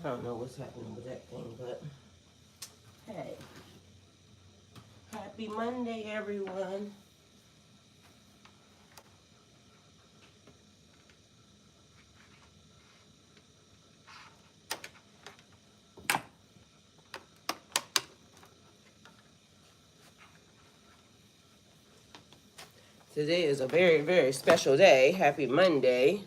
don't know what's happening with that thing, but hey. Happy Monday, everyone. Today is a very, very special day. Happy Monday.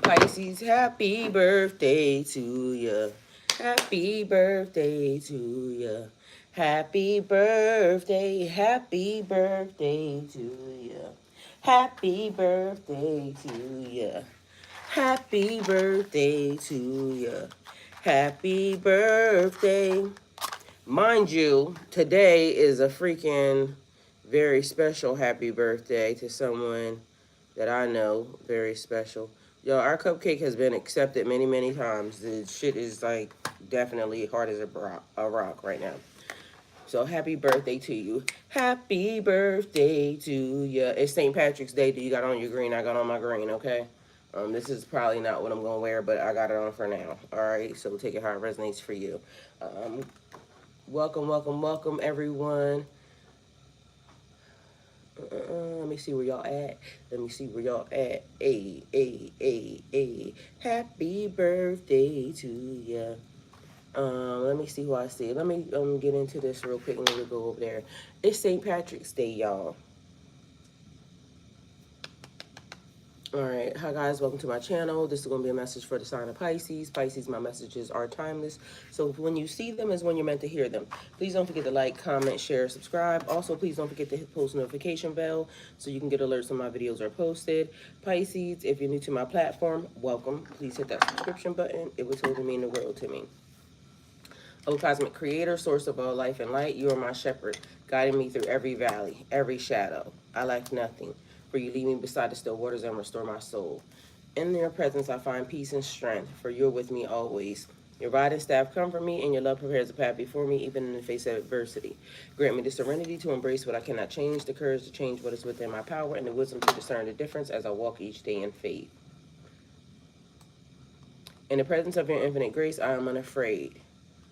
Pisces, happy birthday to ya. Happy birthday to ya. Happy birthday to ya. Happy birthday to ya. Happy birthday to ya. Happy birthday. Mind you, today is a freaking very special happy birthday to someone that I know, very special. Yo, our cupcake has been accepted many, many times. The shit is like definitely hard as a rock right now. So happy birthday to you. Happy birthday to you. It's St. Patrick's Day. You got on your green. I got on my green, okay? This is probably not what I'm going to wear, but I got it on for now. All right? So take it how it resonates for you. Welcome, welcome, welcome, everyone. Let me see where y'all at. Let me see where y'all at. Hey. Happy birthday to ya. Let me see who I see. Let me get into this real quick and we'll go over there. It's St. Patrick's Day, y'all. Alright, hi guys, welcome to my channel. This is going to be a message for the sign of Pisces. Pisces, my messages are timeless. So when you see them is when you're meant to hear them. Please don't forget to like, comment, share, subscribe. Also, please don't forget to hit the post notification bell so you can get alerts when my videos are posted. Pisces, if you're new to my platform, welcome. Please hit that subscription button. It would totally mean the world to me. O Cosmic Creator, source of all life and light, you are my shepherd, guiding me through every valley, every shadow. I lack nothing, for you lead me beside the still waters and restore my soul. In your presence I find peace and strength, for you're with me always. Your rod and staff comfort me, and your love prepares a path before me, even in the face of adversity. Grant me the serenity to embrace what I cannot change, the courage to change what is within my power, and the wisdom to discern the difference as I walk each day in faith. In the presence of your infinite grace, I am unafraid,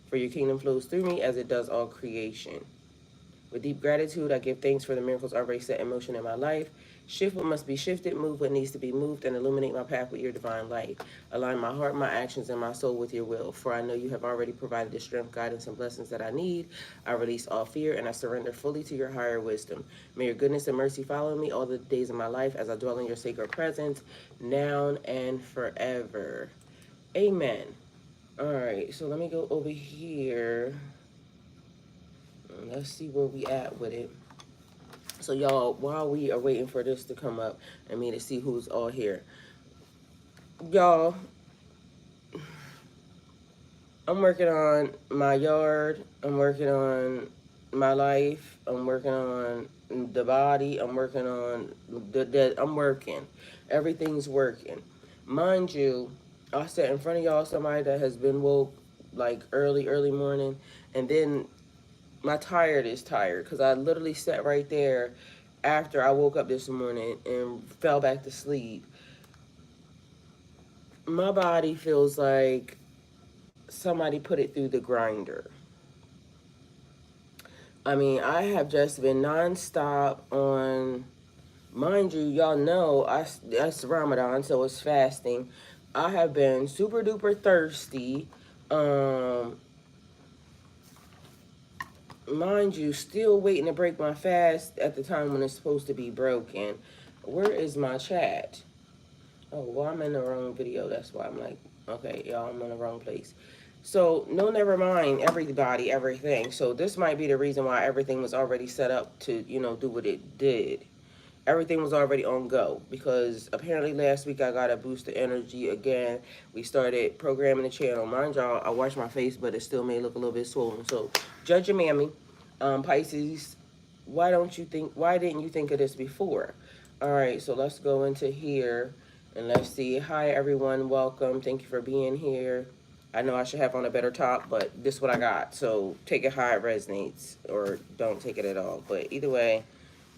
for your kingdom flows through me as it does all creation. With deep gratitude, I give thanks for the miracles already set in motion in my life. Shift what must be shifted, move what needs to be moved, and illuminate my path with your divine light. Align my heart, my actions, and my soul with your will, for I know you have already provided the strength, guidance, and blessings that I need. I release all fear, and I surrender fully to your higher wisdom. May your goodness and mercy follow me all the days of my life as I dwell in your sacred presence, now and forever. Amen. All right, so let me go over here. Let's see where we at with it. So y'all, while we are waiting for this to come up and me to see who's all here, y'all, I'm working on my yard. I'm working on my life. I'm working on the body. I'm working on I'm working. Everything's working. Mind you, I sat in front of y'all somebody that has been woke like early morning, and then my tired is tired because I literally sat right there after I woke up this morning and fell back to sleep. My body feels like somebody put it through the grinder. I mean, I have just been nonstop on, mind you, y'all know, it's Ramadan, so it's fasting. I have been super duper thirsty. Mind you, still waiting to break my fast at the time when it's supposed to be broken. Where is my chat? Oh, well, I'm in the wrong video. That's why I'm like, okay, y'all, I'm in the wrong place. So, no, never mind, everybody, everything. So this might be the reason why everything was already set up to, you know, do what it did. Everything was already on go because apparently last week I got a boost of energy again. We started programming the channel. Mind y'all, I washed my face, but it still may look a little bit swollen. So, judge your mammy. Pisces, why didn't you think of this before? All right, so let's go into here and let's see. Hi, everyone. Welcome. Thank you for being here. I know I should have on a better top, but this is what I got. So take it how it resonates or don't take it at all. But either way,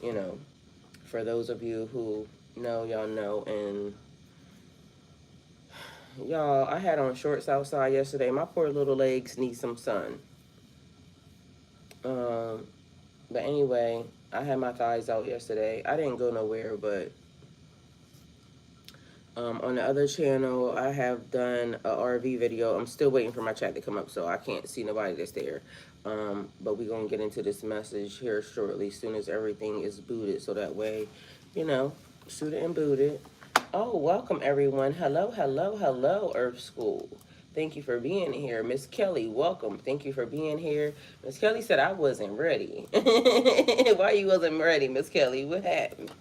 you know, for those of you who know, y'all know, and Y'all, I had on shorts outside yesterday. My poor little legs need some sun. Um, but anyway, I had my thighs out yesterday. I didn't go nowhere, but on the other channel, I have done a RV video. I'm still waiting for my chat to come up, so I can't see nobody that's there. But we're going to get into this message here shortly, as soon as everything is booted, so that way, you know, suited and booted. Oh, welcome, everyone. Hello, hello, hello, Earth School. Thank you for being here. Miss Kelly, welcome. Thank you for being here. Miss Kelly said I wasn't ready. Why you wasn't ready, Miss Kelly? What happened?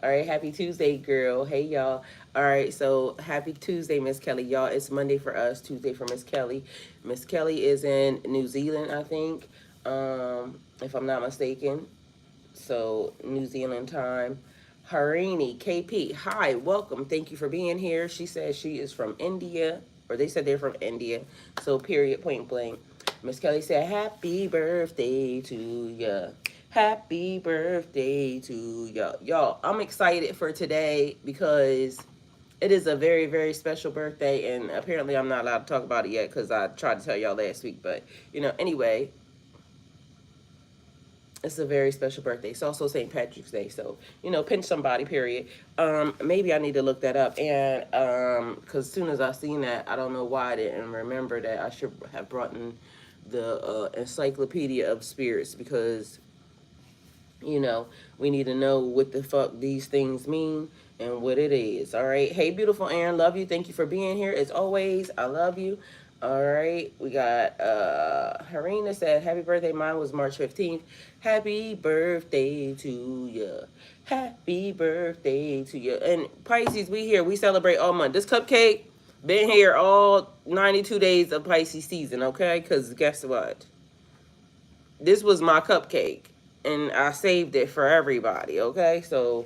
All right, happy Tuesday, girl. Hey, y'all. All right, so happy Tuesday, Miss Kelly. Y'all, it's Monday for us, Tuesday for Miss Kelly. Miss Kelly is in New Zealand, I think, if I'm not mistaken. So, New Zealand time. Harini, KP, hi, welcome. Thank you for being here. She says she is from India, or they said they're from India. So, period, point blank. Miss Kelly said, happy birthday to ya. Happy birthday to y'all. Y'all, I'm excited for today because it is a very, very special birthday. And apparently I'm not allowed to talk about it yet because I tried to tell y'all last week. But, you know, anyway, it's a very special birthday. It's also St. Patrick's Day. So, you know, pinch somebody, period. Maybe I need to look that up. And because as soon as I seen that, I don't know why I didn't remember that I should have brought in the Encyclopedia of Spirits, because you know, we need to know what the fuck these things mean and what it is. All right. Hey, beautiful Aaron. Love you. Thank you for being here. As always, I love you. All right. We got Harina said, happy birthday. Mine was March 15th. Happy birthday to you. Happy birthday to you. And Pisces, we here. We celebrate all month. This cupcake been here all 92 days of Pisces season, okay? Because guess what? This was my cupcake. And I saved it for everybody, okay? So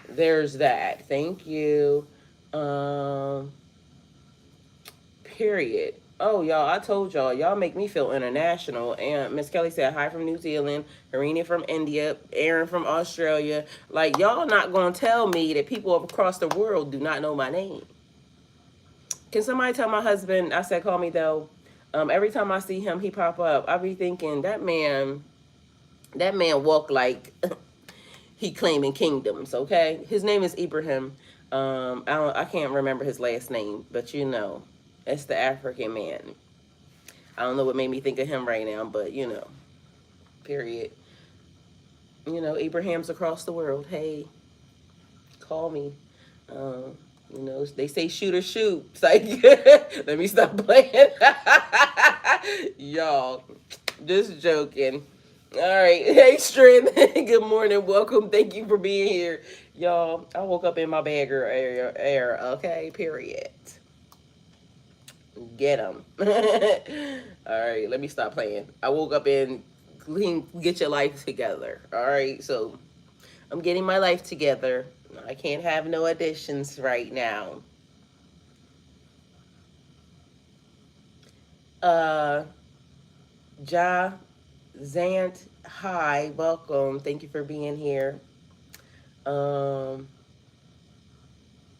there's that. Thank you. Period. Oh, y'all, I told y'all make me feel international. And Miss Kelly said, hi from New Zealand, Harina from India, Aaron from Australia. Like, y'all not going to tell me that people across the world do not know my name. Can somebody tell my husband, I said, call me though. Every time I see him, he pop up. I be thinking, that man walk like he claiming kingdoms, okay? His name is Ibrahim. I can't remember his last name, but you know, it's the African man. I don't know what made me think of him right now, but you know, period. You know, Abraham's across the world. Hey, call me. You know, they say shoot or shoot. It's like, let me stop playing. Y'all, just joking. All right. Hey, Strength. Good morning. Welcome. Thank you for being here. Y'all, I woke up in my bagger era. Okay, period. Get them. All right, let me stop playing. I woke up in get your life together. All right, so I'm getting my life together. I can't have no additions right now. Zant, hi, welcome. Thank you for being here.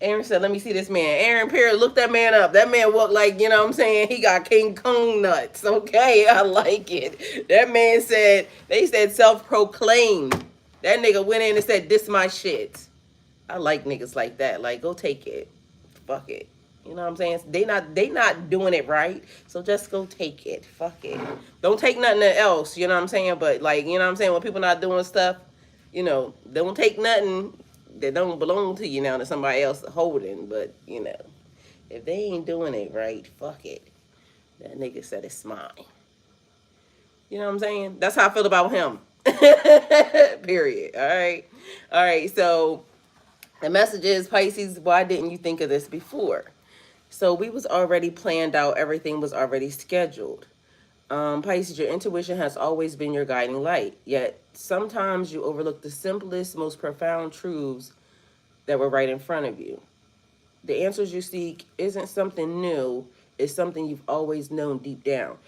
Aaron said, let me see this man. Aaron Perry, look that man up. That man looked like, you know what I'm saying? He got King Kong nuts. Okay, I like it. That man said, they said self-proclaimed. That nigga went in and said, this my shit. I like niggas like that. Like, go take it. Fuck it. You know what I'm saying? They not doing it right. So just go take it. Fuck it. Don't take nothing else. You know what I'm saying? But like, you know what I'm saying? When people not doing stuff, you know, don't take nothing that don't belong to you now that somebody else holding. But, you know, if they ain't doing it right, fuck it. That nigga said it's mine. You know what I'm saying? That's how I feel about him. Period. All right. All right. So the message is, Pisces, why didn't you think of this before? So we was already planned out. Everything was already scheduled. Pisces, your intuition has always been your guiding light. Yet sometimes you overlook the simplest, most profound truths that were right in front of you. The answers you seek isn't something new. It's something you've always known deep down.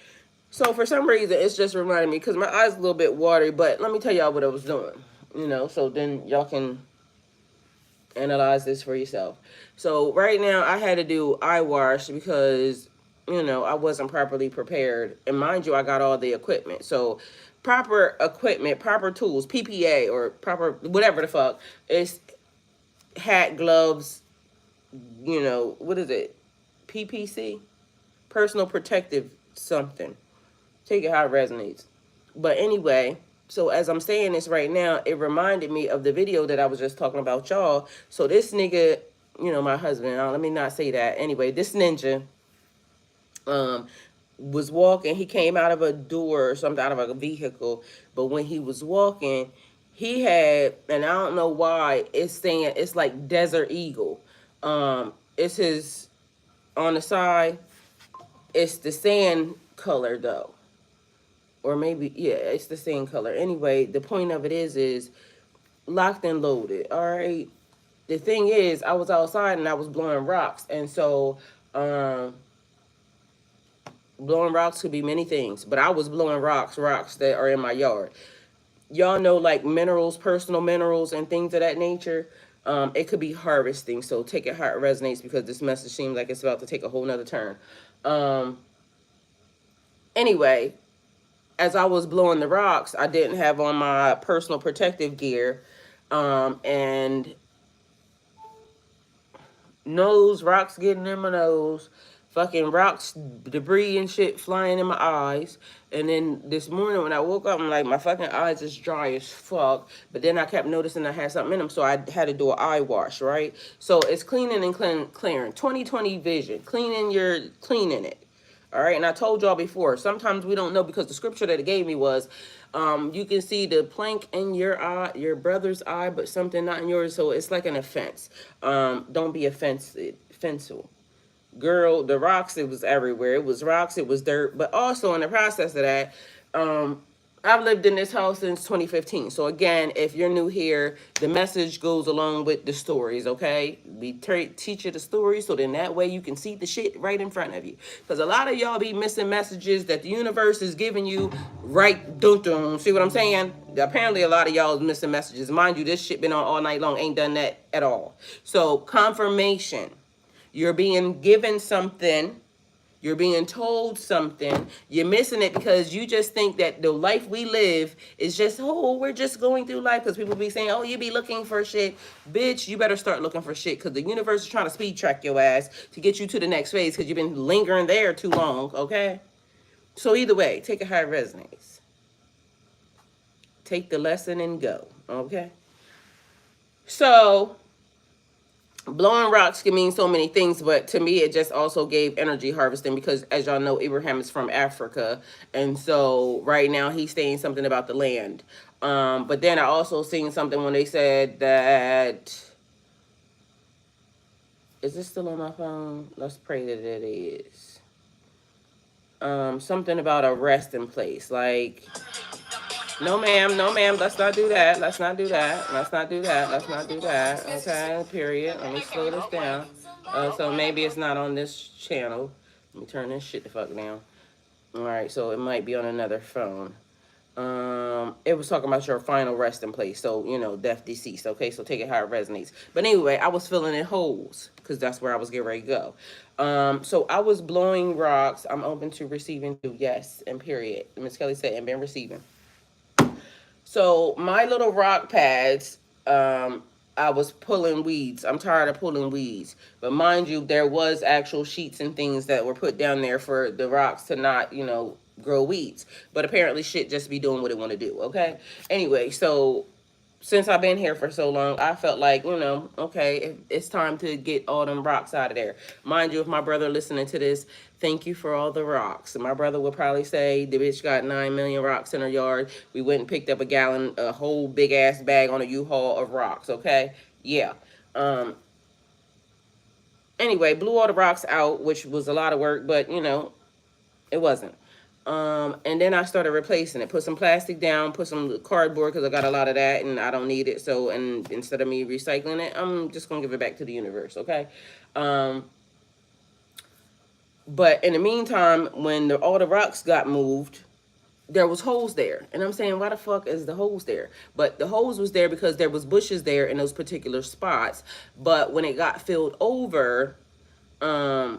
So for some reason, it's just reminding me, because my eyes are a little bit watery, but let me tell y'all what I was doing. You know, so then y'all can Analyze this for yourself. So right now I had to do eye wash because, you know, I wasn't properly prepared. And mind you, I got all the equipment. So proper equipment, proper tools, PPA or proper whatever the fuck. It's hat, gloves, you know, what is it? PPC? Personal protective something. Take it how it resonates. But anyway, so as I'm saying this right now, it reminded me of the video that I was just talking about, y'all. So this nigga, you know, my husband, let me not say that. Anyway, this ninja was walking. He came out of a door or something, out of a vehicle. But when he was walking, he had, and I don't know why, it's saying, it's like Desert Eagle. It's his, on the side, it's the sand color though. Or maybe, yeah, it's the same color. Anyway, the point of it is locked and loaded. All right. The thing is, I was outside and I was blowing rocks, and so blowing rocks could be many things, but I was blowing rocks that are in my yard. Y'all know, like minerals, personal minerals, and things of that nature. It could be harvesting. So take it how it resonates, because this message seems like it's about to take a whole nother turn. Anyway, as I was blowing the rocks, I didn't have on my personal protective gear, and nose, rocks getting in my nose, fucking rocks, debris and shit flying in my eyes. And then this morning when I woke up, I'm like, my fucking eyes is dry as fuck. But then I kept noticing I had something in them, so I had to do an eye wash, right? So it's cleaning and clearing. 20/20 vision. Cleaning it. All right, and I told y'all before, sometimes we don't know, because the scripture that it gave me was, you can see the plank in your eye, your brother's eye, but something not in yours. So it's like an offense. Don't be offensive. Girl, the rocks, it was everywhere. It was rocks, it was dirt. But also in the process of that, I've lived in this house since 2015. So again, if you're new here, the message goes along with the stories, okay? We teach you the stories, so then that way you can see the shit right in front of you. Because a lot of y'all be missing messages that the universe is giving you right, dun-dun. See what I'm saying? Apparently a lot of y'all is missing messages. Mind you, this shit been on all night long. Ain't done that at all. So confirmation. You're being given something. You're being told something. You're missing it because you just think that the life we live is just, oh, we're just going through life. Because people be saying, oh, you be looking for shit. Bitch, you better start looking for shit, because the universe is trying to speed track your ass to get you to the next phase, because you've been lingering there too long, okay? So either way, take it how it resonates. Take the lesson and go, okay? So blowing rocks can mean so many things, but to me, it just also gave energy harvesting, because as y'all know, Abraham is from Africa. And so right now he's saying something about the land. But then I also seen something when they said that, is this still on my phone? Let's pray that it is. Something about a resting place. Like, no ma'am, no ma'am, let's not do that. Let's not do that. Let's not do that. Let's not do that. Okay, period. Let me slow this down. So maybe it's not on this channel. Let me turn this shit the fuck down. All right, so it might be on another phone. It was talking about your final resting place. So, you know, death, deceased. Okay, so take it how it resonates. But anyway, I was filling in holes, because that's where I was getting ready to go. So I was blowing rocks. I'm open to receiving too. Yes, and period. Miss Kelly said, and been receiving. So my little rock pads, I was pulling weeds. I'm tired of pulling weeds. But mind you, there was actual sheets and things that were put down there for the rocks to not, you know, grow weeds. But apparently shit just be doing what it want to do, okay? Anyway, so since I've been here for so long, I felt like, you know, okay, it's time to get all them rocks out of there. Mind you, if my brother listening to this, thank you for all the rocks. And my brother would probably say, the bitch got 9 million rocks in her yard. We went and picked up a whole big ass bag on a U-Haul of rocks, okay? Yeah. Anyway, blew all the rocks out, which was a lot of work, but, you know, it wasn't. And then I started replacing it. Put some plastic down, put some cardboard, because I got a lot of that and I don't need it. So, and instead of me recycling it, I'm just going to give it back to the universe, okay? But in the meantime, when all the rocks got moved, there was holes there. And I'm saying, why the fuck is the holes there? But the holes was there because there was bushes there in those particular spots. But when it got filled over, I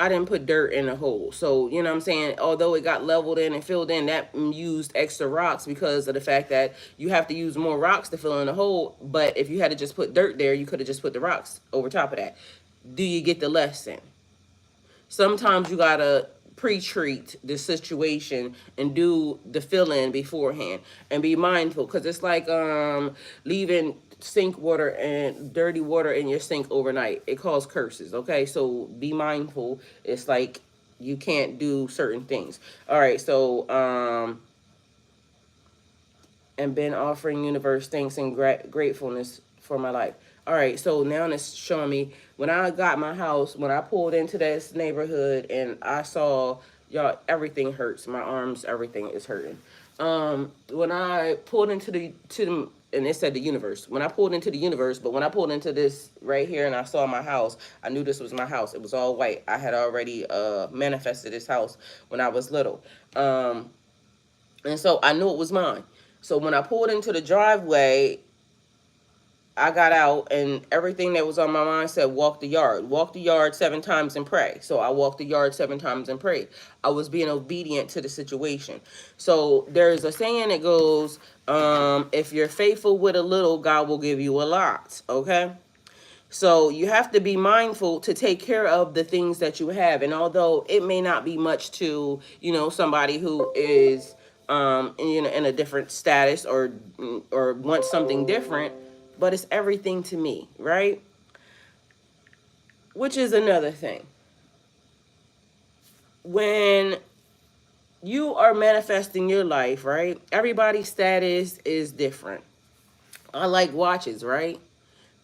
didn't put dirt in the hole. So, you know what I'm saying? Although it got leveled in and filled in, that used extra rocks because of the fact that you have to use more rocks to fill in the hole. But if you had to just put dirt there, you could have just put the rocks over top of that. Do you get the lesson? Sometimes you gotta pre-treat the situation and do the fill-in beforehand and be mindful, because it's like leaving sink water and dirty water in your sink overnight. It causes curses. Okay, so be mindful. It's like you can't do certain things. All right, so and been offering universe thanks and gratefulness for my life. All right, so now it's showing me when I got my house, when I pulled into this neighborhood and I saw, y'all, everything hurts. My arms, everything is hurting. When I pulled into and it said the universe. When I pulled into the universe, but when I pulled into this right here and I saw my house, I knew this was my house. It was all white. I had already manifested this house when I was little. And so I knew it was mine. So when I pulled into the driveway, I got out and everything that was on my mind said, walk the yard. Walk the yard 7 times and pray. So I walked the yard 7 times and prayed. I was being obedient to the situation. So there's a saying that goes, if you're faithful with a little, God will give you a lot. Okay? So you have to be mindful to take care of the things that you have. And although it may not be much to, you know, somebody who is in a different status or wants something different, but it's everything to me, right? Which is another thing. When you are manifesting your life, right? Everybody's status is different. I like watches, right?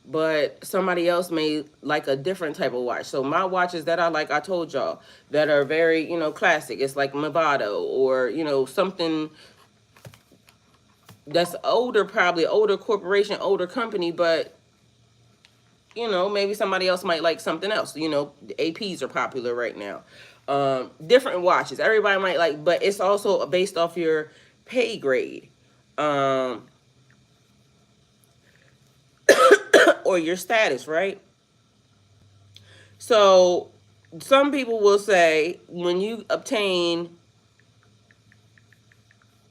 But somebody else may like a different type of watch. So my watches that I like, I told y'all, that are very, you know, classic. It's like Movado or, you know, something that's older, probably older corporation, older company, but you know, maybe somebody else might like something else. You know, the APs are popular right now. Different watches. Everybody might like, but it's also based off your pay grade. Or your status, right? So some people will say when you obtain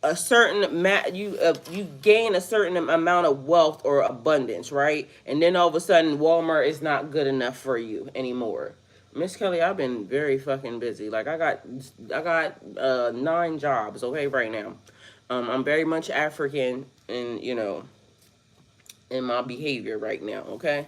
a certain you gain a certain amount of wealth or abundance, right? And then all of a sudden Walmart is not good enough for you anymore. Miss Kelly, I've been very fucking busy. Like I got 9 jobs, okay, right now. I'm very much African and, you know, in my behavior right now, okay?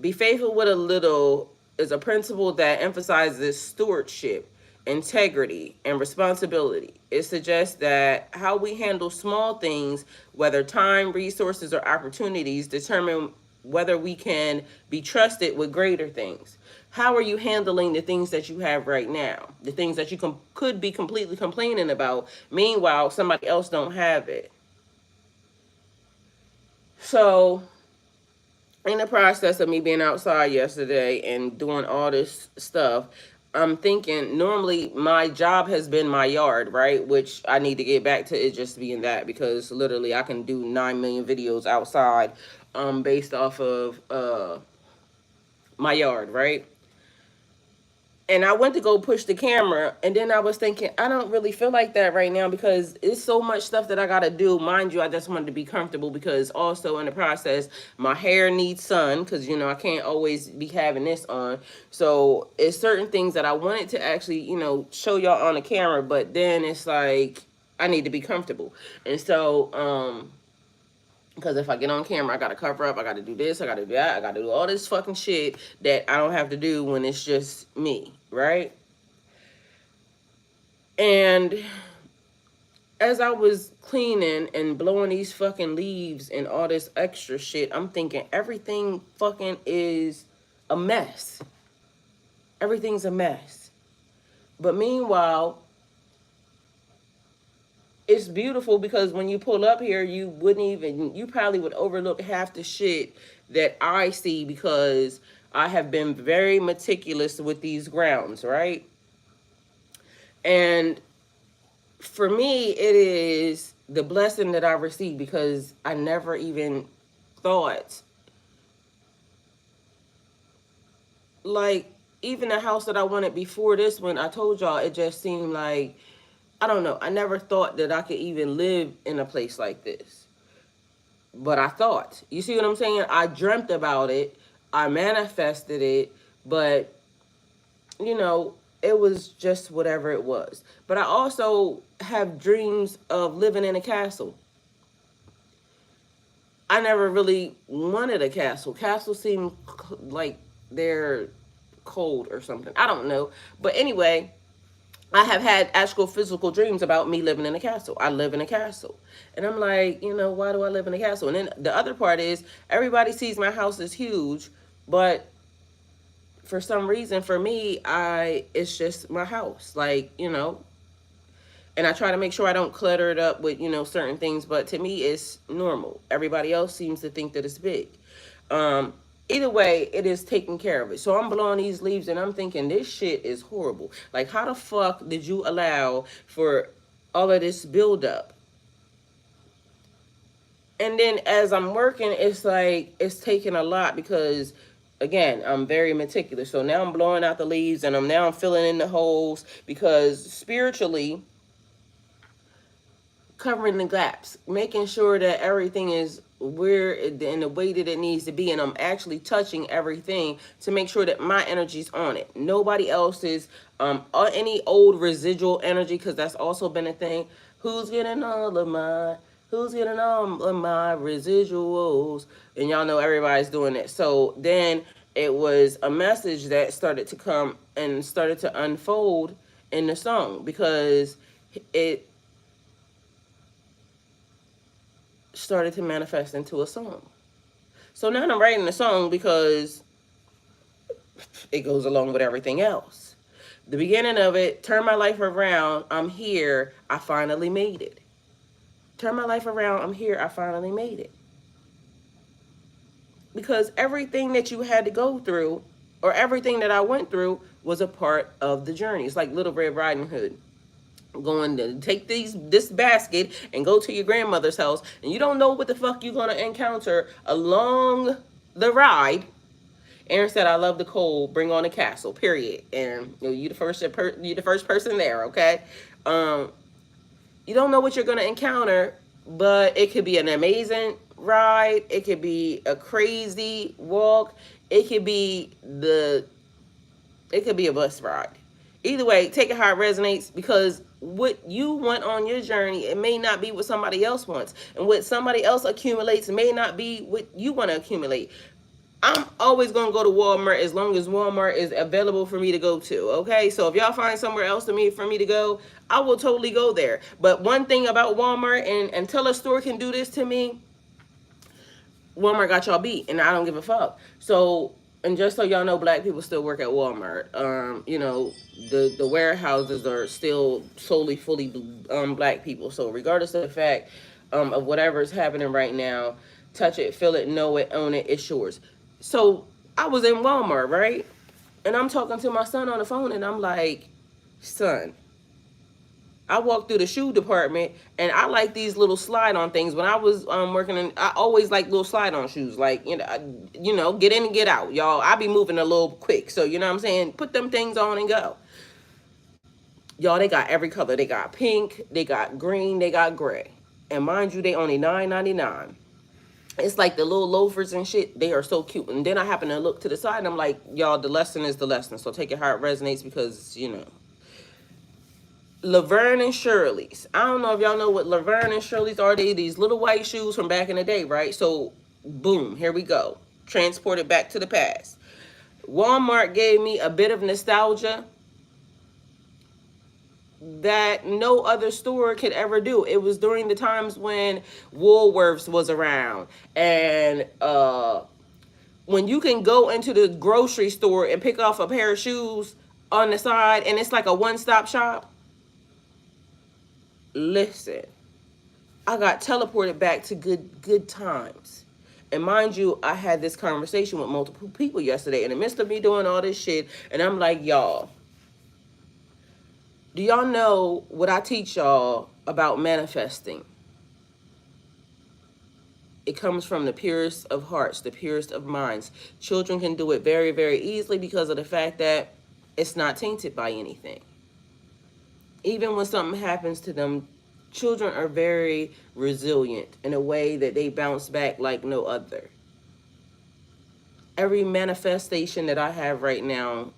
Be faithful with a little is a principle that emphasizes stewardship, integrity, and responsibility. It suggests that how we handle small things, whether time, resources, or opportunities, determine whether we can be trusted with greater things. How are you handling the things that you have right now? The things that you could be completely complaining about. Meanwhile, somebody else don't have it. So in the process of me being outside yesterday and doing all this stuff, I'm thinking normally my job has been my yard, right? Which I need to get back to it just being that, because literally I can do 9 million videos outside based off of my yard, right? And I went to go push the camera, and then I was thinking, I don't really feel like that right now because it's so much stuff that I got to do. Mind you, I just wanted to be comfortable because also in the process, my hair needs sun because, you know, I can't always be having this on. So it's certain things that I wanted to actually, you know, show y'all on the camera, but then it's like, I need to be comfortable. And so, because if I get on camera, I got to cover up, I got to do this, I got to do that, I got to do all this fucking shit that I don't have to do when it's just me, right? And as I was cleaning and blowing these fucking leaves and all this extra shit, I'm thinking everything fucking is a mess. Everything's a mess. But meanwhile, it's beautiful because when you pull up here, you probably would overlook half the shit that I see because I have been very meticulous with these grounds, right? And for me, it is the blessing that I received because I never even thought, like, even the house that I wanted before this one, I told y'all, it just seemed like, I don't know, I never thought that I could even live in a place like this. But I thought, you see what I'm saying? I dreamt about it, I manifested it, but, you know, it was just whatever it was. But I also have dreams of living in a castle. I never really wanted a castle. Castles seem like they're cold or something. I don't know. But anyway, I have had actual physical dreams about me living in a castle. I live in a castle. And I'm like, you know, why do I live in a castle? And then the other part is everybody sees my house is huge, but for some reason for me, it's just my house. Like, you know, and I try to make sure I don't clutter it up with, you know, certain things, but to me it's normal. Everybody else seems to think that it's big. Either way, it is taking care of it. So I'm blowing these leaves and I'm thinking this shit is horrible. Like, how the fuck did you allow for all of this buildup? And then as I'm working, it's like it's taking a lot because again, I'm very meticulous. So now I'm blowing out the leaves and I'm filling in the holes because spiritually covering the gaps, making sure that everything is where in the way that it needs to be, and I'm actually touching everything to make sure that my energy's on it. Nobody else's, or any old residual energy, because that's also been a thing. Who's getting all of my? Who's getting all of my residuals? And y'all know everybody's doing it. So then it was a message that started to come and started to unfold in the song because it started to manifest into a song. So now I'm writing a song because it goes along with everything else. The beginning of it, turn my life around, I'm here, I finally made it. Turn my life around, I'm here, I finally made it. Because everything that you had to go through, or everything that I went through, was a part of the journey. It's like Little Red Riding Hood. Going to take this basket and go to your grandmother's house, and you don't know what the fuck you're gonna encounter along the ride. Aaron said, "I love the cold. Bring on the castle." Period. And you the first person there. Okay. You don't know what you're gonna encounter, but it could be an amazing ride. It could be a crazy walk. It could be a bus ride. Either way, take it how it resonates, because what you want on your journey, it may not be what somebody else wants. And what somebody else accumulates may not be what you want to accumulate. I'm always going to go to Walmart as long as Walmart is available for me to go to, okay? So if y'all find somewhere else for me to go, I will totally go there. But one thing about Walmart, and until a store can do this to me, Walmart got y'all beat, and I don't give a fuck. So, and just so y'all know, black people still work at Walmart. You know, the warehouses are still solely, fully black people. So regardless of the fact of whatever's happening right now, touch it, feel it, know it, own it, it's yours. So I was in Walmart, right? And I'm talking to my son on the phone, and I'm like, son, I walked through the shoe department, and I like these little slide-on things. When I was working in, I always like little slide-on shoes, like, you know, get in and get out, y'all. I be moving a little quick, so you know what I'm saying. Put them things on and go, y'all. They got every color. They got pink, they got green, they got gray, and mind you, they only $9.99. It's like the little loafers and shit. They are so cute. And then I happen to look to the side, and I'm like, y'all, the lesson is the lesson. So take it how it resonates, because you know. Laverne and Shirley's. I don't know if y'all know what Laverne and Shirley's are. These little white shoes from back in the day, right? So, boom, here we go. Transported back to the past. Walmart gave me a bit of nostalgia that no other store could ever do. It was during the times when Woolworths was around. And when you can go into the grocery store and pick off a pair of shoes on the side, and it's like a one-stop shop. Listen, I got teleported back to good times. And mind you, I had this conversation with multiple people yesterday in the midst of me doing all this shit. And I'm like, y'all, Do y'all know what I teach y'all about manifesting? It comes from the purest of hearts, the purest of minds. Children can do it very, very easily because of the fact that it's not tainted by anything. Even when something happens to them, children are very resilient in a way that they bounce back like no other. Every manifestation that I have right now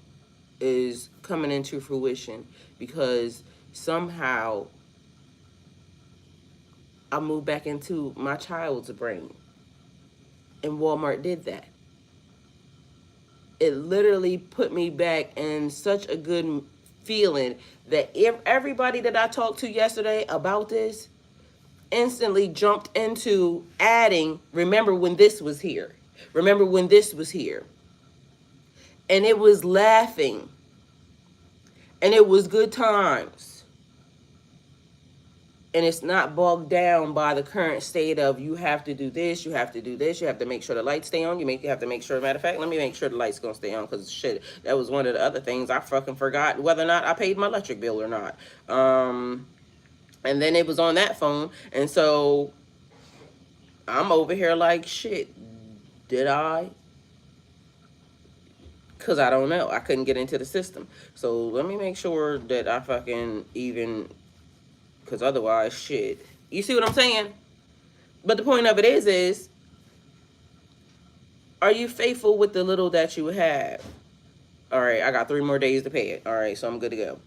is coming into fruition because somehow I moved back into my child's brain. And Walmart did that. It literally put me back in such a good feeling that if everybody that I talked to yesterday about this instantly jumped into adding, remember when this was here. Remember when this was here. And it was laughing. And it was good times. And it's not bogged down by the current state of you have to do this, you have to do this, you have to make sure the lights stay on, you have to make sure, matter of fact, let me make sure the lights gonna stay on, because shit, that was one of the other things. I fucking forgot whether or not I paid my electric bill or not. And then it was on that phone, and so I'm over here like, shit, did I? Because I don't know. I couldn't get into the system. So let me make sure that I fucking even, because otherwise, shit. You see what I'm saying? But the point of it is, are you faithful with the little that you have? All right, I got 3 more days to pay it. All right, so I'm good to go.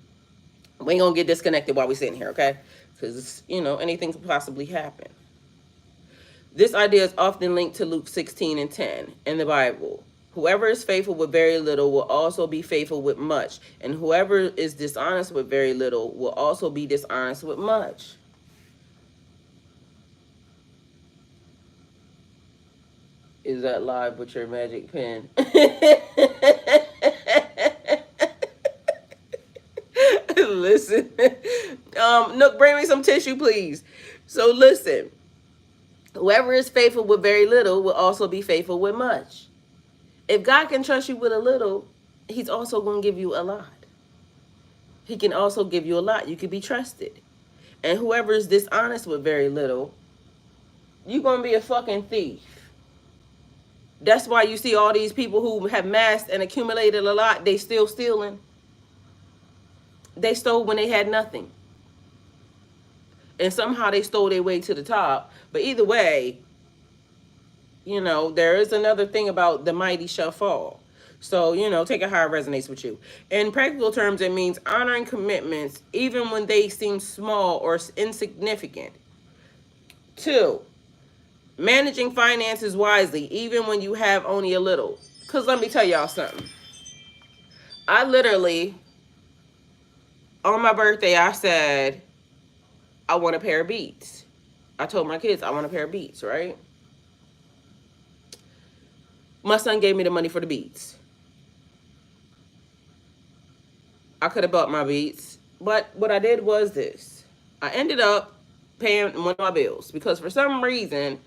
We ain't gonna get disconnected while we sitting here, okay? Because, you know, anything could possibly happen. This idea is often linked to Luke 16:10 in the Bible. Whoever is faithful with very little will also be faithful with much. And whoever is dishonest with very little will also be dishonest with much. Is that live with your magic pen? Listen. Nook, bring me some tissue, please. So listen. Whoever is faithful with very little will also be faithful with much. If God can trust you with a little, he's also going to give you a lot. He can also give you a lot. You can be trusted. And whoever is dishonest with very little, you're going to be a fucking thief. That's why you see all these people who have amassed and accumulated a lot, they still stealing. They stole when they had nothing. And somehow they stole their way to the top. But either way, you know, there is another thing about the mighty shall fall. So, you know, take it how it resonates with you. In practical terms, it means honoring commitments even when they seem small or insignificant. 2, managing finances wisely even when you have only a little. Because let me tell y'all something. I literally, on my birthday, I said, I want a pair of Beats. I told my kids I want a pair of Beats, right? My son gave me the money for the Beats. I could have bought my Beats, but what I did was this. I ended up paying one of my bills because for some reason,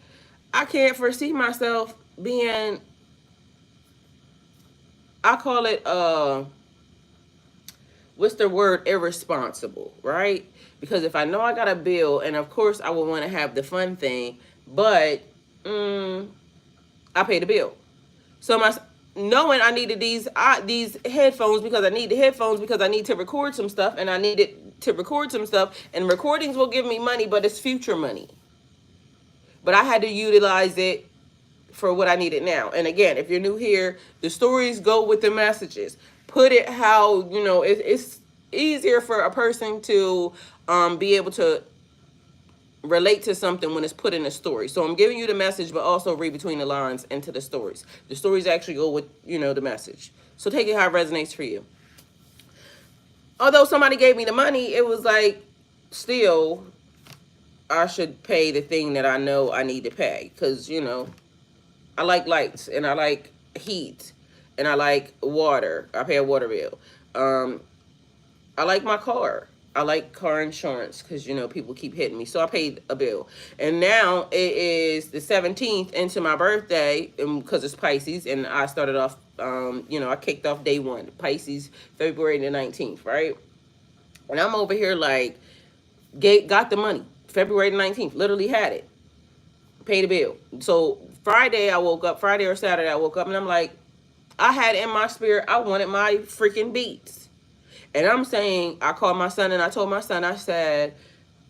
I can't foresee myself being, I call it, what's the word, irresponsible, right? Because if I know I got a bill, and of course I would want to have the fun thing, but I pay the bill. So knowing I needed these headphones because I need the headphones because I need to record some stuff, and I needed to record some stuff, and recordings will give me money, but it's future money. But I had to utilize it for what I needed now. And again, if you're new here, the stories go with the messages. Put it how, you know, it's easier for a person to be able to relate to something when it's put in a story. So I'm giving you the message, but also read between the lines into the stories. The stories actually go with, you know, the message. So take it how it resonates for you. Although somebody gave me the money, it was like, still, I should pay the thing that I know I need to pay. Because, you know, I like lights, and I like heat, and I like water. I pay a water bill. I like my car. I like car insurance because, you know, people keep hitting me. So I paid a bill. And now it is the 17th into my birthday because it's Pisces. And I started off, you know, I kicked off day 1. Pisces, February the 19th, right? And I'm over here like, got the money. February the 19th, literally had it. Pay the bill. So Friday I woke up, Friday or Saturday I woke up and I'm like, I had in my spirit, I wanted my freaking Beats. And I'm saying, I called my son and I told my son, I said,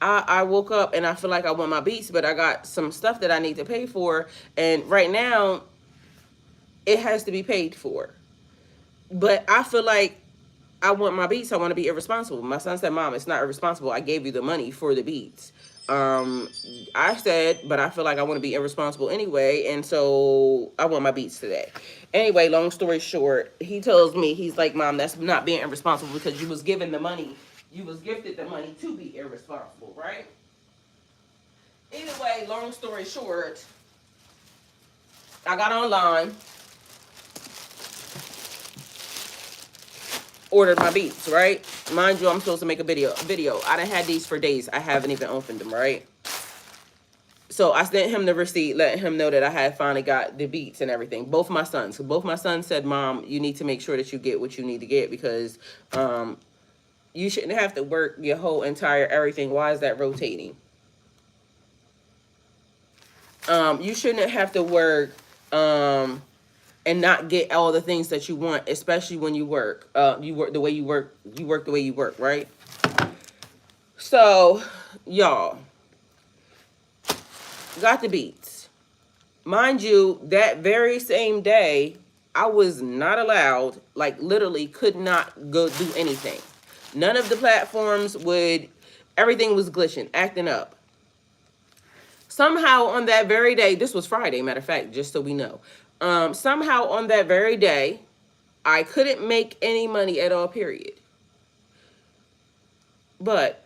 I woke up and I feel like I want my Beats, but I got some stuff that I need to pay for. And right now, it has to be paid for. But I feel like I want my Beats. I want to be irresponsible. My son said, Mom, it's not irresponsible. I gave you the money for the Beats. I said, but I feel like I want to be irresponsible anyway, and so I want my Beats today. Anyway, long story short, he tells me, he's like, Mom, that's not being irresponsible because you was given the money, you was gifted the money to be irresponsible, right? Either way, long story short, I got online, ordered my Beats, right? Mind you, I'm supposed to make a video. I done had these for days. I haven't even opened them, right? So I sent him the receipt, letting him know that I had finally got the Beats and everything. Both my sons. So both my sons said, Mom, you need to make sure that you get what you need to get because you shouldn't have to work your whole entire everything. Why is that rotating? You shouldn't have to work and not get all the things that you want, especially when you work. You work the way you work. You work the way you work, right? So, y'all, got the Beats. Mind you, that very same day, I was not allowed, like literally could not go do anything. None of the platforms would, everything was glitching, acting up. Somehow on that very day, this was Friday, matter of fact, just so we know. Somehow on that very day, I couldn't make any money at all, period. But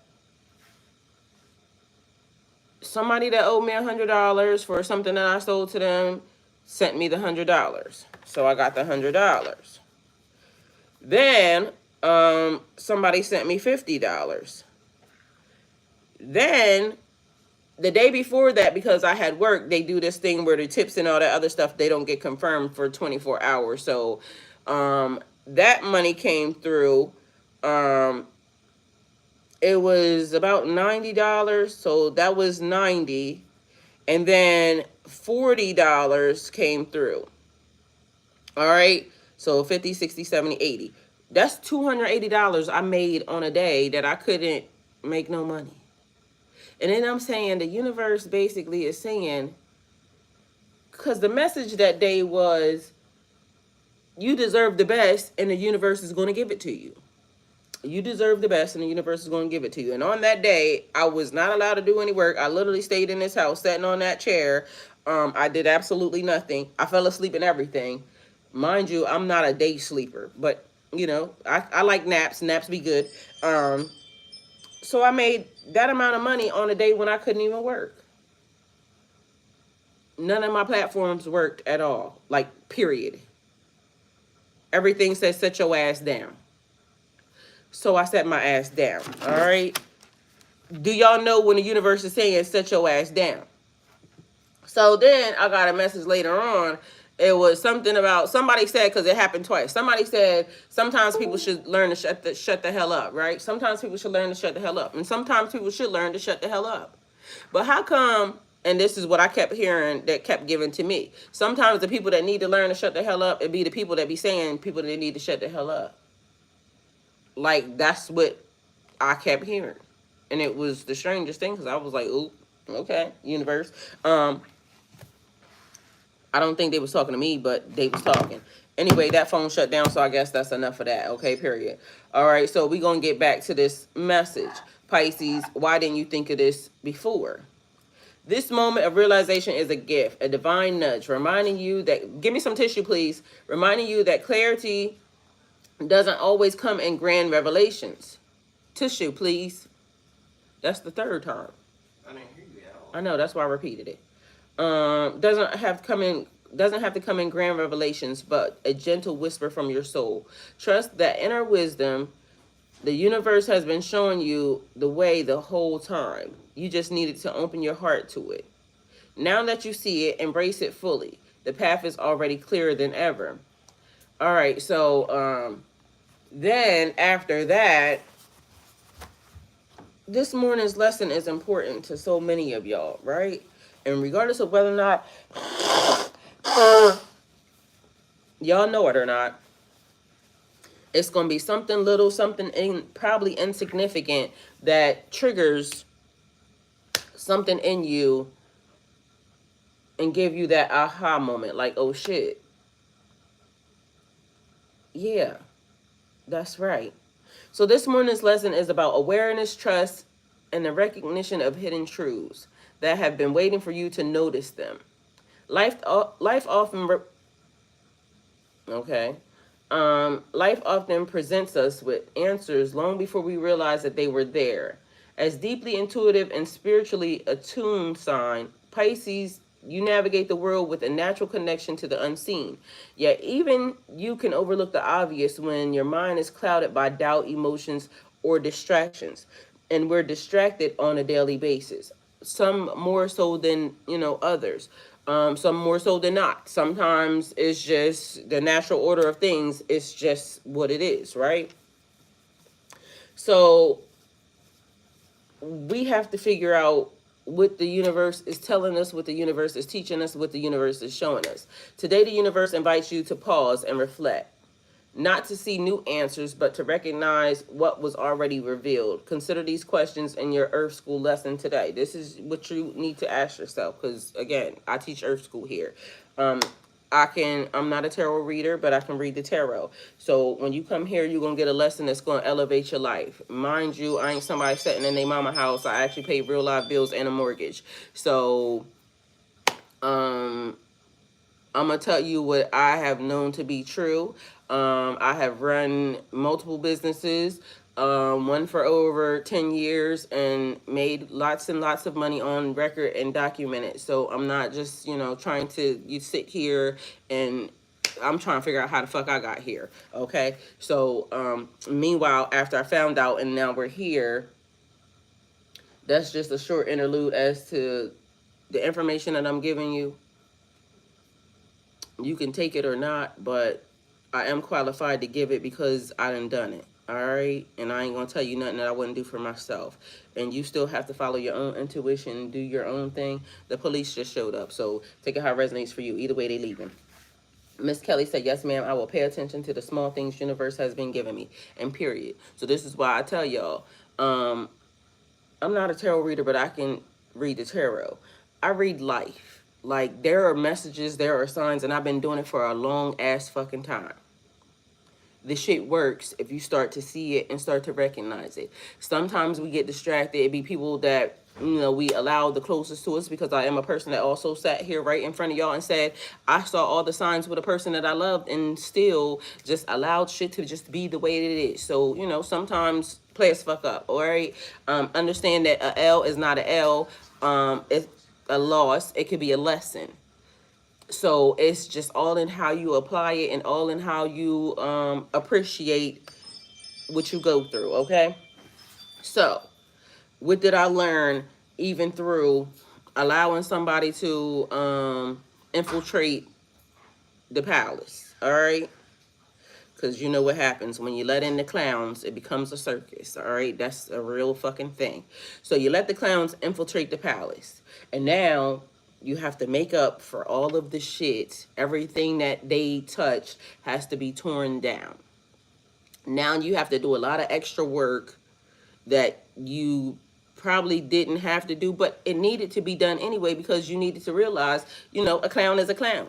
somebody that owed me $100 for something that I sold to them sent me the $100. So I got the $100. Then somebody sent me $50. Then the day before that, because I had work, they do this thing where the tips and all that other stuff, they don't get confirmed for 24 hours. So that money came through. It was about $90. So that was 90. And then $40 came through. All right. So 50, 60, 70, 80. That's $280 I made on a day that I couldn't make no money. And then I'm saying the universe basically is saying, because the message that day was, you deserve the best and the universe is going to give it to you. You deserve the best and the universe is going to give it to you. And on that day, I was not allowed to do any work. I literally stayed in this house, sitting on that chair. I did absolutely nothing. I fell asleep and everything. Mind you, I'm not a day sleeper, but you know, I like naps. Naps be good. So I made that amount of money on a day when I couldn't even work. None of my platforms worked at all. Like, period. Everything says set your ass down. So I set my ass down. All right. Do y'all know when the universe is saying set your ass down? So then I got a message later on. It was something about, somebody said, because it happened twice. Somebody said sometimes people should learn to shut the hell up, right? Sometimes people should learn to shut the hell up. And sometimes people should learn to shut the hell up. But how come, and this is what I kept hearing that kept giving to me, sometimes the people that need to learn to shut the hell up, it'd be the people that be saying people that need to shut the hell up. Like, that's what I kept hearing. And it was the strangest thing, because I was like, ooh, okay, universe. I don't think they was talking to me, but they was talking. Anyway, that phone shut down, so I guess that's enough of that. Okay, period. All right, so we're going to get back to this message. Pisces, why didn't you think of this before? This moment of realization is a gift, a divine nudge, reminding you that, give me some tissue, please, reminding you that clarity doesn't always come in grand revelations. Tissue, please. That's the third time. I didn't hear you at all. I know, that's why I repeated it. Doesn't have to come in grand revelations, but a gentle whisper from your soul. Trust that inner wisdom the universe has been showing you the way the whole time. You just needed to open your heart to it. Now that you see it, embrace it fully. The path is already clearer than ever. All right, so then after that, this morning's lesson is important to so many of y'all, right? And regardless of whether or not y'all know it or not, it's going to be something little, something probably insignificant that triggers something in you and give you that aha moment. Like, oh shit. Yeah, that's right. So this morning's lesson is about awareness, trust, and the recognition of hidden truths that have been waiting for you to notice them. Life often okay. Life often presents us with answers long before we realize that they were there. As deeply intuitive and spiritually attuned sign, Pisces, you navigate the world with a natural connection to the unseen. Yet even you can overlook the obvious when your mind is clouded by doubt, emotions, or distractions. And we're distracted on a daily basis. Some more so than, others. Some more so than not. Sometimes it's just the natural order of things. It's just what it is, right? So we have to figure out what the universe is telling us, what the universe is teaching us, what the universe is showing us. Today, the universe invites you to pause and reflect. Not to see new answers, but to recognize what was already revealed. Consider these questions in your Earth School lesson today. This is what you need to ask yourself, because again, I teach Earth School here. I'm not a tarot reader, but I can read the tarot. So when you come here, you're going to get a lesson that's going to elevate your life. Mind you, I ain't somebody sitting in their mama house. I actually pay real life bills and a mortgage. So, I'm going to tell you what I have known to be true. I have run multiple businesses, one for over 10 years, and made lots and lots of money on record and documented. So I'm not just, trying to sit here and I'm trying to figure out how the fuck I got here. Okay. So, meanwhile, after I found out and now we're here, that's just a short interlude as to the information that I'm giving you. You can take it or not, but I am qualified to give it because I done it. All right. And I ain't going to tell you nothing that I wouldn't do for myself. And you still have to follow your own intuition and do your own thing. The police just showed up. So take it how it resonates for you. Either way, they leaving. Miss Kelly said, yes, ma'am, I will pay attention to the small things universe has been giving me. And period. So this is why I tell y'all, I'm not a tarot reader, but I can read the tarot. I read life. Like, there are messages, there are signs, and I've been doing it for a long ass fucking time. This shit works if you start to see it and start to recognize it. Sometimes we get distracted. It be people that, we allow the closest to us, because I am a person that also sat here right in front of y'all and said, I saw all the signs with a person that I loved and still just allowed shit to just be the way it is. So, sometimes players fuck up, all right? Understand that a L is not a L. It's a loss. It could be a lesson. So it's just all in how you apply it and all in how you appreciate what you go through, okay? So what did I learn even through allowing somebody to infiltrate the palace, all right? Because you know what happens when you let in the clowns, it becomes a circus, all right? That's a real fucking thing. So you let the clowns infiltrate the palace. And now you have to make up for all of the shit. Everything that they touch has to be torn down. Now you have to do a lot of extra work that you probably didn't have to do, but it needed to be done anyway, because you needed to realize, a clown is a clown.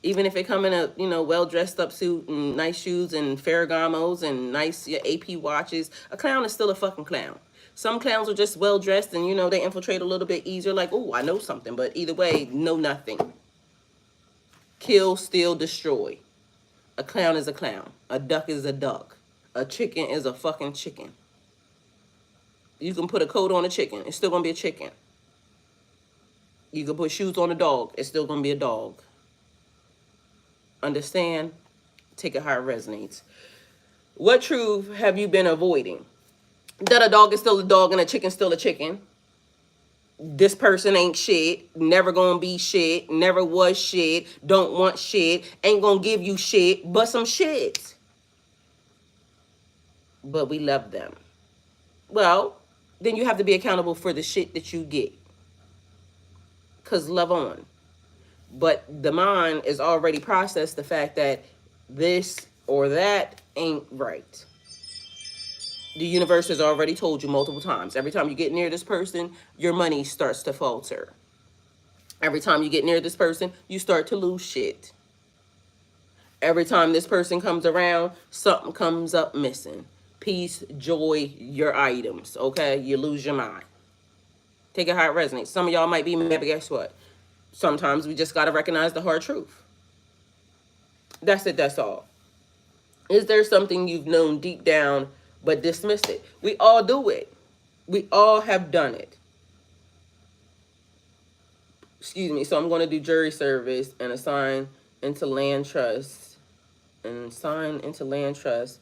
Even if it come in a, well dressed up suit and nice shoes and Ferragamos and nice AP watches, a clown is still a fucking clown. Some clowns are just well dressed and, they infiltrate a little bit easier. Like, oh, I know something. But either way, know nothing. Kill, steal, destroy. A clown is a clown. A duck is a duck. A chicken is a fucking chicken. You can put a coat on a chicken. It's still going to be a chicken. You can put shoes on a dog. It's still going to be a dog. Understand? Take it how it resonates. What truth have you been avoiding? That a dog is still a dog and a chicken still a chicken. This person ain't shit. Never gonna be shit. Never was shit. Don't want shit. Ain't gonna give you shit but some shit. But we love them. Well, then you have to be accountable for the shit that you get. Because love on. But the mind is already processed the fact that this or that ain't right. The universe has already told you multiple times. Every time you get near this person, your money starts to falter. Every time you get near this person, you start to lose shit. Every time this person comes around, something comes up missing. Peace, joy, your items, okay? You lose your mind. Take it how it resonates. Some of y'all might be mad, but guess what? Sometimes we just got to recognize the hard truth. That's it, that's all. Is there something you've known deep down but dismissed it? We all do it. We all have done it. Excuse me. So I'm going to do jury service and assign into land trust and sign into land trust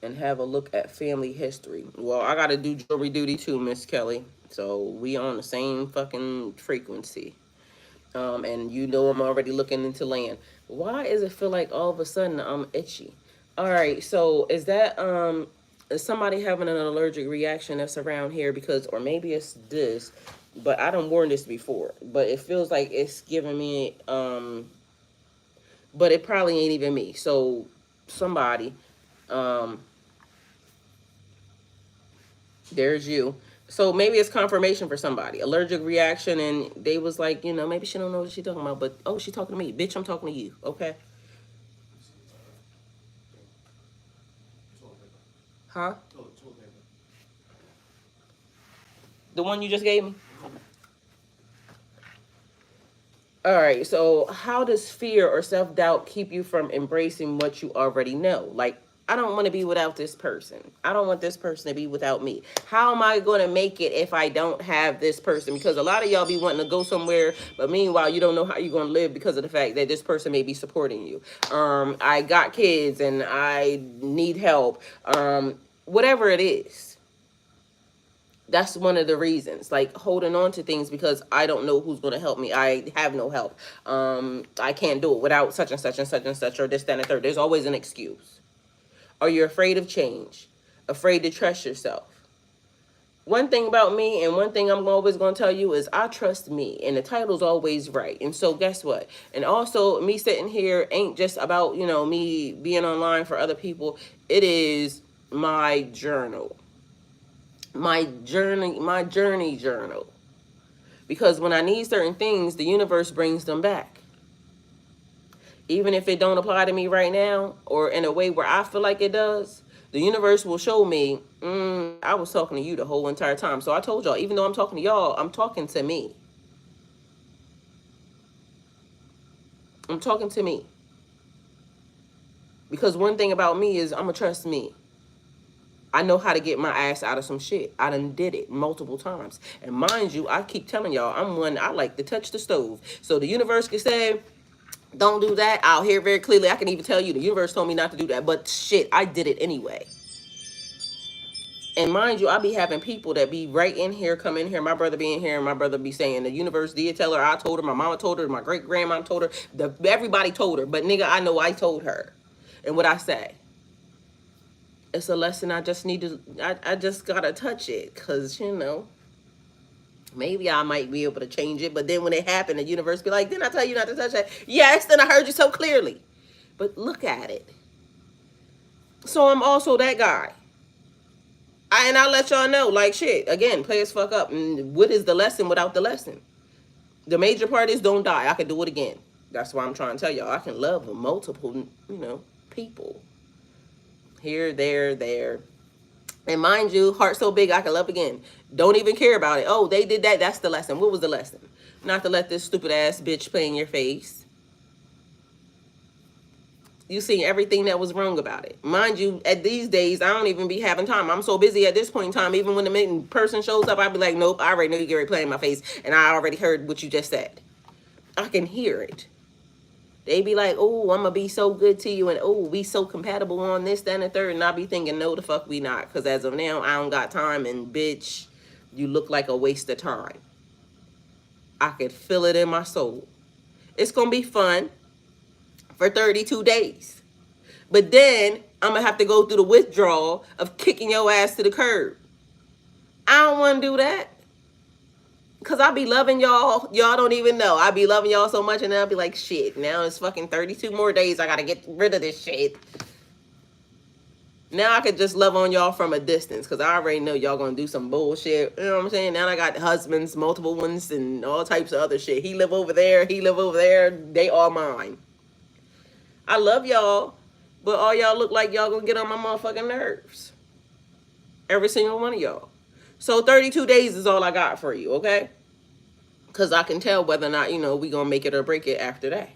and have a look at family history. Well, I got to do jury duty too, Miss Kelly. So we on the same fucking frequency. And you know I'm already looking into land. Why does it feel like all of a sudden I'm itchy? All right, so is that is somebody having an allergic reaction that's around here? Because, or maybe it's this, but I done warned this before. But it feels like it's giving me but it probably ain't even me. So somebody, there's you. So maybe it's confirmation for somebody. Allergic reaction, and they was like, you know, maybe she don't know what she's talking about, but oh, she talking to me. Bitch, I'm talking to you, okay? Huh? The one you just gave me? All right, so how does fear or self-doubt keep you from embracing what you already know? Like, I don't want to be without this person. I don't want this person to be without me. How am I going to make it if I don't have this person? Because a lot of y'all be wanting to go somewhere, but meanwhile, you don't know how you're going to live because of the fact that this person may be supporting you. I got kids and I need help. Whatever it is. That's one of the reasons, like holding on to things because I don't know who's going to help me. I have no help. I can't do it without such and such and such and such or this, that, and the third. There's always an excuse. Are you afraid of change? Afraid to trust yourself? One thing about me and one thing I'm always going to tell you is I trust me, and the title's always right. And so guess what? And also me sitting here ain't just about, you know, me being online for other people. It is my journal. My journey journal. Because when I need certain things, the universe brings them back. Even if it don't apply to me right now or in a way where I feel like it does, the universe will show me, I was talking to you the whole entire time. So I told y'all, even though I'm talking to y'all, I'm talking to me. I'm talking to me. Because one thing about me is I'm going to trust me. I know how to get my ass out of some shit. I done did it multiple times. And mind you, I keep telling y'all, I'm one, I like to touch the stove. So the universe can say, don't do that. I'll hear very clearly. I can even tell you, the universe told me not to do that. But shit, I did it anyway. And mind you, I be having people that be right in here, come in here. My brother be in here, and my brother be saying, the universe did tell her, I told her, my mama told her, my great-grandma told her, everybody told her. But nigga, I know I told her. And what I say? It's a lesson I just need to, I just gotta touch it. Because, you know, maybe I might be able to change it. But then when it happened, the universe be like, didn't I tell you not to touch that? Yes, then I heard you so clearly. But look at it. So I'm also that guy. And I'll let y'all know, like, shit, again, play as fuck up. And what is the lesson without the lesson? The major part is don't die. I can do it again. That's why I'm trying to tell y'all. I can love multiple, you know, people. Here, there. And mind you, heart so big, I can love again. Don't even care about it. Oh, they did that. That's the lesson. What was the lesson? Not to let this stupid ass bitch play in your face. You seen everything that was wrong about it. Mind you, at these days, I don't even be having time. I'm so busy at this point in time. Even when the person shows up, I'll be like, nope, I already know you get ready to play in my face. And I already heard what you just said. I can hear it. They be like, oh, I'm going to be so good to you. And, oh, we so compatible on this, that, and the third. And I be thinking, no, the fuck we not. Because as of now, I don't got time. And, bitch, you look like a waste of time. I could feel it in my soul. It's going to be fun for 32 days. But then I'm going to have to go through the withdrawal of kicking your ass to the curb. I don't want to do that. Cause I be loving y'all. Y'all don't even know. I be loving y'all so much, and then I'll be like, shit. Now it's fucking 32 more days. I gotta get rid of this shit. Now I could just love on y'all from a distance, cause I already know y'all gonna do some bullshit. You know what I'm saying? Now I got husbands, multiple ones, and all types of other shit. He live over there. He live over there. They all mine. I love y'all, but all y'all look like y'all gonna get on my motherfucking nerves. Every single one of y'all. So 32 days is all I got for you, okay? Because I can tell whether or not, you know, we going to make it or break it after that.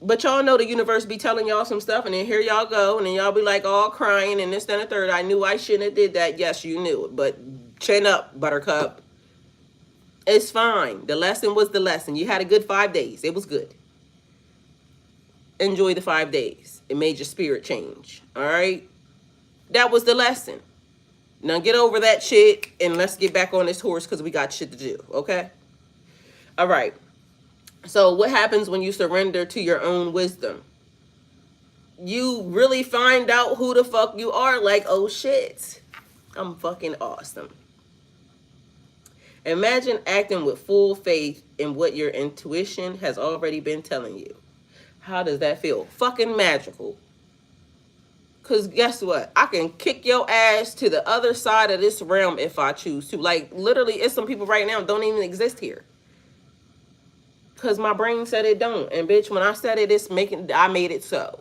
But y'all know the universe be telling y'all some stuff, and then here y'all go, and then y'all be like all crying and this, that, and the third. I knew I shouldn't have did that. Yes, you knew it. But chin up, buttercup. It's fine. The lesson was the lesson. You had a good 5 days. It was good. Enjoy the 5 days. It made your spirit change. All right? That was the lesson. Now get over that shit and let's get back on this horse because we got shit to do, okay? All right. So what happens when you surrender to your own wisdom? You really find out who the fuck you are. Like, oh shit, I'm fucking awesome. Imagine acting with full faith in what your intuition has already been telling you. How does that feel? Fucking magical. Because guess what? I can kick your ass to the other side of this realm if I choose to. Like, literally, it's some people right now don't even exist here. Because my brain said it don't. And, bitch, when I said it, I made it so.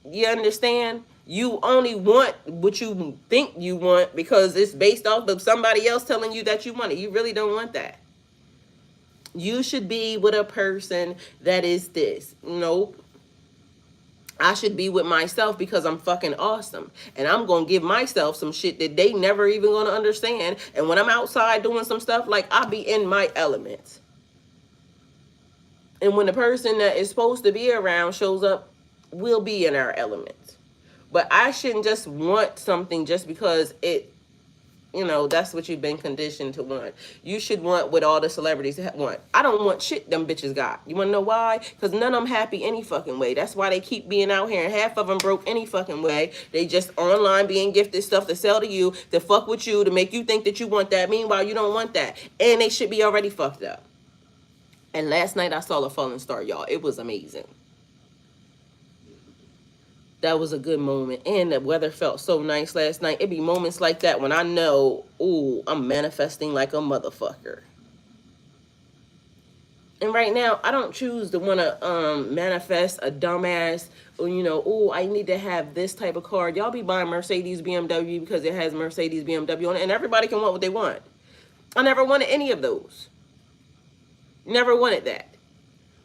You understand? You only want what you think you want because it's based off of somebody else telling you that you want it. You really don't want that. You should be with a person that is this. Nope. I should be with myself because I'm fucking awesome. And I'm going to give myself some shit that they never even going to understand. And when I'm outside doing some stuff, like, I'll be in my element. And when the person that is supposed to be around shows up, we'll be in our element. But I shouldn't just want something just because it, you know, that's what you've been conditioned to want. You should want what all the celebrities want. I don't want shit them bitches got. You want to know why? Because none of them happy any fucking way. That's why they keep being out here, and half of them broke any fucking way. They just online being gifted stuff to sell to you, to fuck with you, to make you think that you want that. Meanwhile, you don't want that. And they should be already fucked up. And last night I saw a falling star, y'all. It was amazing. That was a good moment. And the weather felt so nice last night. It be moments like that when I know, ooh, I'm manifesting like a motherfucker. And right now, I don't choose to want to manifest a dumbass, or, you know, ooh, I need to have this type of car. Y'all be buying Mercedes, BMW because it has Mercedes, BMW on it. And everybody can want what they want. I never wanted any of those. Never wanted that.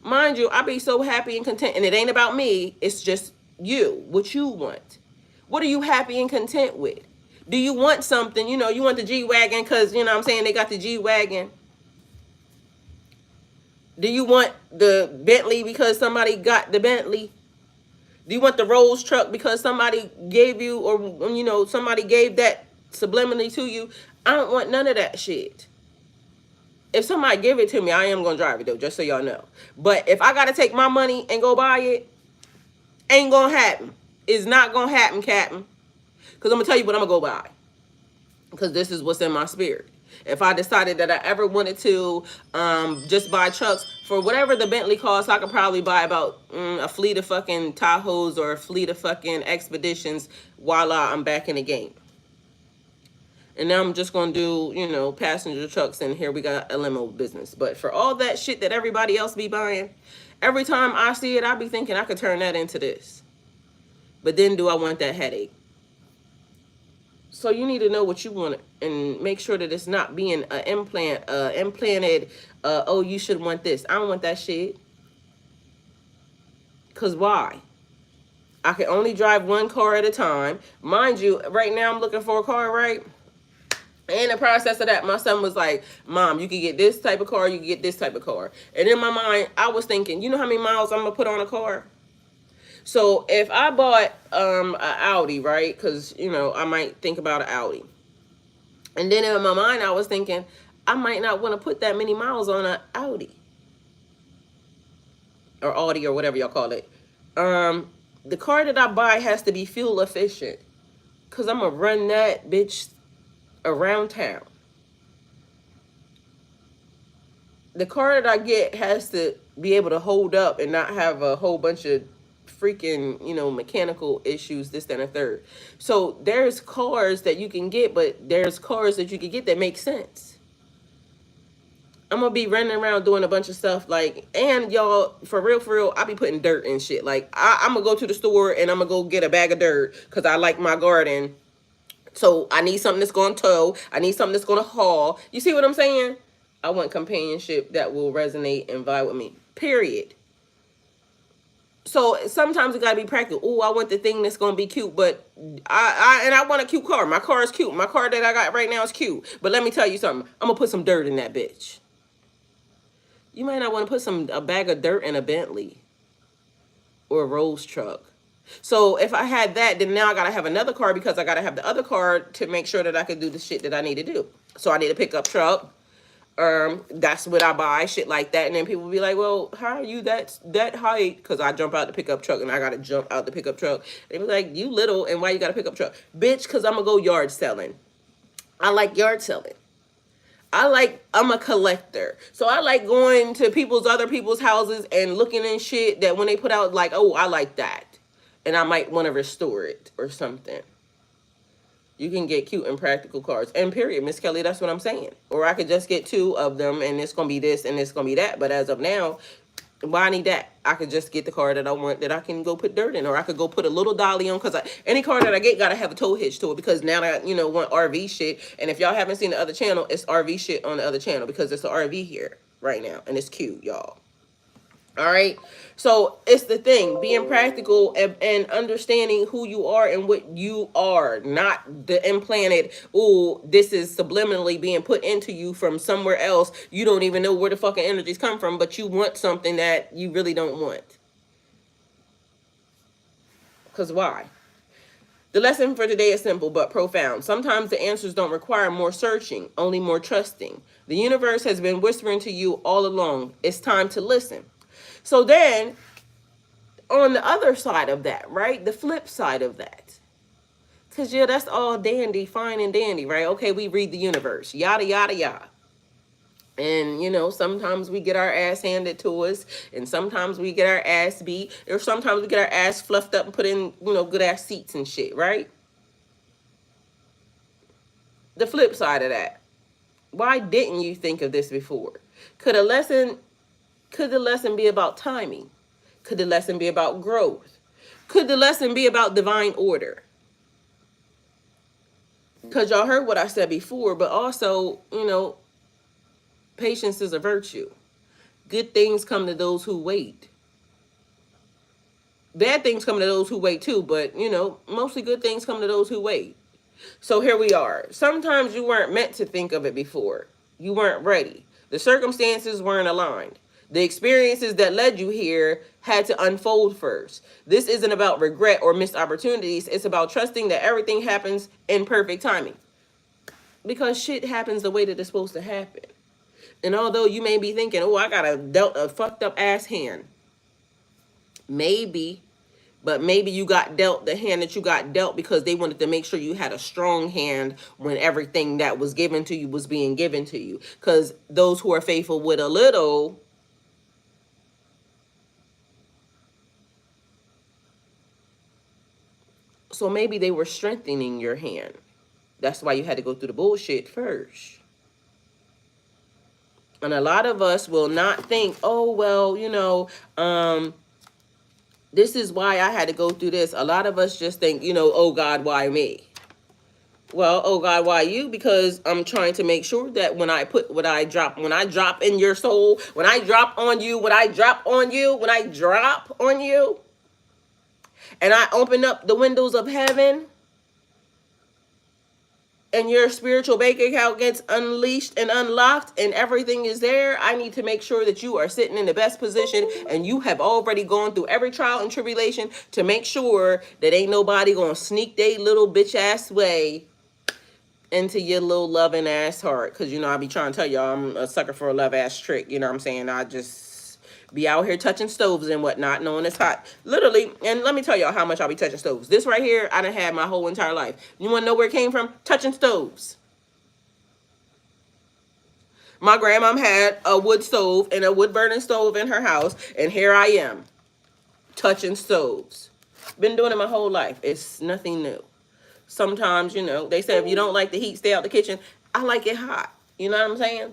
Mind you, I be so happy and content. And it ain't about me. It's just you, what you want. What are you happy and content with? Do you want something, you know, you want the G-Wagon because, you know what I'm saying, they got the G-Wagon. Do you want the Bentley because somebody got the Bentley? Do you want the Rolls truck because somebody gave you, or, you know, somebody gave that subliminally to you? I don't want none of that shit. If somebody give it to me, I am going to drive it, though, just so y'all know. But if I got to take my money and go buy it, ain't going to happen. It's not going to happen, Captain. Because I'm going to tell you what I'm going to go buy. Because this is what's in my spirit. If I decided that I ever wanted to just buy trucks, for whatever the Bentley costs, I could probably buy about a fleet of fucking Tahoes or a fleet of fucking Expeditions while I'm back in the game. And now I'm just going to do, you know, passenger trucks, and here we got a limo business. But for all that shit that everybody else be buying, every time I see it, I be thinking I could turn that into this. But then do I want that headache? So you need to know what you want and make sure that it's not being implanted, oh, you should want this. I don't want that shit. Because why? I can only drive one car at a time. Mind you, right now I'm looking for a car, right? In the process of that, my son was like, Mom, you can get this type of car, you can get this type of car. And in my mind, I was thinking, you know how many miles I'm going to put on a car? So if I bought an Audi, right? Because, you know, I might think about an Audi. And then in my mind, I was thinking, I might not want to put that many miles on an Audi. Or Audi or whatever y'all call it. The car that I buy has to be fuel efficient. Because I'm going to run that bitch around town. The car that I get has to be able to hold up and not have a whole bunch of freaking, you know, mechanical issues, this, that, and a third. So there's cars that you can get, but there's cars that you can get that make sense. I'm gonna be running around doing a bunch of stuff, like, and y'all, for real, I be putting dirt and shit. Like, I'm gonna go to the store and I'm gonna go get a bag of dirt because I like my garden. So I need something that's gonna tow. I need something that's gonna haul. You see what I'm saying? I want companionship that will resonate and vibe with me. Period. So sometimes it gotta be practical. Oh, I want the thing that's gonna be cute, but I want a cute car. My car is cute. My car that I got right now is cute. But let me tell you something. I'm gonna put some dirt in that bitch. You might not want to put a bag of dirt in a Bentley or a Rolls truck. So if I had that, then now I gotta have another car because I gotta have the other car to make sure that I can do the shit that I need to do. So I need a pickup truck. That's what I buy, shit like that. And then people be like, well, how are you that height? Because I jump out the pickup truck and I gotta jump out the pickup truck. They be like, you little, and why you got a pickup truck? Bitch, because I'm gonna go yard selling. I like yard selling. I'm a collector. So I like going to other people's houses and looking in shit that when they put out, like, oh, I like that. And I might want to restore it or something. You can get cute and practical cars. And period, Miss Kelly, that's what I'm saying. Or I could just get 2 of them and it's going to be this and it's going to be that. But as of now, why I need that? I could just get the car that I want that I can go put dirt in, or I could go put a little dolly on, because any car that I get gotta have a tow hitch to it, because now I, you know, want RV shit. And if y'all haven't seen the other channel, it's RV shit on the other channel, because it's an RV here right now and it's cute, y'all. All right, so it's the thing, being practical and understanding who you are and what you are, not the implanted, oh, this is subliminally being put into you from somewhere else. You don't even know where the fucking energies come from, but you want something that you really don't want. Because why? The lesson for today is simple but profound. Sometimes the answers don't require more searching, only more trusting. The universe has been whispering to you all along. It's time to listen. So then, on the other side of that, right? The flip side of that. Because, yeah, that's all dandy, fine and dandy, right? Okay, we read the universe, yada, yada, yada. And, you know, sometimes we get our ass handed to us, and sometimes we get our ass beat, or sometimes we get our ass fluffed up and put in, you know, good ass seats and shit, right? The flip side of that. Why didn't you think of this before? Could the lesson be about timing? Could the lesson be about growth? Could the lesson be about divine order? Because y'all heard what I said before, but also, you know, patience is a virtue. Good things come to those who wait. Bad things come to those who wait too, but, you know, mostly good things come to those who wait. So here we are. Sometimes you weren't meant to think of it before. You weren't ready. The circumstances weren't aligned. The experiences that led you here had to unfold first. This isn't about regret or missed opportunities. It's about trusting that everything happens in perfect timing. Because shit happens the way that it's supposed to happen. And although you may be thinking, oh, I got dealt a fucked up ass hand. Maybe. But maybe you got dealt the hand that you got dealt because they wanted to make sure you had a strong hand when everything that was given to you was being given to you. Because those who are faithful with a little... So maybe they were strengthening your hand. That's why you had to go through the bullshit first. And a lot of us will not think, oh, well, you know, this is why I had to go through this. A lot of us just think, you know, oh, God, why me? Well, oh, God, why you? Because I'm trying to make sure that when I drop in your soul, when I drop on you, and I open up the windows of heaven, and your spiritual bank account gets unleashed and unlocked and everything is there, I need to make sure that you are sitting in the best position and you have already gone through every trial and tribulation to make sure that ain't nobody gonna sneak their little bitch ass way into your little loving ass heart. Because, you know, I be trying to tell y'all I'm a sucker for a love ass trick. You know what I'm saying? I just Be out here touching stoves and whatnot, knowing it's hot. Literally, and let me tell y'all how much I'll be touching stoves. This right here, I done had my whole entire life. You want to know where it came from? Touching stoves. My grandmom had a wood stove and a wood burning stove in her house, and here I am, touching stoves. Been doing it my whole life. It's nothing new. Sometimes, you know, they say if you don't like the heat, stay out the kitchen. I like it hot. You know what I'm saying?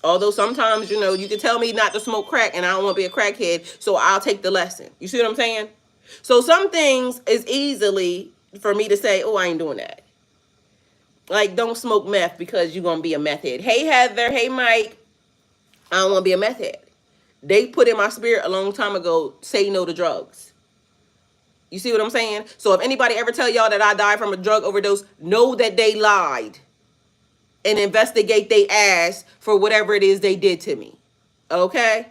Although sometimes, you know, you can tell me not to smoke crack and I don't want to be a crackhead, so I'll take the lesson. You see what I'm saying? So some things is easily for me to say, oh, I ain't doing that. Like, don't smoke meth because you're going to be a meth head. Hey, Heather. Hey, Mike. I don't want to be a meth head. They put in my spirit a long time ago, say no to drugs. You see what I'm saying? So if anybody ever tell y'all that I died from a drug overdose, know that they lied. And investigate they ass for whatever it is they did to me. Okay?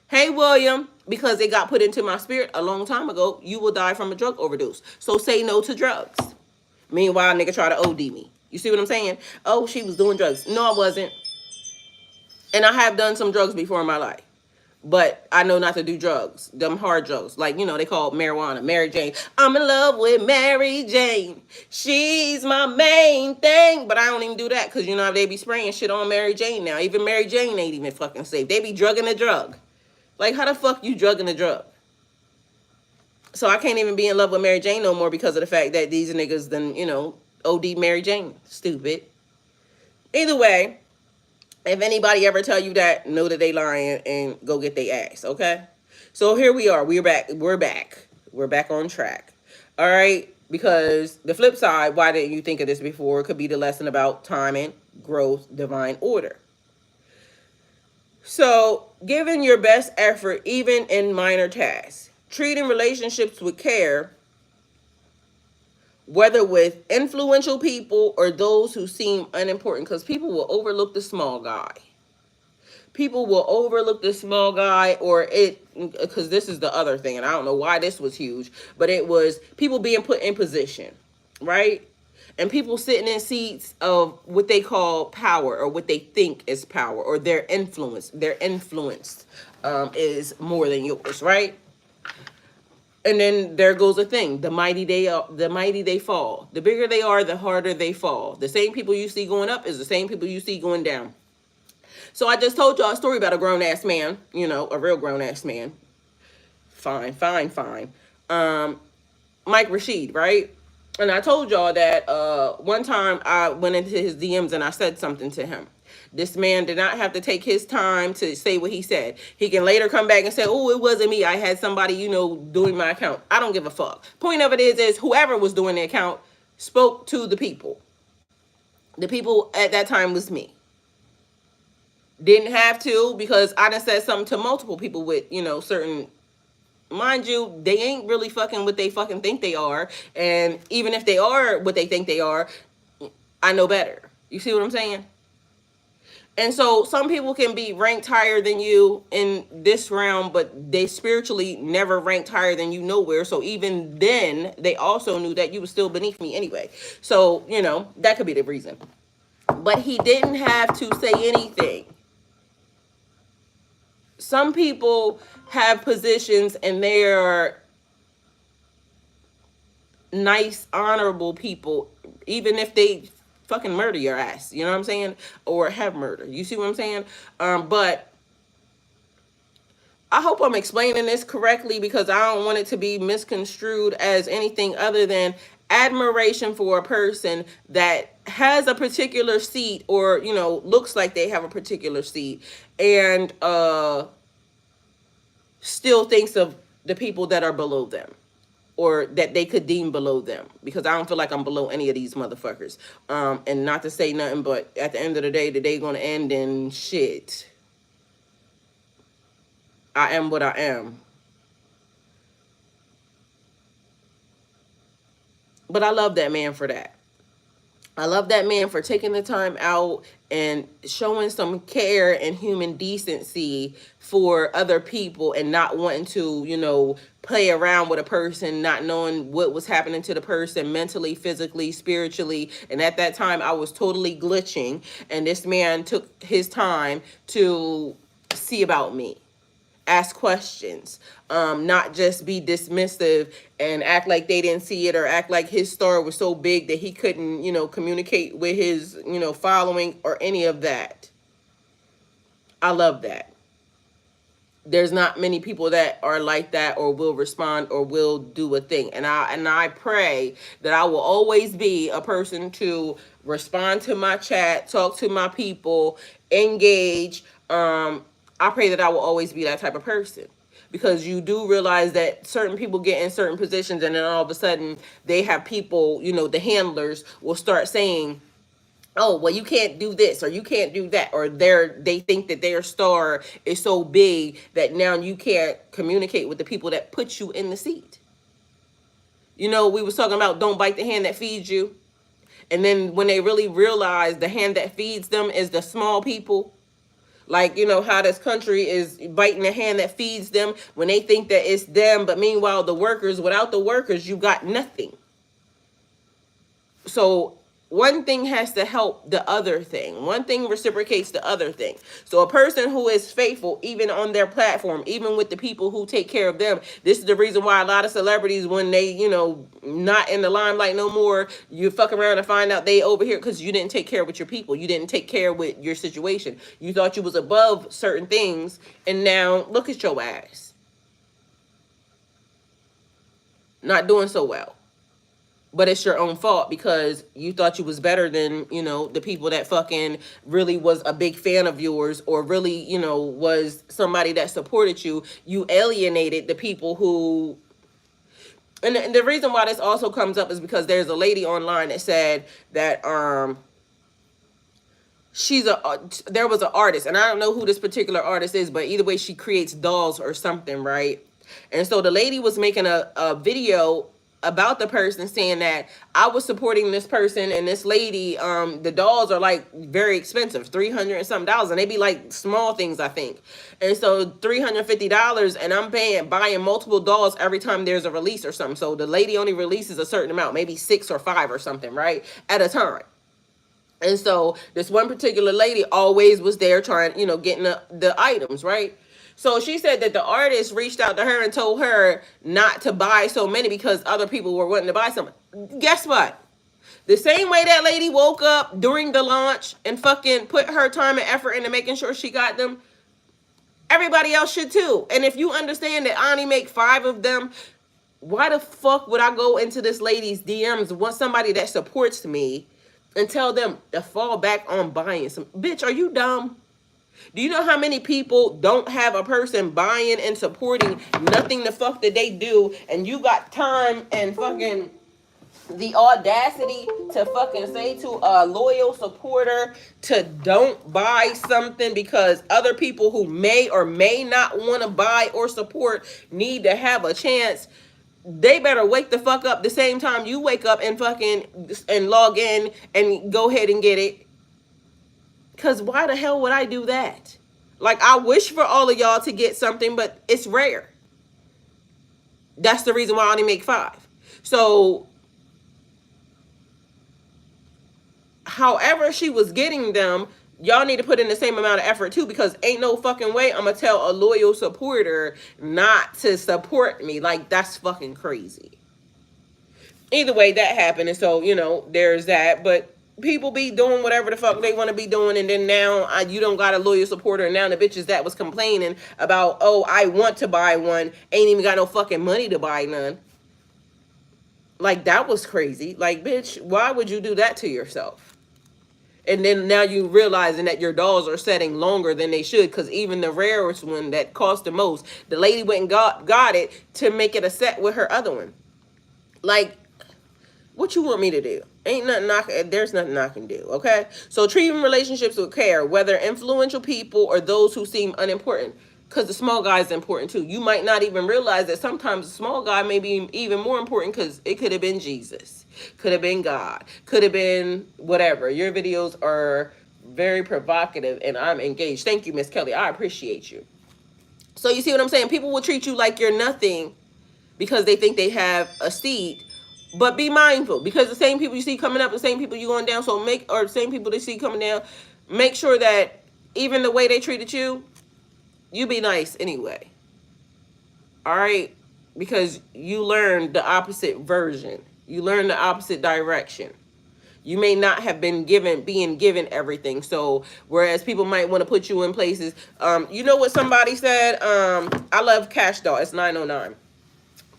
Hey, William, because it got put into my spirit a long time ago, you will die from a drug overdose. So say no to drugs. Meanwhile, nigga try to OD me. You see what I'm saying? Oh, she was doing drugs. No, I wasn't. And I have done some drugs before in my life. But I know not to do drugs. Them hard drugs. Like, you know, they call marijuana. Mary Jane. I'm in love with Mary Jane. She's my main thing. But I don't even do that. Because, you know, they be spraying shit on Mary Jane now. Even Mary Jane ain't even fucking safe. They be drugging a drug. Like, how the fuck you drugging a drug? So I can't even be in love with Mary Jane no more because of the fact that these niggas then, you know, OD Mary Jane. Stupid. Either way. If anybody ever tell you that, know that they lying and go get their ass, okay? So here we are. We're back. We're back on track. All right? Because the flip side, why didn't you think of this before? Could be the lesson about timing, growth, divine order. So giving your best effort, even in minor tasks. Treating relationships with care, whether with influential people or those who seem unimportant, because people will overlook the small guy. People will overlook the small guy, or it, because this is the other thing, and I don't know why this was huge, but it was people being put in position, right? And people sitting in seats of what they call power, or what they think is power, or their influence. Their influence is more than yours, right? And then there goes a thing. The mighty they fall. The bigger they are, the harder they fall. The same people you see going up is the same people you see going down. So I just told y'all a story about a grown-ass man. You know, a real grown-ass man. Fine. Mike Rashid, right? And I told y'all that one time I went into his DMs and I said something to him. This man did not have to take his time to say what he said. He can later come back and say, oh, it wasn't me. I had somebody, you know, doing my account. I don't give a fuck. Point of it is whoever was doing the account spoke to the people. The people at that time was me. Didn't have to, because I done said something to multiple people with, you know, certain... Mind you, they ain't really fucking what they fucking think they are. And even if they are what they think they are, I know better. You see what I'm saying? And so some people can be ranked higher than you in this realm, but they spiritually never ranked higher than you nowhere. So even then, they also knew that you were still beneath me anyway. So, you know, that could be the reason. But he didn't have to say anything. Some people have positions and they are nice, honorable people, even if they fucking murder your ass, you know what I'm saying? Or have murder. You see what I'm saying? But I hope I'm explaining this correctly, because I don't want it to be misconstrued as anything other than admiration for a person that has a particular seat, or, you know, looks like they have a particular seat, and still thinks of the people that are below them, or that they could deem below them, because I don't feel like I'm below any of these motherfuckers. And not to say nothing, but at the end of the day gonna end in shit. I am what I am. But I love that man for that. I love that man for taking the time out and showing some care and human decency for other people, and not wanting to, you know, play around with a person, not knowing what was happening to the person mentally, physically, spiritually. And at that time, I was totally glitching. And this man took his time to see about me. ask questions, not just be dismissive and act like they didn't see it, or act like his story was so big that he couldn't, you know, communicate with his, you know, following or any of that. I love that. There's not many people that are like that, or will respond, or will do a thing. And I pray that I will always be a person to respond to my chat, talk to my people, engage. I pray that I will always be that type of person, because you do realize that certain people get in certain positions, and then all of a sudden they have people, you know, the handlers will start saying, oh, well, you can't do this, or you can't do that, or they think that their star is so big that now you can't communicate with the people that put you in the seat. You know, we was talking about don't bite the hand that feeds you. And then when they really realize the hand that feeds them is the small people, like, you know, how this country is biting the hand that feeds them when they think that it's them, but meanwhile the workers, without the workers, you got nothing. So one thing has to help the other thing. One thing reciprocates the other thing. So a person who is faithful, even on their platform, even with the people who take care of them. This is the reason why a lot of celebrities, when they, you know, not in the limelight no more, you fuck around and find out they over here because you didn't take care with your people. You didn't take care with your situation. You thought you was above certain things, and now look at your ass. Not doing so well. But it's your own fault, because you thought you was better than, you know, the people that fucking really was a big fan of yours, or really, you know, was somebody that supported you. You alienated the people who... And the reason why this also comes up is because there's a lady online that said that there was an artist, and I don't know who this particular artist is, but either way, she creates dolls or something, right? And so the lady was making a video about the person, saying that I was supporting this person and this lady. The dolls are like very expensive, $300 and something, and they be like small things, I think. And so $350, and I'm buying multiple dolls every time there's a release or something. So the lady only releases a certain amount, maybe 6 or 5 or something, right, at a time. And so this one particular lady always was there trying, you know, getting the items, right? So she said that the artist reached out to her and told her not to buy so many because other people were wanting to buy some. Guess what? The same way that lady woke up during the launch and fucking put her time and effort into making sure she got them, everybody else should too. And if you understand that I only make 5 of them, why the fuck would I go into this lady's DMs, want somebody that supports me, and tell them to fall back on buying some? Bitch, are you dumb? Do you know how many people don't have a person buying and supporting nothing the fuck that they do, and you got time and fucking the audacity to fucking say to a loyal supporter to don't buy something because other people who may or may not want to buy or support need to have a chance? They better wake the fuck up the same time you wake up and fucking and log in and go ahead and get it. Because why the hell would I do that? Like, I wish for all of y'all to get something, but it's rare. That's the reason why I only make 5. So, however she was getting them, y'all need to put in the same amount of effort too, because ain't no fucking way I'm going to tell a loyal supporter not to support me. Like, that's fucking crazy. Either way, that happened. And so, you know, there's that. But people be doing whatever the fuck they want to be doing, and then now you don't got a loyal supporter, and now the bitches that was complaining about, oh, I want to buy one, ain't even got no fucking money to buy none. Like, that was crazy. Like, bitch, why would you do that to yourself? And then now you realizing that your dolls are setting longer than they should, because even the rarest one that cost the most, the lady went and got it to make it a set with her other one. Like, what you want me to do? Ain't nothing there's nothing I can do, okay? So treating relationships with care, whether influential people or those who seem unimportant, because the small guy is important too. You might not even realize that sometimes the small guy may be even more important, because it could have been Jesus, could have been God, could have been whatever. Your videos are very provocative, and I'm engaged. Thank you, Miss Kelly. I appreciate you. So you see what I'm saying? People will treat you like you're nothing because they think they have a seat. But be mindful, because the same people you see coming up, the same people you going down, or the same people they see coming down, make sure that even the way they treated you, you be nice anyway. All right, because you learned the opposite version. You learned the opposite direction. You may not have been being given everything. So whereas people might want to put you in places, you know what somebody said? I love Cash Doll. It's 909.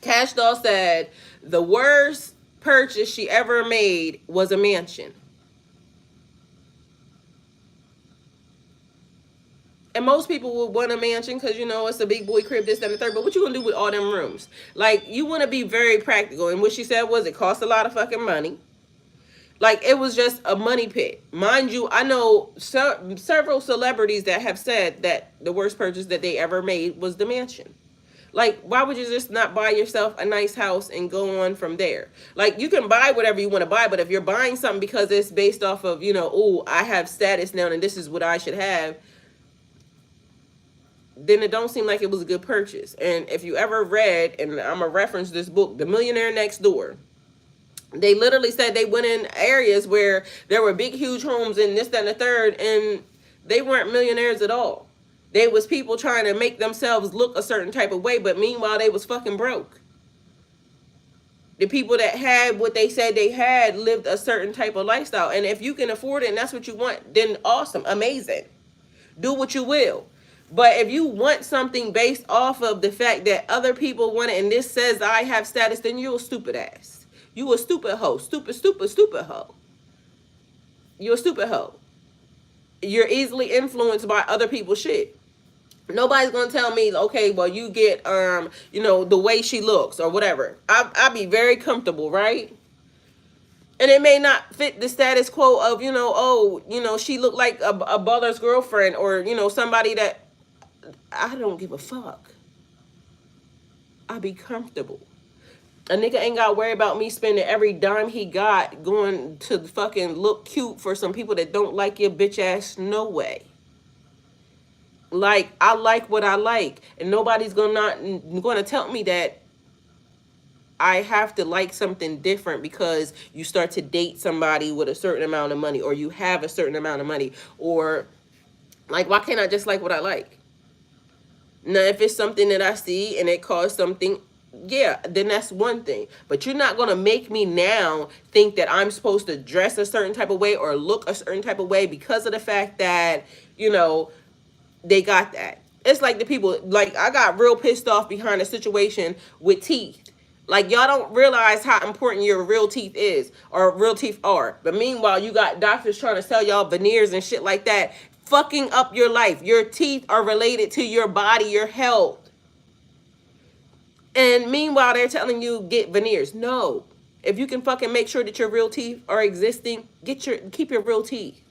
Cash Doll said the worst purchase she ever made was a mansion. And most people would want a mansion because, you know, it's a big boy crib, this, that, and the third. But what you gonna do with all them rooms? Like, you want to be very practical. And what she said was it cost a lot of fucking money. Like, it was just a money pit. Mind you, I know several celebrities that have said that the worst purchase that they ever made was the mansion. Like, why would you just not buy yourself a nice house and go on from there? Like, you can buy whatever you want to buy, but if you're buying something because it's based off of, you know, oh, I have status now and this is what I should have, then it don't seem like it was a good purchase. And if you ever read, and I'm going to reference this book, The Millionaire Next Door, they literally said they went in areas where there were big, huge homes and this, that, and the third, and they weren't millionaires at all. They was people trying to make themselves look a certain type of way, but meanwhile, they was fucking broke. The people that had what they said they had lived a certain type of lifestyle. And if you can afford it and that's what you want, then awesome, amazing. Do what you will. But if you want something based off of the fact that other people want it and this says I have status, then you're a stupid ass. You a stupid hoe. Stupid hoe. You're a stupid hoe. You're easily influenced by other people's shit. Nobody's gonna tell me, okay, well, you get you know, the way she looks or whatever. I'll be very comfortable, right? And it may not fit the status quo of, you know, oh, you know, she looked like a brother's girlfriend or, you know, somebody that I don't give a fuck. I'll be comfortable. A nigga ain't got to worry about me spending every dime he got going to fucking look cute for some people that don't like your bitch ass. No way. Like, I like what I like. And nobody's going to tell me that I have to like something different because you start to date somebody with a certain amount of money or you have a certain amount of money. Or, like, why can't I just like what I like? Now, if it's something that I see and it costs something, yeah, then that's one thing. But you're not going to make me now think that I'm supposed to dress a certain type of way or look a certain type of way because of the fact that, you know, they got that. It's like the people, like, I got real pissed off behind a situation with teeth. Like, y'all don't realize how important your real teeth is or real teeth are. But meanwhile, you got doctors trying to sell y'all veneers and shit like that, fucking up your life. Your teeth are related to your body, your health. And meanwhile, they're telling you get veneers. No. If you can fucking make sure that your real teeth are existing, keep your real teeth.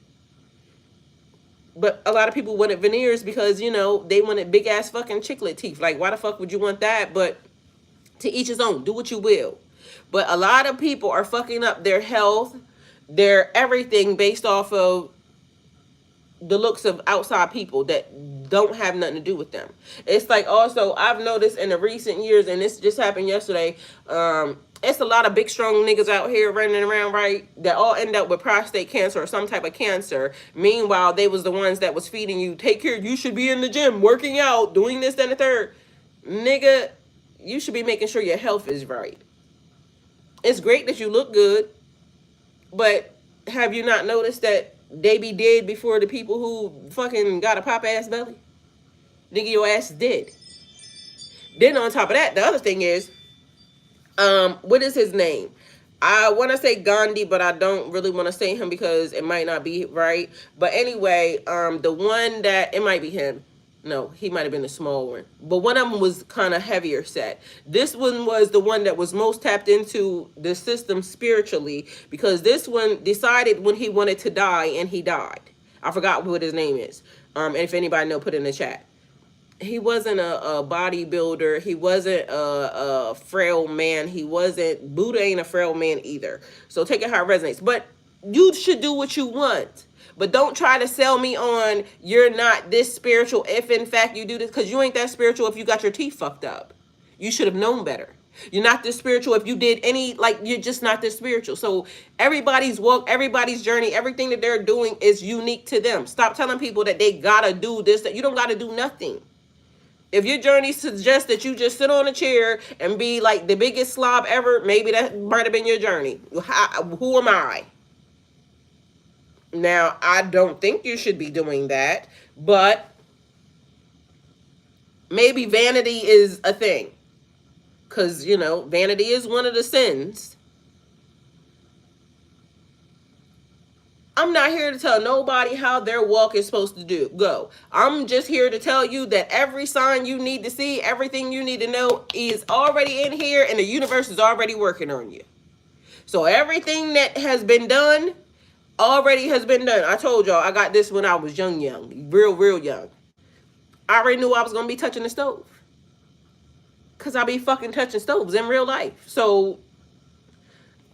But a lot of people wanted veneers because, you know, they wanted big ass fucking chiclet teeth. Like, why the fuck would you want that? But to each his own. Do what you will. But a lot of people are fucking up their health, their everything based off of the looks of outside people that don't have nothing to do with them. It's like, also, I've noticed in the recent years, and this just happened yesterday, it's a lot of big strong niggas out here running around, right, that all end up with prostate cancer or some type of cancer. Meanwhile, they was the ones that was feeding you, take care, you should be in the gym, working out, doing this, that, and the third. Nigga, you should be making sure your health is right. It's great that you look good, but have you not noticed that they be dead before the people who fucking got a pop-ass belly? Nigga, your ass dead. Then on top of that, the other thing is, what is his name? I want to say Gandhi, but I don't really want to say him because it might not be right. But anyway, the one that, it might be him. No, he might have been the small one. But one of them was kind of heavier set. This one was the one that was most tapped into the system spiritually, because this one decided when he wanted to die, and he died. I forgot what his name is. And if anybody know, put it in the chat. He wasn't a bodybuilder. He wasn't a frail man. He wasn't, Buddha ain't a frail man either. So take it how it resonates. But you should do what you want. But don't try to sell me on you're not this spiritual if in fact you do this, because you ain't that spiritual if you got your teeth fucked up. You should have known better. You're not this spiritual if you did any, like, you're just not this spiritual. So everybody's walk, everybody's journey, everything that they're doing is unique to them. Stop telling people that they gotta do this, that you don't gotta do nothing. If your journey suggests that you just sit on a chair and be like the biggest slob ever, maybe that might have been your journey. Who am I? Now, I don't think you should be doing that, but maybe vanity is a thing. Because, you know, vanity is one of the sins. I'm not here to tell nobody how their walk is supposed to go. I'm just here to tell you that every sign you need to see, everything you need to know is already in here, and the universe is already working on you. So everything that has been done already has been done. I told y'all I got this when I was young, real young. I already knew I was going to be touching the stove. Because I be fucking touching stoves in real life. So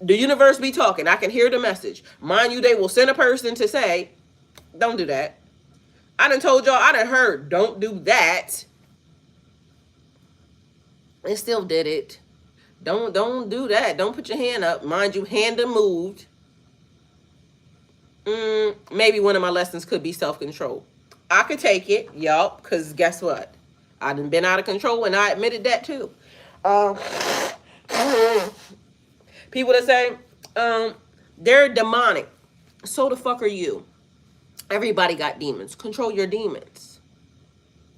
the universe be talking. I can hear the message. Mind you, they will send a person to say, don't do that. I done told y'all, I done heard, don't do that. And still did it. Don't do that. Don't put your hand up. Mind you, hand done moved. Maybe one of my lessons could be self-control. I could take it, y'all, because guess what? I done been out of control, and I admitted that too. People that say they're demonic. So the fuck are you? Everybody got demons. Control your demons.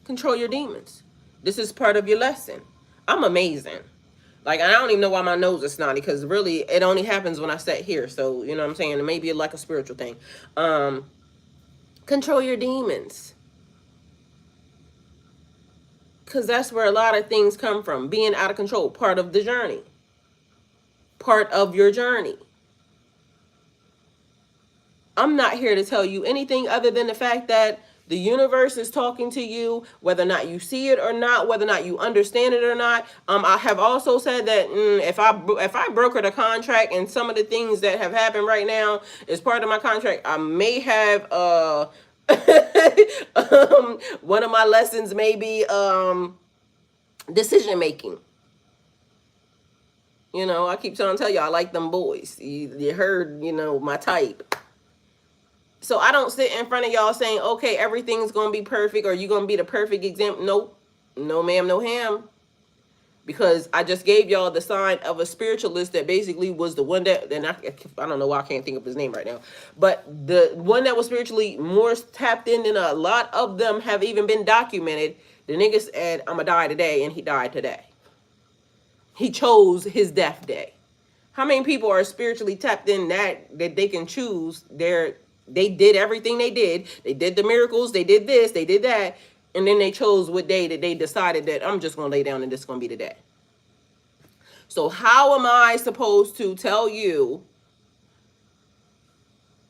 Control your demons. This is part of your lesson. I'm amazing. Like, I don't even know why my nose is snotty, because really, it only happens when I sit here. So, you know what I'm saying? It may be like a spiritual thing. Control your demons. Because that's where a lot of things come from. Being out of control. Part of the journey. Part of your journey. I'm not here to tell you anything other than the fact that the universe is talking to you, whether or not you see it or not, whether or not you understand it or not. I have also said that if I brokered a contract, and some of the things that have happened right now is part of my contract, I may have one of my lessons may be decision making. You know, I keep trying to tell you I like them boys. You heard, you know, my type. So I don't sit in front of y'all saying, okay, everything's going to be perfect, or you're going to be the perfect example. Nope. No ma'am, no ham. Because I just gave y'all the sign of a spiritualist that basically was the one that, and I don't know why I can't think of his name right now, but the one that was spiritually more tapped in than a lot of them have even been documented. The nigga said, I'm going to die today, and he died today. He chose his death day. How many people are spiritually tapped in that they can choose they did everything they did. They did the miracles. They did this. They did that. And then they chose what day that they decided that I'm just going to lay down and this is going to be the day. So how am I supposed to tell you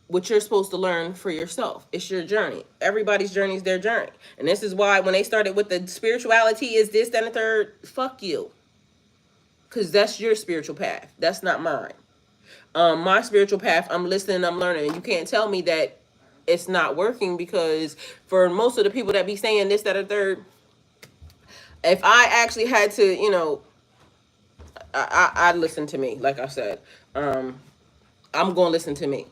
what you're supposed to learn for yourself? It's your journey. Everybody's journey is their journey. And this is why when they started with the spirituality is this, that, and the third, fuck you. Because that's your spiritual path. That's not mine. My spiritual path, I'm listening, I'm learning. And you can't tell me that it's not working, because for most of the people that be saying this, that, or third, if I actually had to, you know, I listen to me. Like I said, I'm going to listen to me.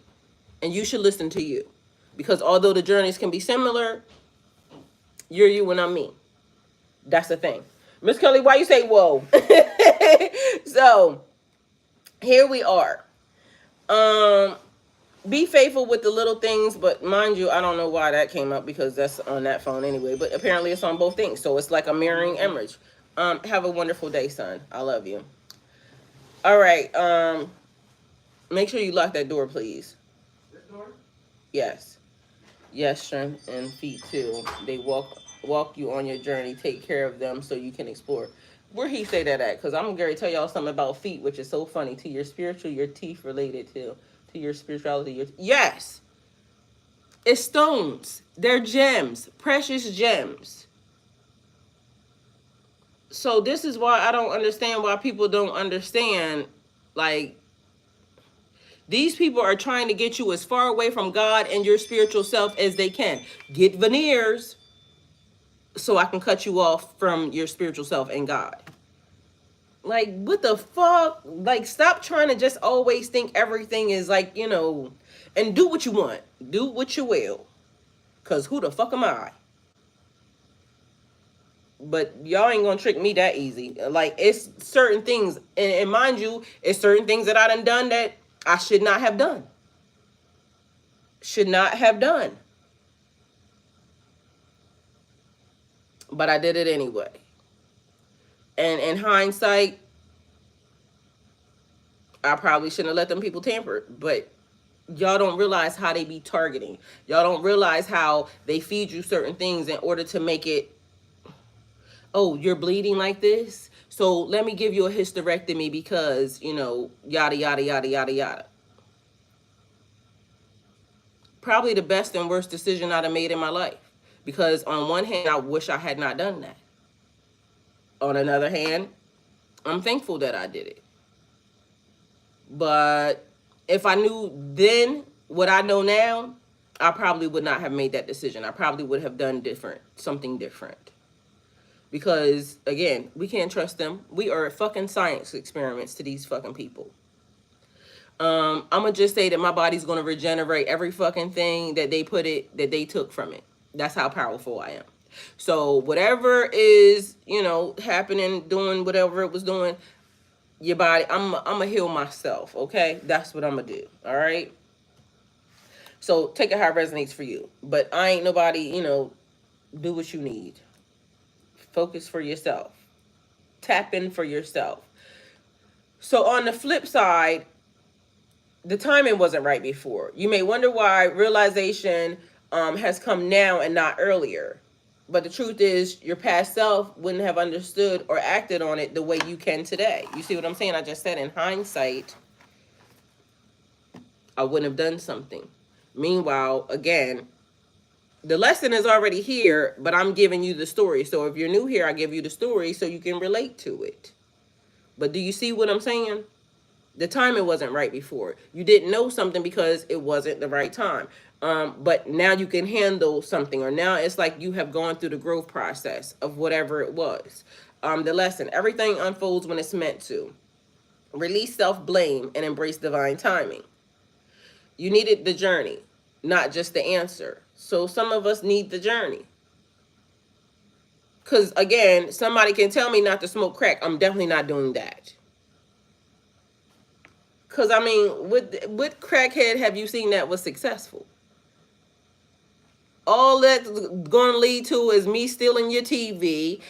And you should listen to you. Because although the journeys can be similar, you're you and I'm me. That's the thing. Miss Kelly, why you say whoa? So, here we are. Be faithful with the little things, but mind you, I don't know why that came up, because that's on that phone anyway, but apparently it's on both things, so it's like a mirroring image. Have a wonderful day, son. I love you. All right, make sure you lock that door, please. This door? Yes. Yes, strength and feet too. They walk you on your journey, take care of them so you can explore. Where he say that at? Because I'm going to tell y'all something about feet, which is so funny. To your spiritual, your teeth related to your spirituality. Yes. It's stones. They're gems. Precious gems. So this is why I don't understand why people don't understand. Like, these people are trying to get you as far away from God and your spiritual self as they can. Get veneers so I can cut you off from your spiritual self and God. Like, what the fuck? Like, stop trying to just always think everything is like, you know, and do what you want. Do what you will. Because who the fuck am I? But y'all ain't gonna trick me that easy. Like, it's certain things, and mind you, it's certain things that I done that I should not have done. Should not have done. But I did it anyway. And in hindsight, I probably shouldn't have let them people tamper. But y'all don't realize how they be targeting. Y'all don't realize how they feed you certain things in order to make it, oh, you're bleeding like this, so let me give you a hysterectomy because, you know, yada, yada, yada, yada, yada. Probably the best and worst decision I'd have made in my life. Because on one hand, I wish I had not done that. On another hand, I'm thankful that I did it. But if I knew then what I know now, I probably would not have made that decision. I probably would have done something different. Because, again, we can't trust them. We are fucking science experiments to these fucking people. I'm going to just say that my body's going to regenerate every fucking thing that they took from it. That's how powerful I am. So whatever is, you know, happening, doing whatever it was doing, your body, I'm going to heal myself, okay? That's what I'm going to do, all right? So take it how it resonates for you. But I ain't nobody, you know, do what you need. Focus for yourself. Tap in for yourself. So on the flip side, the timing wasn't right before. You may wonder why realization has come now and not earlier. But the truth is, your past self wouldn't have understood or acted on it the way you can today. You see what I'm saying? I just said in hindsight, I wouldn't have done something. Meanwhile, again, the lesson is already here, but I'm giving you the story. So if you're new here, I give you the story so you can relate to it. But do you see what I'm saying? The timing wasn't right before. You didn't know something because it wasn't the right time. But now you can handle something, or now it's like you have gone through the growth process of whatever it was. The lesson, everything unfolds when it's meant to. Release self-blame and embrace divine timing. You needed the journey, not just the answer. So some of us need the journey. Because, again, somebody can tell me not to smoke crack. I'm definitely not doing that. Because, I mean, what crackhead have you seen that was successful? All that's going to lead to is me stealing your TV,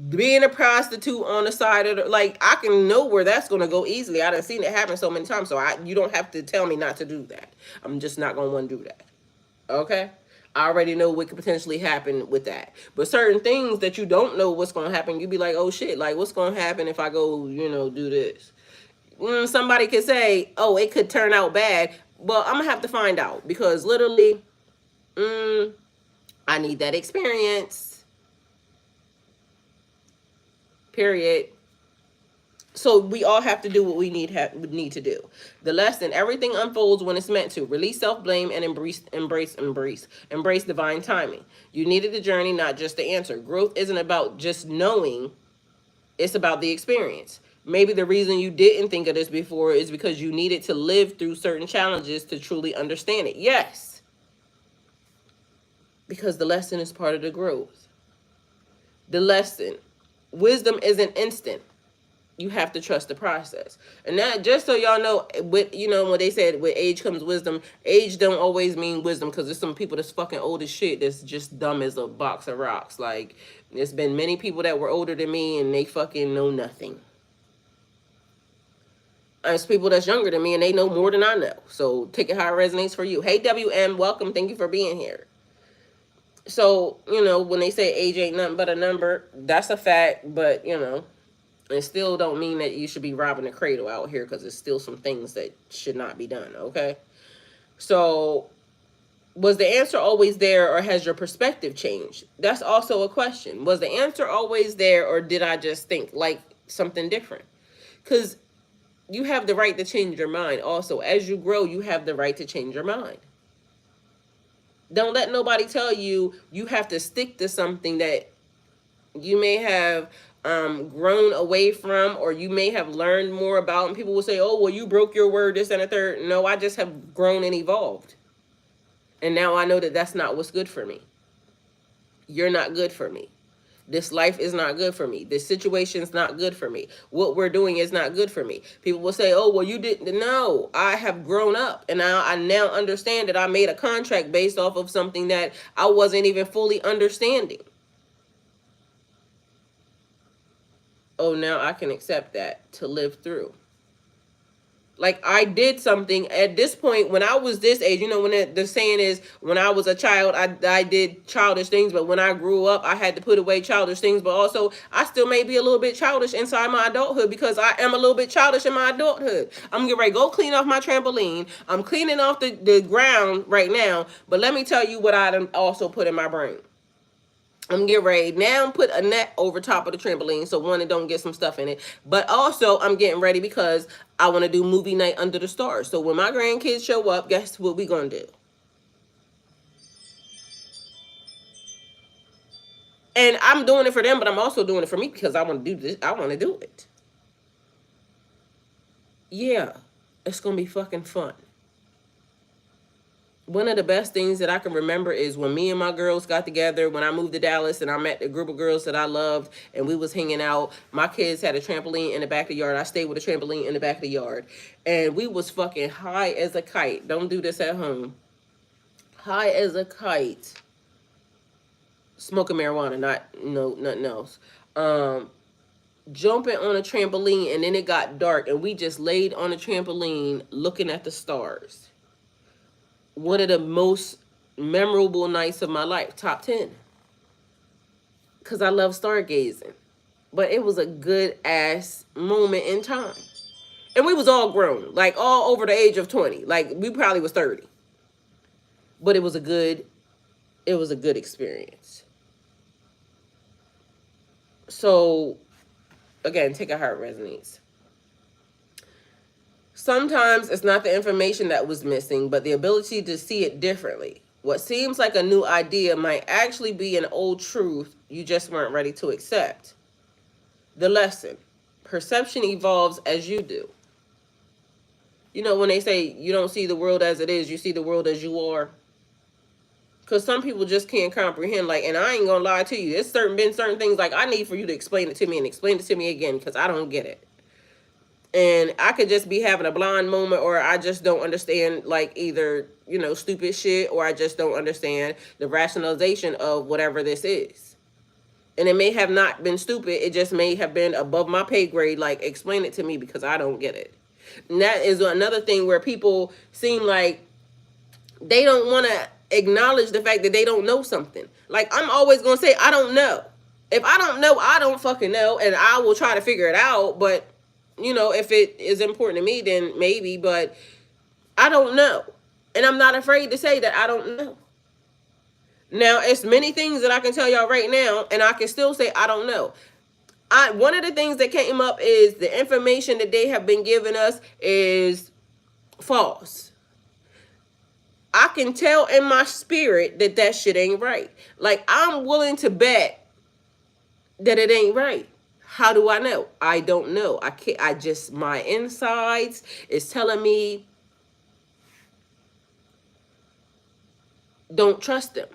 being a prostitute on the side of the, like, I can know where that's going to go easily. I done seen it happen so many times, so you don't have to tell me not to do that. I'm just not going to want to do that. Okay? I already know what could potentially happen with that. But certain things that you don't know what's going to happen, you be like, oh shit, like what's going to happen if I go, you know, do this? Somebody could say, oh, it could turn out bad. Well, I'm going to have to find out because literally, I need that experience. Period. So we all have to do what we need to do. The lesson, everything unfolds when it's meant to. Release self-blame and embrace divine timing. You needed the journey, not just the answer. Growth isn't about just knowing. It's about the experience. Maybe the reason you didn't think of this before is because you needed to live through certain challenges to truly understand it. Yes. Because the lesson is part of the growth. The lesson. Wisdom isn't instant. You have to trust the process. And that, just so y'all know, with, you know, when they said with age comes wisdom, age don't always mean wisdom, because there's some people that's fucking old as shit that's just dumb as a box of rocks. Like, there's been many people that were older than me and they fucking know nothing. There's people that's younger than me and they know more than I know. So take it how it resonates for you. Hey, WM, welcome. Thank you for being here. So, you know, when they say age ain't nothing but a number, that's a fact, but, you know, it still don't mean that you should be robbing the cradle out here, because there's still some things that should not be done, okay? So, was the answer always there, or has your perspective changed? That's also a question. Was the answer always there, or did I just think like something different? Because you have the right to change your mind also. As you grow, you have the right to change your mind. Don't let nobody tell you you have to stick to something that you may have grown away from, or you may have learned more about. And people will say, oh, well, you broke your word, this and a third. No, I just have grown and evolved. And now I know that that's not what's good for me. You're not good for me. This life is not good for me. This situation is not good for me. What we're doing is not good for me. People will say, oh, well, you didn't. No, I have grown up, and I now understand that I made a contract based off of something that I wasn't even fully understanding. Oh, now I can accept that to live through. Like, I did something at this point when I was this age. You know, when the saying is, when I was a child, I did childish things, but when I grew up, I had to put away childish things. But also, I still may be a little bit childish inside my adulthood, because I am a little bit childish in my adulthood. I'm getting ready to go clean off my trampoline. I'm cleaning off the ground right now. But let me tell you what I also put in my brain. I'm getting ready now, put a net over top of the trampoline, so one, it don't get some stuff in it. But also, I'm getting ready because I want to do movie night under the stars. So when my grandkids show up, guess what we gonna do? And I'm doing it for them, but I'm also doing it for me, because I want to do this. I want to do it. Yeah, it's gonna be fucking fun. One of the best things that I can remember is when me and my girls got together when I moved to Dallas, and I met the group of girls that I loved, and we was hanging out. My kids had a trampoline in the back of the yard. I stayed with a trampoline in the back of the yard, and we was fucking high as a kite. Don't do this at home. High as a kite. Smoking marijuana, nothing else. Jumping on a trampoline, and then it got dark, and we just laid on a trampoline looking at the stars. One of the most memorable nights of my life, top 10. Because I love stargazing. But it was a good ass moment in time. And we was all grown, like all over the age of 20. Like, we probably was 30. But it was a good experience. So, again, take a heart resonates. Sometimes it's not the information that was missing, but the ability to see it differently. What seems like a new idea might actually be an old truth you just weren't ready to accept. The lesson: perception evolves as you do. You know, when they say you don't see the world as it is, you see the world as you are. Because some people just can't comprehend, like, and I ain't gonna lie to you, there's been certain things, like, I need for you to explain it to me and explain it to me again, because I don't get it. And I could just be having a blind moment, or I just don't understand, like, either, you know, stupid shit, or I just don't understand the rationalization of whatever this is. And it may have not been stupid. It just may have been above my pay grade. Like, explain it to me, because I don't get it. And that is another thing where people seem like they don't want to acknowledge the fact that they don't know something. Like, I'm always going to say, I don't know. If I don't know, I don't fucking know. And I will try to figure it out. But, you know, if it is important to me, then maybe. But I don't know. And I'm not afraid to say that I don't know. Now, it's many things that I can tell y'all right now, and I can still say I don't know. One of the things that came up is the information that they have been giving us is false. I can tell in my spirit that that shit ain't right. Like, I'm willing to bet that it ain't right. How do I know? I don't know. I can't. My insides is telling me don't trust them.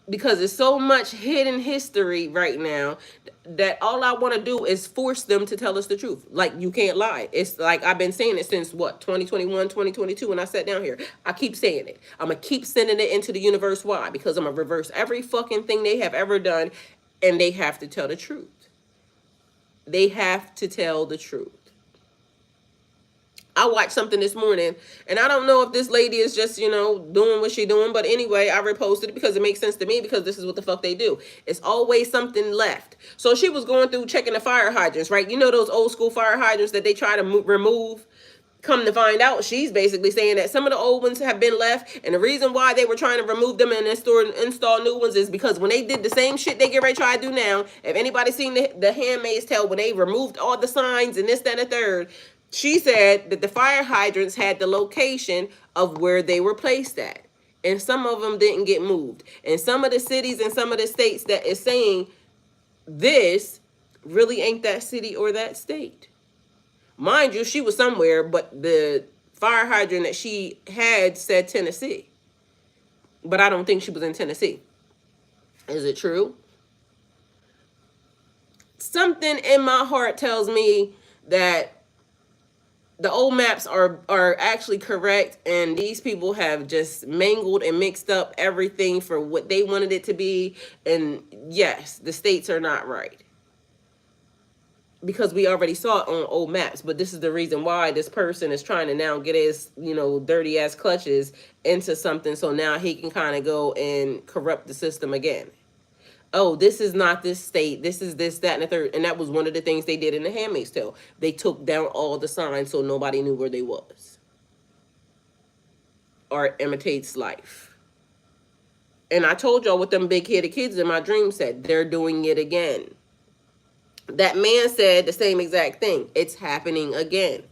Because there's so much hidden history right now that all I want to do is force them to tell us the truth. Like, you can't lie. It's like I've been saying it since, 2021, 2022, when I sat down here. I keep saying it. I'm going to keep sending it into the universe. Why? Because I'm going to reverse every fucking thing they have ever done, and they have to tell the truth. They have to tell the truth. I watched something this morning, and I don't know if this lady is just, doing what she doing. But anyway, I reposted it because it makes sense to me, because this is what the fuck they do. It's always something left. So she was going through checking the fire hydrants, right? You know those old school fire hydrants that they try to remove? Come to find out, she's basically saying that some of the old ones have been left. And the reason why they were trying to remove them and install new ones is because when they did the same shit they get ready to try to do now, if anybody seen the Handmaid's Tale, when they removed all the signs and this, that, and the third, she said that the fire hydrants had the location of where they were placed at. And some of them didn't get moved. And some of the cities and some of the states that is saying this really ain't that city or that state. Mind you, she was somewhere, but the fire hydrant that she had said Tennessee. But I don't think she was in Tennessee. Is it true? something in my heart tells me that the old maps are actually correct, and these people have just mangled and mixed up everything for what they wanted it to be. And yes, the states are not right, because we already saw it on old maps. But this is the reason why this person is trying to now get his, dirty ass clutches into something, so now he can kind of go and corrupt the system again. Oh, this is not this state, this is this, that, and the third. And that was one of the things they did in The Handmaid's Tale. They took down all the signs so nobody knew where they was. Art imitates life. And I told y'all what them big-headed kids in my dream said. They're doing it again. That man said the same exact thing. It's happening again.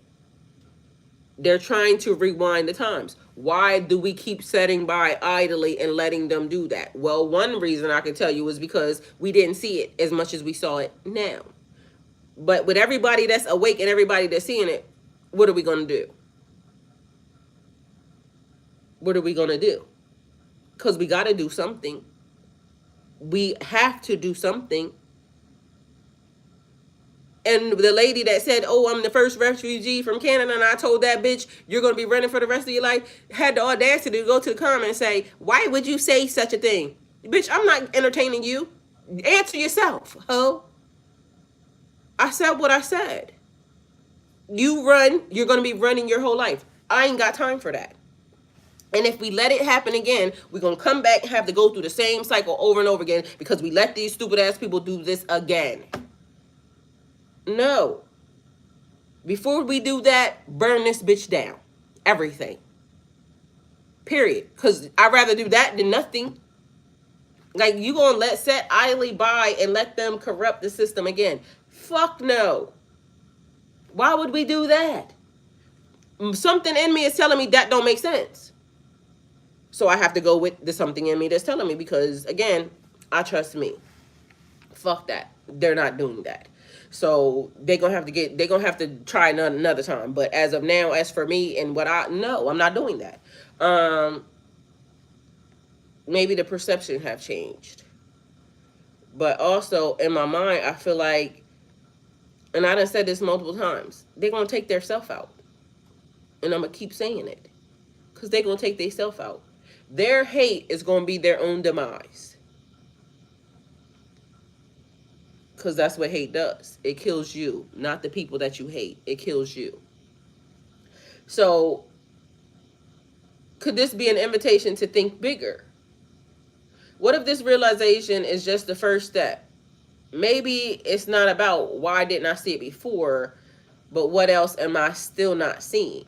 They're trying to rewind the times. Why do we keep sitting by idly and letting them do that? Well, one reason I can tell you is because we didn't see it as much as we saw it now. But with everybody that's awake and everybody that's seeing it, what are we going to do? What are we going to do? Because we got to do something. We have to do something. And the lady that said, oh, I'm the first refugee from Canada, and I told that bitch, you're going to be running for the rest of your life, had the audacity to go to the comment and say, why would you say such a thing? Bitch, I'm not entertaining you. Answer yourself, ho. I said what I said. You run, you're going to be running your whole life. I ain't got time for that. And if we let it happen again, we're going to come back and have to go through the same cycle over and over again because we let these stupid ass people do this again. No. Before we do that, burn this bitch down. Everything. Period. Because I'd rather do that than nothing. Like, you gonna let sit idly by and let them corrupt the system again? Fuck no. Why would we do that? Something in me is telling me that don't make sense. So I have to go with the something in me that's telling me, because, again, I trust me. Fuck that. They're not doing that. So they're gonna have to try another time. But as of now, as for me and what no, I'm not doing that. Maybe the perception have changed. But also in my mind, I feel like, and I done said this multiple times, they're gonna take their self out. And I'm gonna keep saying it. Because they're gonna take their self out. Their hate is gonna be their own demise. Because that's what hate does. It kills you, not the people that you hate. It kills you. So, could this be an invitation to think bigger? What if this realization is just the first step? Maybe it's not about why didn't I see it before, but what else am I still not seeing?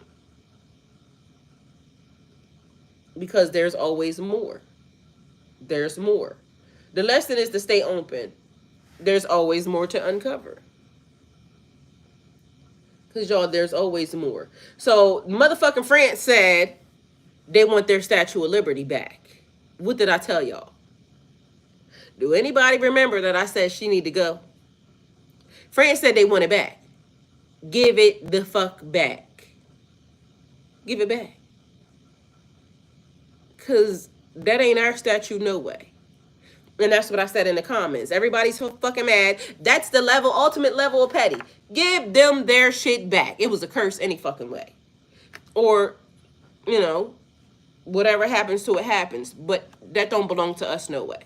Because there's always more. There's more. The lesson is to stay open. There's always more to uncover. Because, y'all, there's always more. So, motherfucking France said they want their Statue of Liberty back. What did I tell y'all? Do anybody remember that I said she need to go? France said they want it back. Give it the fuck back. Give it back. Because that ain't our statue, no way. And that's what I said in the comments. Everybody's so fucking mad. That's the ultimate level of petty. Give them their shit back. It was a curse any fucking way. Or, whatever happens to it happens. But that don't belong to us no way.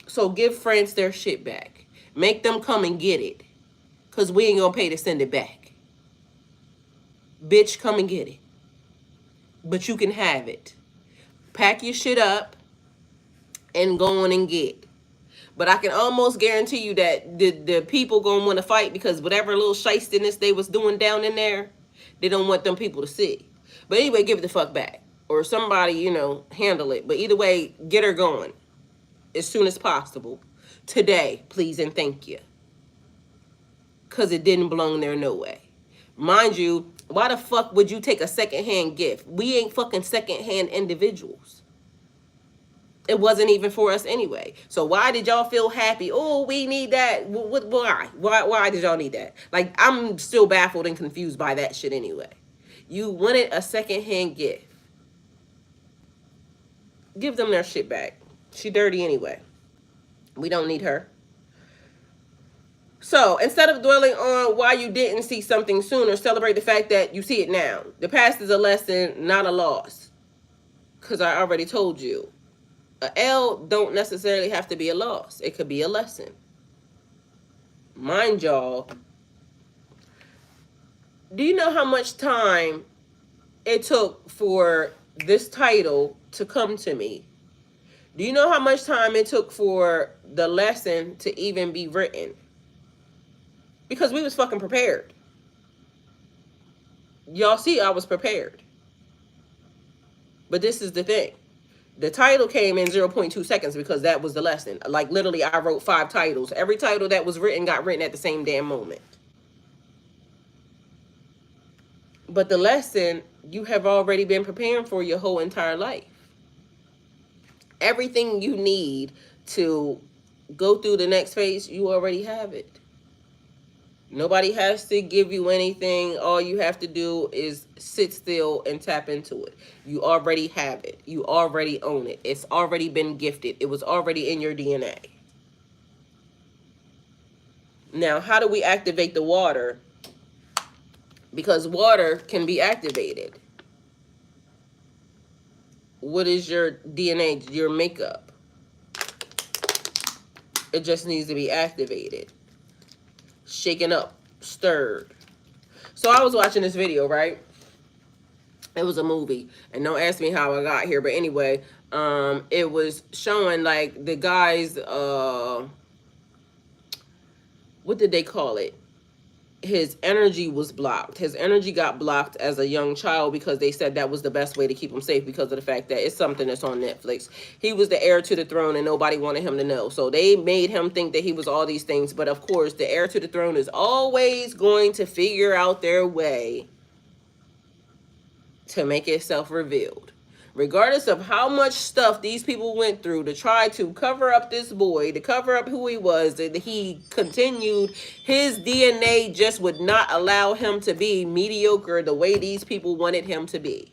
So give France their shit back. Make them come and get it. Because we ain't going to pay to send it back. Bitch, come and get it. But you can have it. Pack your shit up and go on and get. But I can almost guarantee you that the people going to want to fight, because whatever little shystiness they was doing down in there, they don't want them people to see. But anyway, give it the fuck back. Or somebody, handle it. But either way, get her going as soon as possible. Today, please and thank you. Because it didn't belong there no way. Mind you, why the fuck would you take a secondhand gift? We ain't fucking secondhand individuals. It wasn't even for us anyway. So why did y'all feel happy? Oh, we need that. Why? Why did y'all need that? Like, I'm still baffled and confused by that shit anyway. You wanted a secondhand gift. Give them their shit back. She dirty anyway. We don't need her. So instead of dwelling on why you didn't see something sooner, celebrate the fact that you see it now. The past is a lesson, not a loss. Because I already told you, a L don't necessarily have to be a loss. It could be a lesson. Mind y'all, do you know how much time it took for this title to come to me? Do you know how much time it took for the lesson to even be written? Because we was fucking prepared. Y'all see, I was prepared. But this is the thing. The title came in 0.2 seconds because that was the lesson. Like, literally, I wrote 5 titles. Every title that was written got written at the same damn moment. But the lesson, you have already been preparing for your whole entire life. Everything you need to go through the next phase, you already have it. Nobody has to give you anything. All you have to do is sit still and tap into it. You already have it. You already own it. It's already been gifted. It was already in your DNA. Now, how do we activate the water? Because water can be activated. What is your DNA, your makeup? It just needs to be activated. Shaken up, stirred. So I was watching this video, right? It was a movie, and don't ask me how I got here, but anyway, it was showing like the guy's what did they call it? His energy was blocked. His energy got blocked as a young child because they said that was the best way to keep him safe because of the fact that it's something that's on Netflix. He was the heir to the throne and nobody wanted him to know. So they made him think that he was all these things. But of course, the heir to the throne is always going to figure out their way to make itself revealed. Regardless of how much stuff these people went through to try to cover up this boy, to cover up who he was, and he continued, his DNA just would not allow him to be mediocre the way these people wanted him to be.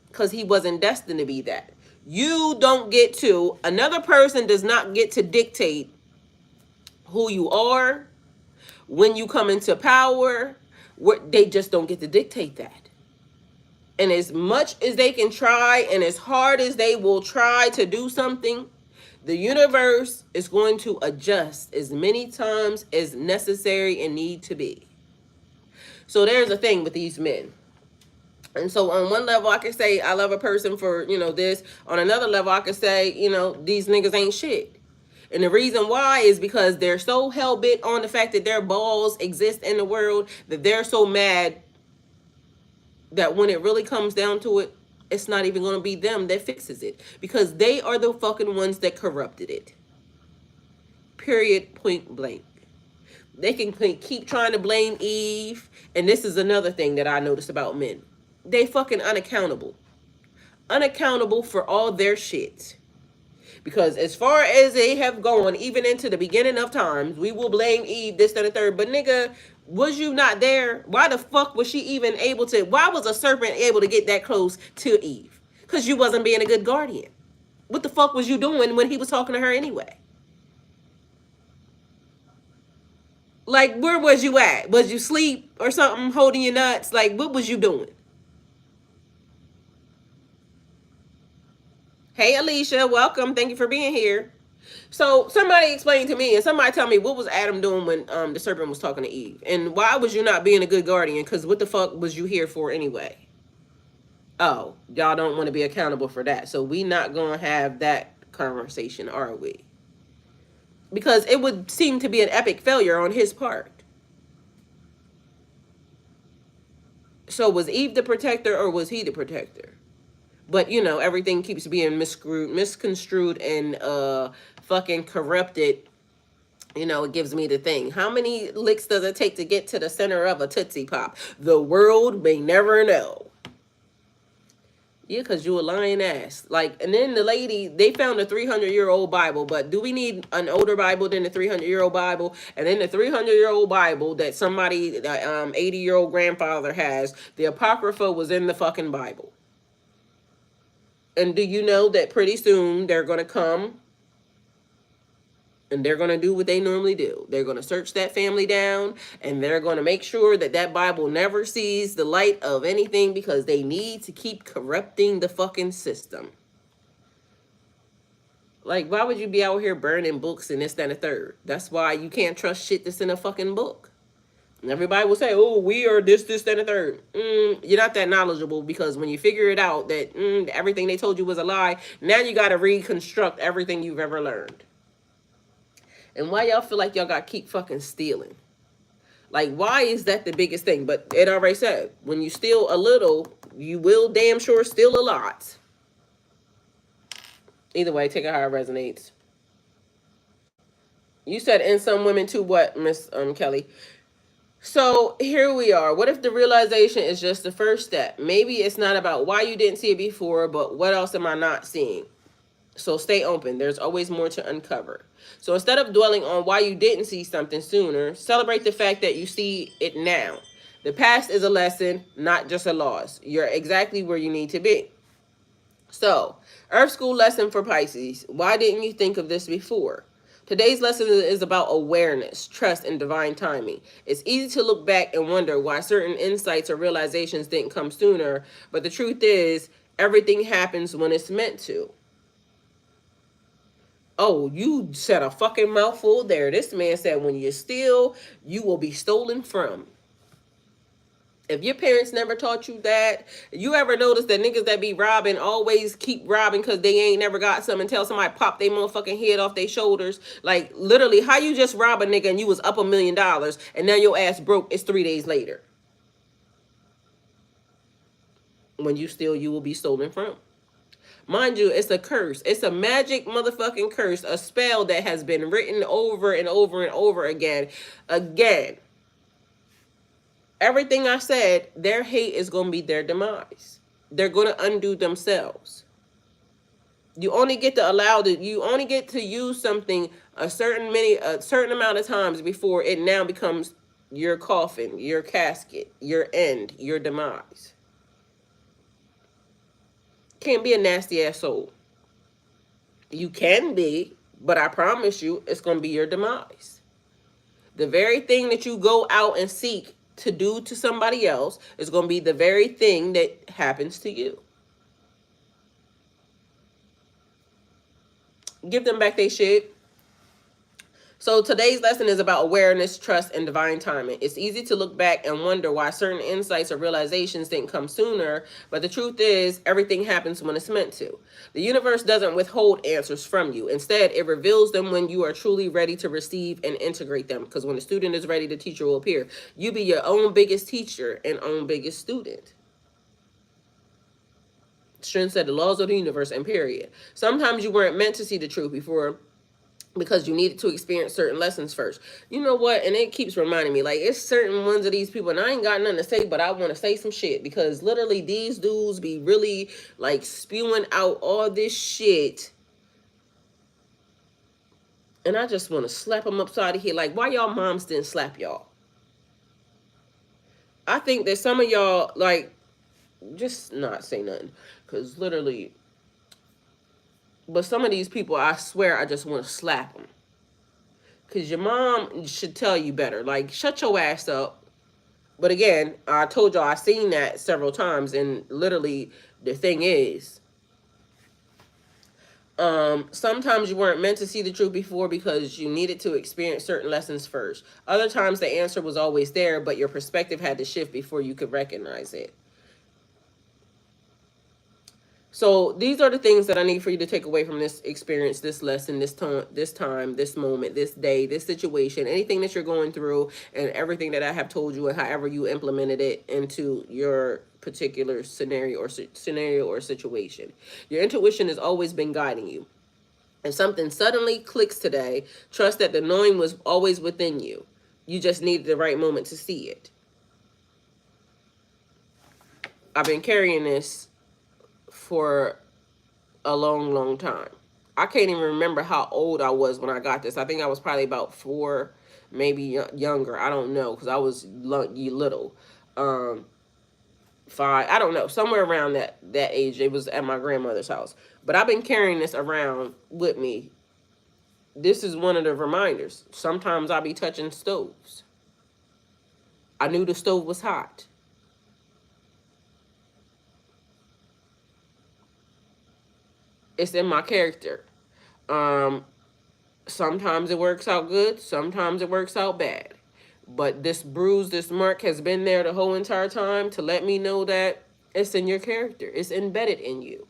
Because he wasn't destined to be that. You don't get to, another person does not get to dictate who you are, when you come into power. They just don't get to dictate that. And as much as they can try and as hard as they will try to do something, the universe is going to adjust as many times as necessary and need to be. So there's a thing with these men. And so on one level, I can say I love a person for, you know, this. On another level, I can say, you know, these niggas ain't shit. And the reason why is because they're so hell-bent on the fact that their balls exist in the world that they're so mad that when it really comes down to it, it's not even going to be them that fixes it. Because they are the fucking ones that corrupted it. Period, point blank. They can keep trying to blame Eve. And this is another thing that I noticed about men. They fucking unaccountable. Unaccountable for all their shit. Because as far as they have gone, even into the beginning of times, we will blame Eve, this, that, and the third. But nigga, was you not there? Why the fuck was she even able to? Why was a serpent able to get that close to Eve? Because you wasn't being a good guardian. What the fuck was you doing when he was talking to her anyway? Like, where was you at? Was you asleep or something, holding your nuts? Like, what was you doing? Hey, Alicia, welcome. Thank you for being here. So somebody explain to me, and somebody tell me, what was Adam doing when the serpent was talking to Eve? And why was you not being a good guardian? Because what the fuck was you here for anyway? Oh, y'all don't want to be accountable for that. So we not going to have that conversation, are we? Because it would seem to be an epic failure on his part. So was Eve the protector or was he the protector? But, you know, everything keeps being misconstrued and fucking corrupted. You know, it gives me the thing. How many licks does it take to get to the center of a Tootsie Pop? The world may never know. Yeah, because you a lying ass. Like, and then the lady, they found a 300-year-old Bible. But do we need an older Bible than the 300-year-old Bible? And then the 300-year-old Bible that somebody, 80-year-old grandfather has, the Apocrypha was in the fucking Bible. And do you know that pretty soon they're going to come And they're going to do what they normally do. They're going to search that family down, and they're going to make sure that that Bible never sees the light of anything, because they need to keep corrupting the fucking system. Like, why would you be out here burning books and this, that, and the third? That's why you can't trust shit that's in a fucking book. And everybody will say, oh, we are this, that, and the third. You're not that knowledgeable, because when you figure it out that everything they told you was a lie, now you got to reconstruct everything you've ever learned. And why y'all feel like y'all got to keep fucking stealing? Like, why is that the biggest thing? But it already said, when you steal a little, you will damn sure steal a lot. Either way, take it how it resonates. You said in some women too, what, Miss Kelly? So here we are. What if the realization is just the first step? Maybe it's not about why you didn't see it before, but what else am I not seeing? So stay open. There's always more to uncover. So instead of dwelling on why you didn't see something sooner, celebrate the fact that you see it now. The past is a lesson, not just a loss. You're exactly where you need to be. So, Earth School lesson for Pisces. Why didn't you think of this before? Today's lesson is about awareness, trust, and divine timing. It's easy to look back and wonder why certain insights or realizations didn't come sooner, but the truth is, everything happens when it's meant to. Oh, you said a fucking mouthful there. This man said, when you steal, you will be stolen from. If your parents never taught you that, you ever notice that niggas that be robbing always keep robbing because they ain't never got something until somebody pop their motherfucking head off their shoulders? Like, literally, how you just rob a nigga and you was up $1 million and now your ass broke, it's 3 days later? When you steal, you will be stolen from. Mind you, it's a curse. It's a magic motherfucking curse. A spell that has been written over and over and over again. Again. Everything I said, their hate is going to be their demise. They're going to undo themselves. You only get to use something a certain amount of times before it now becomes your coffin, your casket, your end, your demise. Can't be a nasty ass soul. You can be, but I promise you, it's going to be your demise. The very thing that you go out and seek to do to somebody else is going to be the very thing that happens to you. Give them back their shit. So today's lesson is about awareness, trust, and divine timing. It's easy to look back and wonder why certain insights or realizations didn't come sooner, but the truth is, everything happens when it's meant to. The universe doesn't withhold answers from you. Instead, it reveals them when you are truly ready to receive and integrate them. Because when the student is ready, the teacher will appear. You be your own biggest teacher and own biggest student. Shin said the laws of the universe and period. Sometimes you weren't meant to see the truth before, because you needed to experience certain lessons first. You know what? And it keeps reminding me, like, it's certain ones of these people, and I ain't got nothing to say, but I want to say some shit, because literally these dudes be really, like, spewing out all this shit. And I just want to slap them upside the head. Like, why y'all moms didn't slap y'all? I think that some of y'all, like, just not say nothing. Because literally... But some of these people, I swear, I just want to slap them. Because your mom should tell you better. Like, shut your ass up. But again, I told y'all I've seen that several times. And literally, the thing is, sometimes you weren't meant to see the truth before because you needed to experience certain lessons first. Other times, the answer was always there, but your perspective had to shift before you could recognize it. So these are the things that I need for you to take away from this experience, this lesson, this time, this moment, this day, this situation, anything that you're going through, and everything that I have told you, and however you implemented it into your particular scenario or situation. Your intuition has always been guiding you. If something suddenly clicks today, trust that the knowing was always within you. You just needed the right moment to see it. I've been carrying this for a long time. I can't even remember how old I was when I got this. I think I was probably about 4, maybe younger. I don't know, because I was little. 5, I don't know, somewhere around that age. It was at my grandmother's house. But I've been carrying this around with me this is one of the reminders. Sometimes I be touching stoves. I knew the stove was hot. It's in my character. Sometimes it works out good. Sometimes it works out bad. But this bruise, this mark has been there the whole entire time to let me know that it's in your character. It's embedded in you.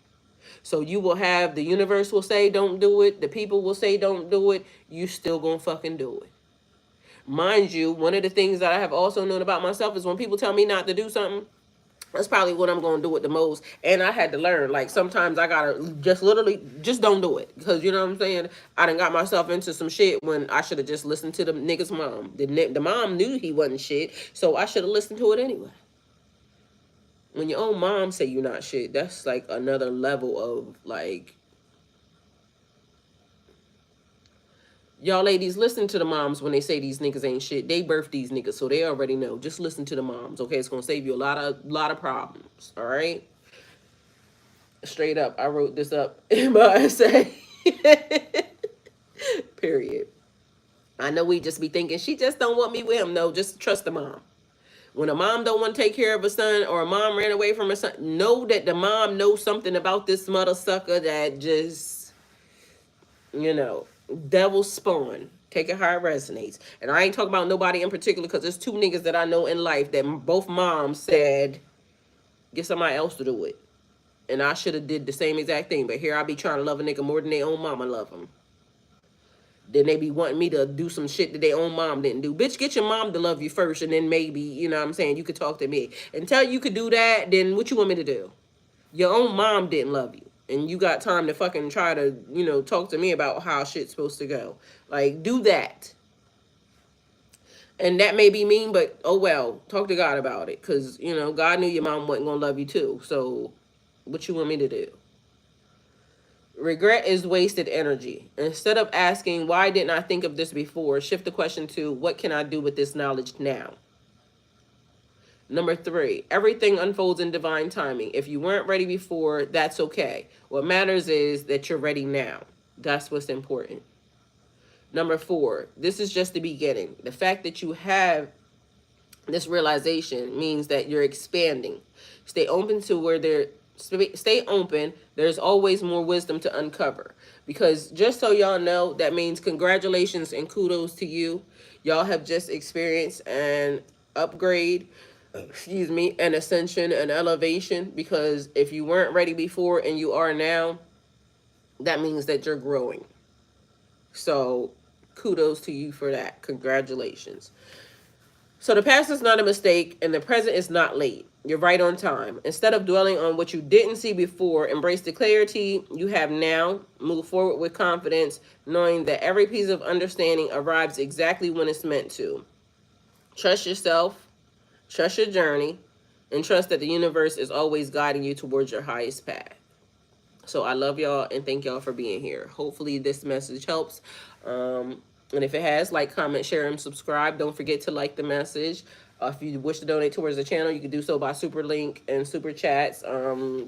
So you will have, the universe will say don't do it. The people will say don't do it. You still gonna fucking do it. Mind you, one of the things that I have also known about myself is when people tell me not to do something, that's probably what I'm going to do with the most. And I had to learn, like, sometimes I got to just literally just don't do it. Because, you know what I'm saying? I done got myself into some shit when I should have just listened to the nigga's mom. The mom knew he wasn't shit, so I should have listened to it anyway. When your own mom say you're not shit, that's like another level of, like, y'all ladies, listen to the moms when they say these niggas ain't shit. They birthed these niggas, so they already know. Just listen to the moms, okay? It's gonna save you a lot of problems, all right? Straight up, I wrote this up in my essay. Period. I know we just be thinking, she just don't want me with him. No, just trust the mom. When a mom don't want to take care of a son, or a mom ran away from her son, know that the mom knows something about this mother sucker that just, you know, devil spawn. Take it how it resonates. And I ain't talking about nobody in particular, because there's two niggas that I know in life that both moms said, get somebody else to do it. And I should have did the same exact thing. But here I be trying to love a nigga more than their own mama love him. Then they be wanting me to do some shit that their own mom didn't do. Bitch, get your mom to love you first, and then maybe, you know what I'm saying, you could talk to me. Until you could do that, then what you want me to do? Your own mom didn't love you. And you got time to fucking try to, you know, talk to me about how shit's supposed to go. Like, do that. And that may be mean, but oh well. Talk to God about it. Because, you know, God knew your mom wasn't going to love you too. So, what you want me to do? Regret is wasted energy. Instead of asking, why didn't I think of this before? Shift the question to, what can I do with this knowledge now? Number 3, everything unfolds in divine timing. If you weren't ready before, that's okay. What matters is that you're ready now. That's what's important. Number 4, this is just the beginning. The fact that you have this realization means that you're expanding. Stay open to where there. Stay open. There's always more wisdom to uncover. Because just so y'all know, that means congratulations and kudos to you. Y'all have just experienced an upgrade, an ascension, an elevation. Because if you weren't ready before and you are now, that means that you're growing. So kudos to you for that. Congratulations. So the past is not a mistake, and the present is not late. You're right on time. Instead of dwelling on what you didn't see before, embrace the clarity you have now. Move forward with confidence, knowing that every piece of understanding arrives exactly when it's meant to. Trust yourself, trust your journey, and trust that the universe is always guiding you towards your highest path. So I love y'all and thank y'all for being here. Hopefully this message helps. And if it has, like, comment, share, and subscribe. Don't forget to like the message. If you wish to donate towards the channel, you can do so by super link and super chats.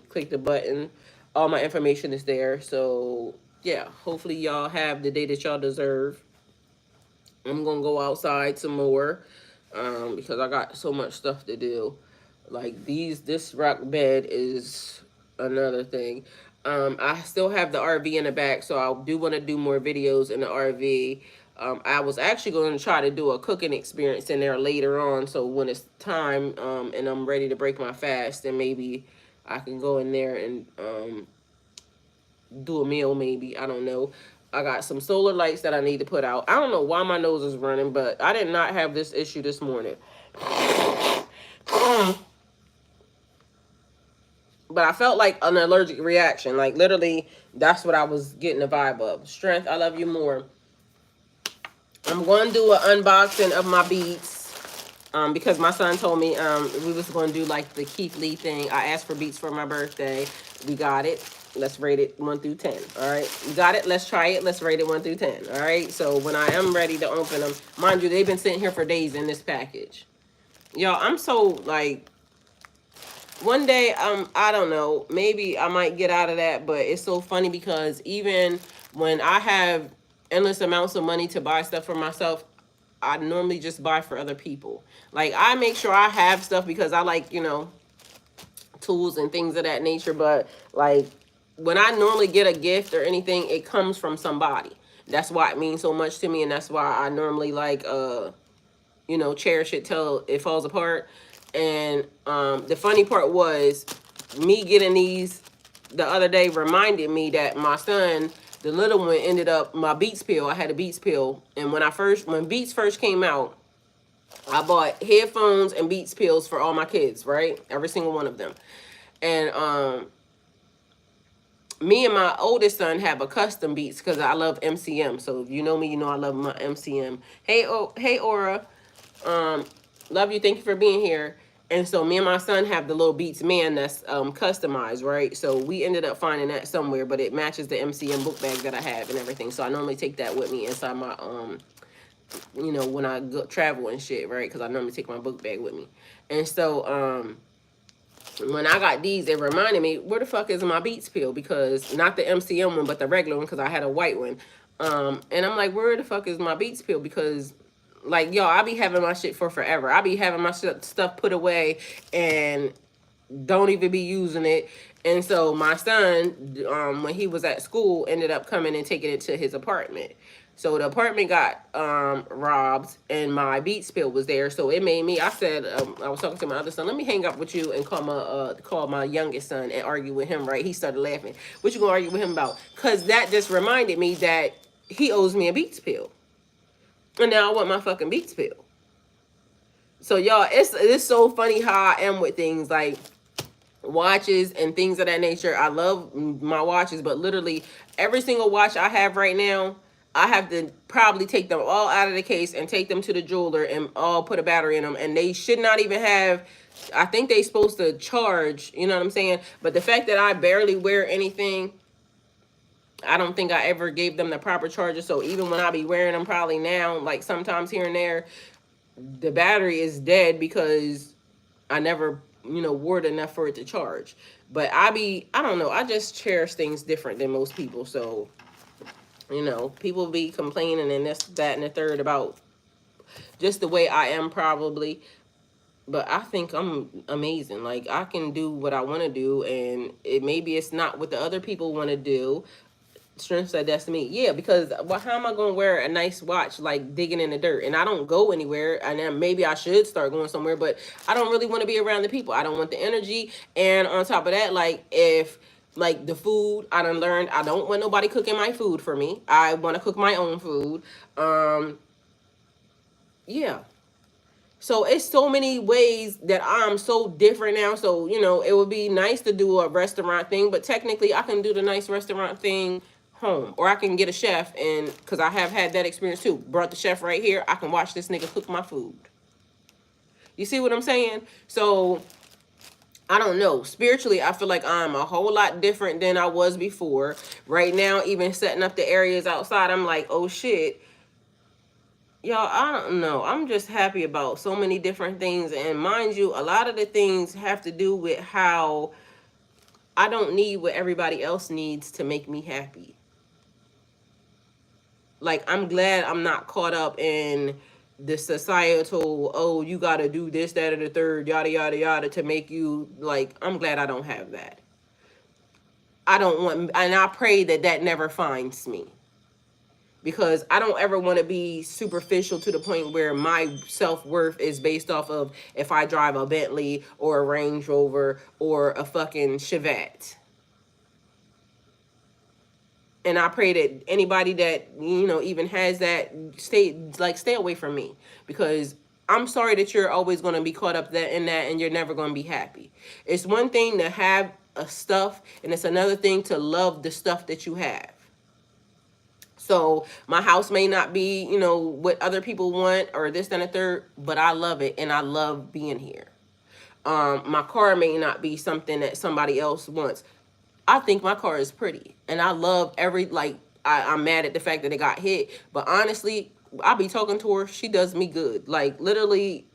Click the button. All my information is there. So, yeah, hopefully y'all have the day that y'all deserve. I'm going to go outside some more because I got so much stuff to do. Like, this rock bed is another thing. I still have the RV in the back, so I do want to do more videos in the RV. I was actually going to try to do a cooking experience in there later on, so when it's time and I'm ready to break my fast, then maybe I can go in there and do a meal maybe. I don't know. I got some solar lights that I need to put out. I don't know why my nose is running, but I did not have this issue this morning. But I felt like an allergic reaction. Like, literally, that's what I was getting the vibe of. Strength, I love you more. I'm going to do an unboxing of my beats because my son told me we was going to do, like, the Keith Lee thing. I asked for beats for my birthday. We got it. Let's rate it 1 through 10, all right? We got it. Let's try it. Let's rate it 1 through 10, all right? So when I am ready to open them, mind you, they've been sitting here for days in this package. Y'all, I'm so, like... One day, I don't know, maybe I might get out of that, but it's so funny because even when I have endless amounts of money to buy stuff for myself. I normally just buy for other people. Like, I make sure I have stuff because I like, tools and things of that nature. But like, when I normally get a gift or anything, it comes from somebody. That's why it means so much to me, and that's why I normally like cherish it till it falls apart. And the funny part was me getting these the other day reminded me that my son, the little one, ended up my Beats pill. I had a Beats pill, and when Beats first came out, I bought headphones and Beats pills for all my kids, right? Every single one of them. And me and my oldest son have a custom Beats because I love MCM. So if you know me, you know I love my MCM. Hey, hey, Aura. Love you. Thank you for being here. And so me and my son have the little Beats Man that's customized, right? So we ended up finding that somewhere, but it matches the MCM book bag that I have and everything. So I normally take that with me inside my when I go travel and shit, right? Because I normally take my book bag with me. And so when I got these, it reminded me, where the fuck is my Beats pill? Because not the MCM one, but the regular one, because I had a white one. And I'm like, where the fuck is my Beats pill? Because, like, yo, I be having my shit for forever. I be having my stuff put away and don't even be using it. And so my son, when he was at school, ended up coming and taking it to his apartment. So the apartment got robbed, and my Beats pill was there. So it made me. I said, I was talking to my other son. Let me hang up with you and call my youngest son and argue with him. Right? He started laughing. What you gonna argue with him about? Cause that just reminded me that he owes me a Beats pill, and now I want my fucking Beats pill. So y'all, it's so funny how I am with things like watches and things of that nature. I love my watches, but literally every single watch I have right now, I have to probably take them all out of the case and take them to the jeweler and all put a battery in them. And they should not even have, I think they supposed to charge, you know what I'm saying? But the fact that I barely wear anything, I don't think I ever gave them the proper charger. So even when I be wearing them probably now, like sometimes here and there, the battery is dead because I never, wore it enough for it to charge. But I don't know, I just cherish things different than most people. So, people be complaining and this, that, and the third about just the way I am probably. But I think I'm amazing. Like, I can do what I want to do, and maybe it's not what the other people want to do. Strength said that's me. Yeah, because how am I going to wear a nice watch like digging in the dirt? And I don't go anywhere. And then maybe I should start going somewhere, but I don't really want to be around the people. I don't want the energy. And on top of that, like, if like the food, I done learned I don't want nobody cooking my food for me. I want to cook my own food. Yeah. So it's so many ways that I'm so different now. So, it would be nice to do a restaurant thing, but technically I can do the nice restaurant thing home, or I can get a chef, and because I have had that experience too. Brought the chef right here. I can watch this nigga cook my food. You see what I'm saying? So I don't know. Spiritually, I feel like I'm a whole lot different than I was before. Right now, even setting up the areas outside, I'm like, oh shit. Y'all, I don't know. I'm just happy about so many different things. And mind you, a lot of the things have to do with how I don't need what everybody else needs to make me happy. Like, I'm glad I'm not caught up in the societal, oh, you got to do this, that, or the third, yada, yada, yada, to make you, like, I'm glad I don't have that. I don't want, and I pray that that never finds me. Because I don't ever want to be superficial to the point where my self-worth is based off of if I drive a Bentley or a Range Rover or a fucking Chevette. And I pray that anybody that, even has that, stay away from me. Because I'm sorry that you're always going to be caught up in that and you're never going to be happy. It's one thing to have a stuff, and it's another thing to love the stuff that you have. So my house may not be, what other people want or this, that, and the third, but I love it and I love being here. My car may not be something that somebody else wants. I think my car is pretty and I love I'm mad at the fact that it got hit, but honestly, I'll be talking to her. She does me good. Like, literally,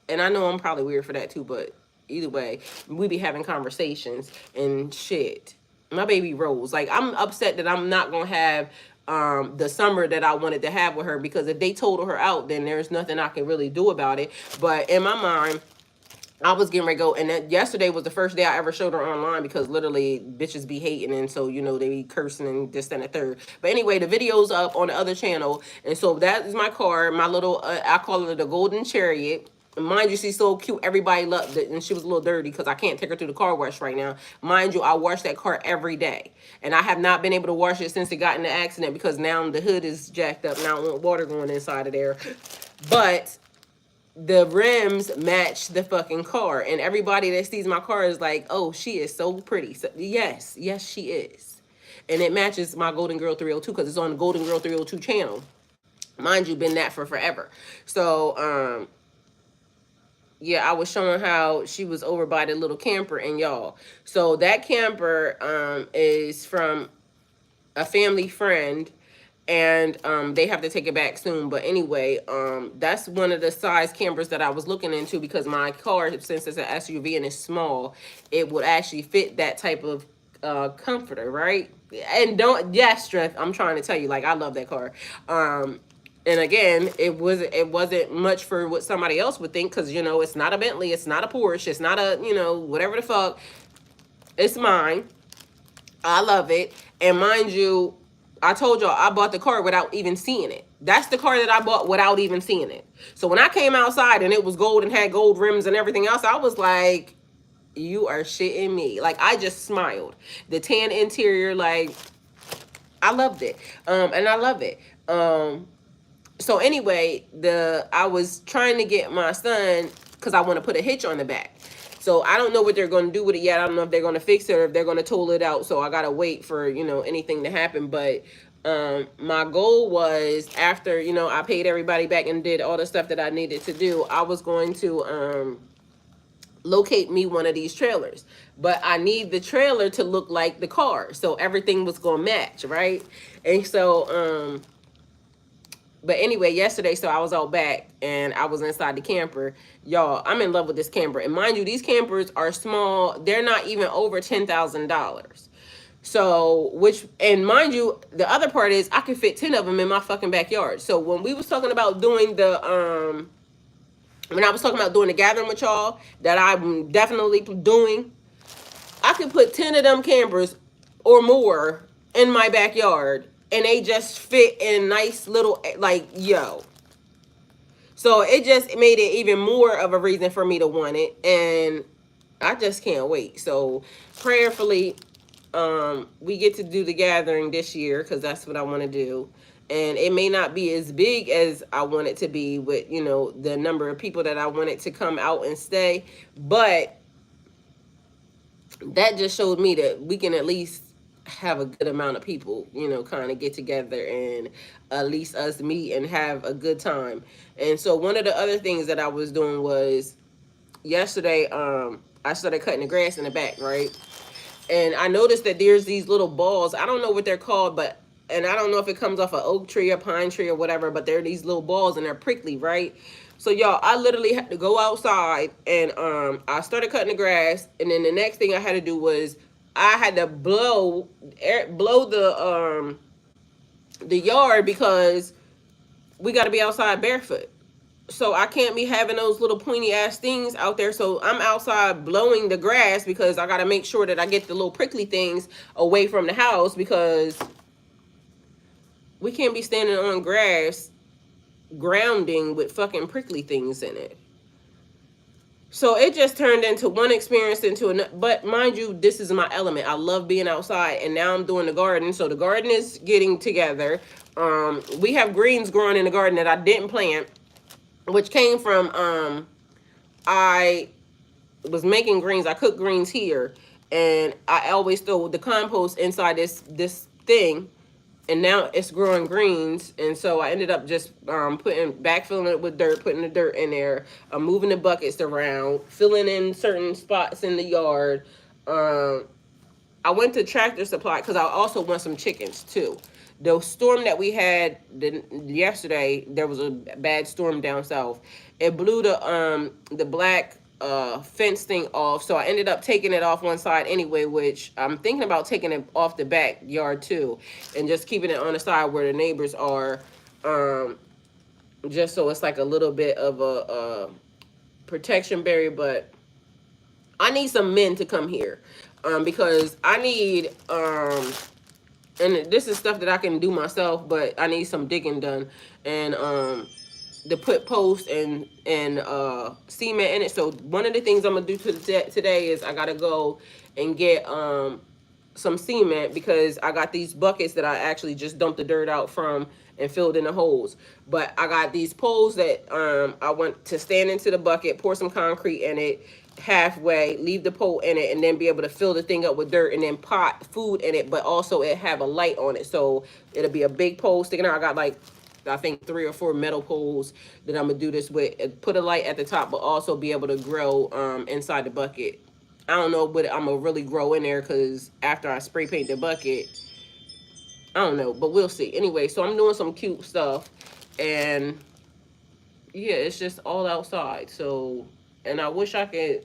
and I know I'm probably weird for that too, but either way, we be having conversations and shit. My baby Rose. Like, I'm upset that I'm not going to have the summer that I wanted to have with her, because if they totaled her out, then there's nothing I can really do about it. But in my mind, I was getting ready to go, and then yesterday was the first day I ever showed her online, because literally bitches be hating, and so they be cursing and this and the third. But anyway, the video's up on the other channel, and so that is my car, my little I call it the Golden Chariot. Mind you, she's so cute. Everybody loved it, and she was a little dirty because I can't take her through the car wash right now. Mind you, I wash that car every day, and I have not been able to wash it since it got in the accident, because now the hood is jacked up. Now I want water going inside of there, but the rims match the fucking car, and everybody that sees my car is like, oh, she is so pretty. So yes, she is, and it matches my Golden Girl 302, because it's on the Golden Girl 302 channel. Mind you, been that for forever. So yeah, I was showing how she was over by the little camper, and y'all, so that camper is from a family friend, and they have to take it back soon. But anyway, that's one of the size campers that I was looking into, because my car, since it's an SUV and it's small, it would actually fit that type of comforter, right? And yes, strength, I'm trying to tell you, like, I love that car. And again, it wasn't much for what somebody else would think, because it's not a Bentley, it's not a Porsche, it's not a whatever the fuck. It's mine. I love it. And mind you, I told y'all I bought the car without even seeing it. That's the car that I bought without even seeing it. So when I came outside and it was gold and had gold rims and everything else, I was like, you are shitting me. Like, I just smiled. The tan interior, like, I loved it. And I love it. So anyway, I was trying to get my son, because I want to put a hitch on the back. So I don't know what they're going to do with it yet. I don't know if they're going to fix it or if they're going to total it out. So I got to wait for, anything to happen. But my goal was, after, I paid everybody back and did all the stuff that I needed to do, I was going to locate me one of these trailers. But I need the trailer to look like the car, so everything was going to match, right? And so but anyway, yesterday, so I was out back and I was inside the camper. Y'all, I'm in love with this camper. And mind you, these campers are small. They're not even over $10,000. So, and mind you, the other part is I can fit 10 of them in my fucking backyard. So when we was talking about doing when I was talking about doing the gathering with y'all, that I'm definitely doing, I could put 10 of them campers or more in my backyard, and they just fit in nice little, like, yo. So it just made it even more of a reason for me to want it, and I just can't wait. So prayerfully, we get to do the gathering this year, because that's what I want to do. And it may not be as big as I want it to be with, the number of people that I want it to come out and stay. But that just showed me that we can at least have a good amount of people, kind of get together and at least us meet and have a good time. And so one of the other things that I was doing was, yesterday, I started cutting the grass in the back, right? And I noticed that there's these little balls. I don't know what they're called, and I don't know if it comes off an oak tree or pine tree or whatever, but they're these little balls and they're prickly, right? So y'all, I literally had to go outside, and I started cutting the grass, and then the next thing I had to do was I had to blow the yard, because we got to be outside barefoot. So I can't be having those little pointy ass things out there. So I'm outside blowing the grass, because I got to make sure that I get the little prickly things away from the house, because we can't be standing on grass grounding with fucking prickly things in it. So it just turned into one experience into another. But mind you, this is my element. I love being outside, and now I'm doing the garden. So the garden is getting together. We have greens growing in the garden that I didn't plant, which came from I was making greens. I cook greens here, and I always throw the compost inside this thing, and now it's growing greens. And so I ended up just backfilling it with dirt, putting the dirt in there, moving the buckets around, filling in certain spots in the yard. I went to Tractor Supply because I also want some chickens too. The storm that we had yesterday, there was a bad storm down south. It blew the black fence thing off. So I ended up taking it off one side anyway, which I'm thinking about taking it off the backyard too, and just keeping it on the side where the neighbors are, just so it's like a little bit of a protection barrier. But I need some men to come here, because I need, and this is stuff that I can do myself, but I need some digging done, and to put post and cement in it. So one of the things I'm gonna do today is I gotta go and get some cement, because I got these buckets that I actually just dumped the dirt out from and filled in the holes. But I got these poles that I want to stand into the bucket, pour some concrete in it halfway, leave the pole in it, and then be able to fill the thing up with dirt and then pot food in it, but also it have a light on it. So it'll be a big pole sticking out. I got like, I think 3 or 4 metal poles that I'm gonna do this with. Put a light at the top, but also be able to grow inside the bucket. I don't know what I'm gonna really grow in there, because after I spray paint the bucket, I don't know, but we'll see. Anyway, so I'm doing some cute stuff, and yeah, it's just all outside. So, and I wish I could,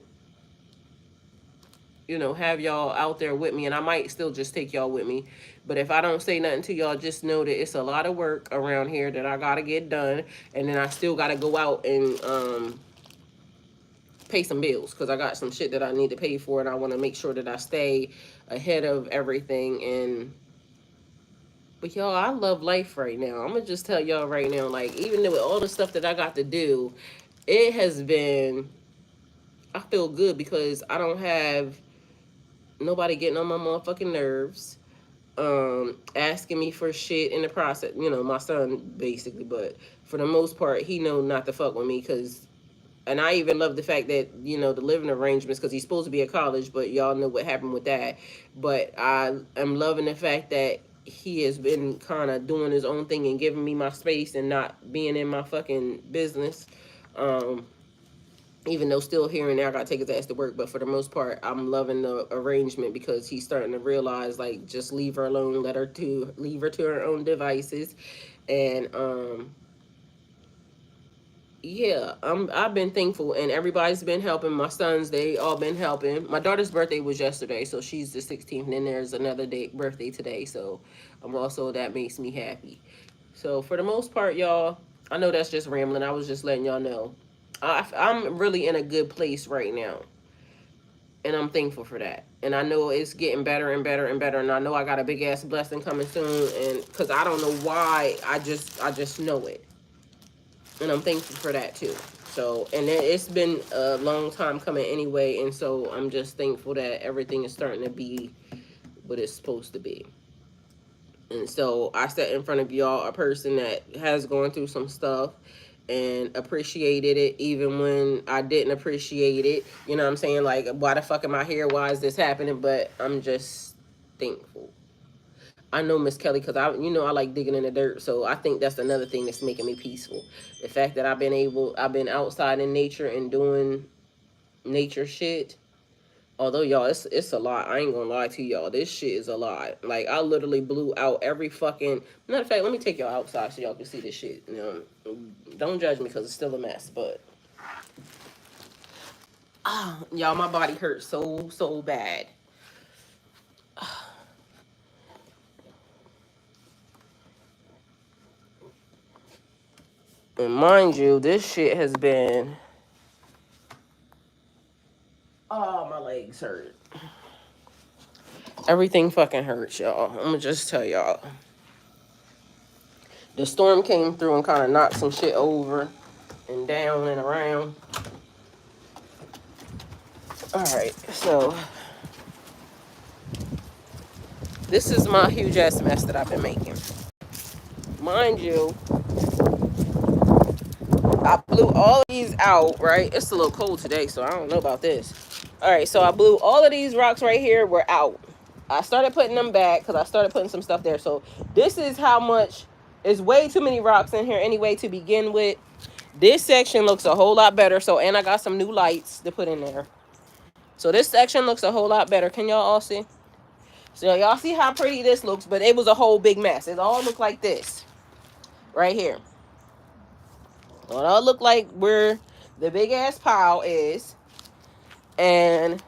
you know, have y'all out there with me, and I might still just take y'all with me. But if I don't say nothing to y'all, just know that it's a lot of work around here that I gotta get done, and then I still gotta go out and pay some bills, because I got some shit that I need to pay for, and I want to make sure that I stay ahead of everything. And but y'all, I love life right now. I'm gonna just tell y'all right now, like, even with all the stuff that I got to do, it has been, I feel good, because I don't have nobody getting on my motherfucking nerves, asking me for shit in the process. You know, my son basically, but for the most part, he know not to fuck with me, because, and I even love the fact that, you know, the living arrangements, because he's supposed to be at college, but y'all know what happened with that. But I am loving the fact that he has been kind of doing his own thing and giving me my space and not being in my fucking business. Even though still here and there I gotta take his ass to work, but for the most part, I'm loving the arrangement, because he's starting to realize, like, just leave her alone, leave her to her own devices. And yeah, I've been thankful, and everybody's been helping. My sons, they all been helping. My daughter's birthday was yesterday, so she's the 16th, and then there's another birthday today, so that makes me happy. So for the most part, y'all, I know that's just rambling. I was just letting y'all know. I'm really in a good place right now, and I'm thankful for that. And I know it's getting better and better and better, and I know I got a big ass blessing coming soon, and because I don't know why, I just know it. And I'm thankful for that too. So, and it's been a long time coming anyway, and so I'm just thankful that everything is starting to be what it's supposed to be. And so I sat in front of y'all, a person that has gone through some stuff and appreciated it even when I didn't appreciate it. You know what I'm saying? Like, why the fuck am I here? Why is this happening? But I'm just thankful. I know Miss Kelly, because I like digging in the dirt. So I think that's another thing that's making me peaceful. The fact that I've been outside in nature and doing nature shit. Although, y'all, it's a lot. I ain't gonna lie to y'all. This shit is a lot. Like, I literally blew out every fucking... Matter of fact, let me take y'all outside so y'all can see this shit. You know, don't judge me, because it's still a mess, but... y'all, my body hurts so bad. And mind you, this shit has been... Oh, my legs hurt. Everything fucking hurts, y'all. I'm gonna just tell y'all. The storm came through and kind of knocked some shit over and down and around. Alright, so... this is my huge ass mess that I've been making. Mind you, I blew all of these out, right? It's a little cold today, so I don't know about this. Alright, so I blew all of these rocks right here were out. I started putting them back because I started putting some stuff there. So this is how much, is way too many rocks in here anyway to begin with. This section looks a whole lot better. So, and I got some new lights to put in there. So this section looks a whole lot better. Can y'all all see? So y'all see how pretty this looks, but it was a whole big mess. It all looked like this right here. It all looked like where the big ass pile is. And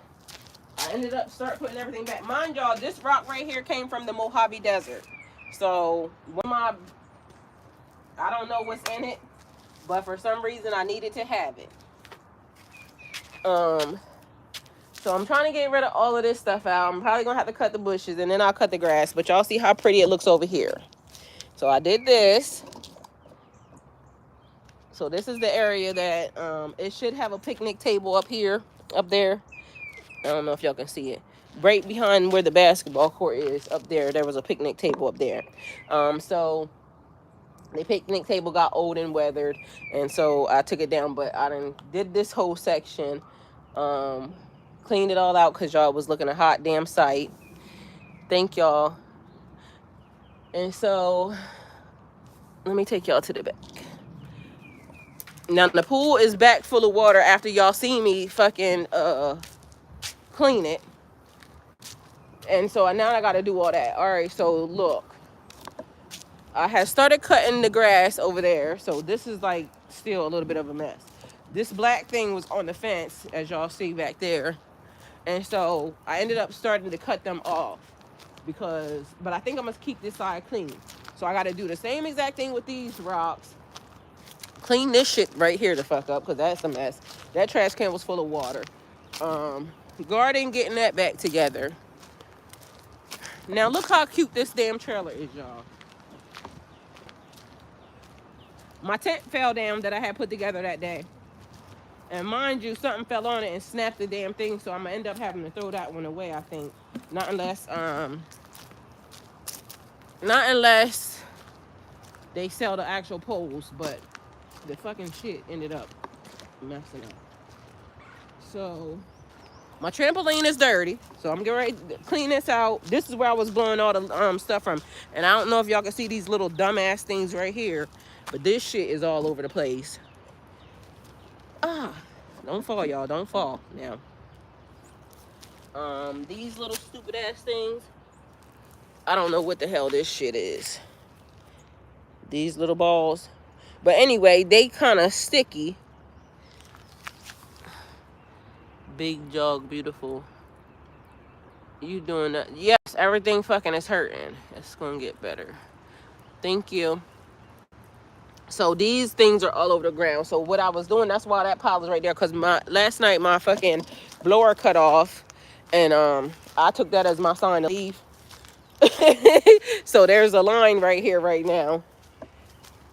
I ended up putting everything back. Mind y'all, this rock right here came from the Mojave Desert. So I don't know what's in it, but for some reason I needed to have it. So I'm trying to get rid of all of this stuff out. I'm probably gonna have to cut the bushes and then I'll cut the grass. But y'all see how pretty it looks over here. So I did this. So this is the area that it should have a picnic table up there. I don't know if y'all can see it. Right behind where the basketball court is, up there was a picnic table up there. So the picnic table got old and weathered, and so I took it down. But I did this whole section, cleaned it all out because y'all was looking a hot damn sight. Thank y'all. And so let me take y'all to the back. Now the pool is back full of water after y'all see me fucking clean it. And so now I gotta do all that. All right, so look, I had started cutting the grass over there. So this is like still a little bit of a mess. This black thing was on the fence, as y'all see back there. And so I ended up starting to cut them off but I think I'm gonna keep this side clean. So I gotta do the same exact thing with these rocks. Clean this shit right here the fuck up, because that's a mess. That trash can was full of water. Garden, getting that back together. Now look how cute this damn trailer is, y'all. My tent fell down that I had put together that day. And mind you, something fell on it and snapped the damn thing, so I'm gonna end up having to throw that one away, I think. Not unless they sell the actual poles, but the fucking shit ended up messing up. So my trampoline is dirty, so I'm getting ready to clean this out. This is where I was blowing all the stuff from. And I don't know if y'all can see these little dumbass things right here, but this shit is all over the place. Don't fall, y'all. Don't fall now. These little stupid ass things, I don't know what the hell this shit is. These little balls. But anyway, they kind of sticky. Big jog, beautiful. You doing that? Yes, everything fucking is hurting. It's gonna get better. Thank you. So these things are all over the ground. So what I was doing, that's why that pile is right there. Because last night my fucking blower cut off. And I took that as my sign to leave. So there's a line right here right now.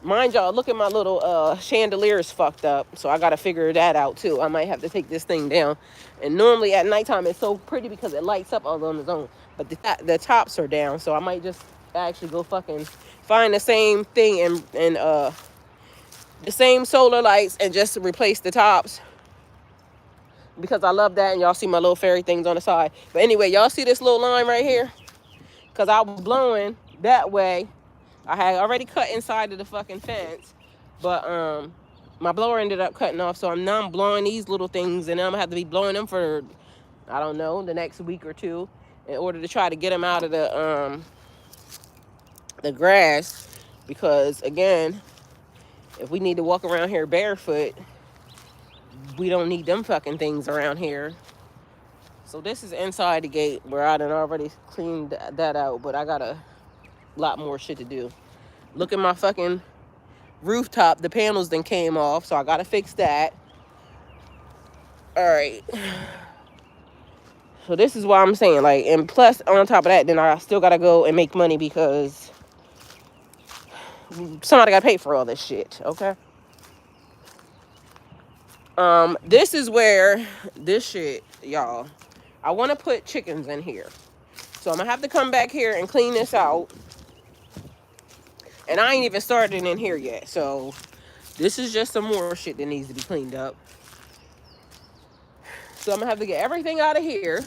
Mind y'all, look at my little chandeliers fucked up. So I got to figure that out too. I might have to take this thing down. And normally at nighttime it's so pretty because it lights up all on its own. But the tops are down. So I might just actually go fucking find the same thing and the same solar lights and just replace the tops. Because I love that. And y'all see my little fairy things on the side. But anyway, y'all see this little line right here? Because I was blowing that way. I had already cut inside of the fucking fence, but my blower ended up cutting off, so now I'm blowing these little things, and I'm gonna have to be blowing them for, I don't know, the next week or two, in order to try to get them out of the grass, because again, if we need to walk around here barefoot, we don't need them fucking things around here. So this is inside the gate where I done already cleaned that out, but I got a lot more shit to do. Look at my fucking rooftop. The panels then came off, so I gotta fix that. All right. So this is what I'm saying. Like, and plus on top of that, then I still gotta go and make money because somebody gotta pay for all this shit. Okay. This is where this shit, y'all. I want to put chickens in here, so I'm gonna have to come back here and clean this out. And I ain't even started in here yet. So this is just some more shit that needs to be cleaned up. So I'm going to have to get everything out of here.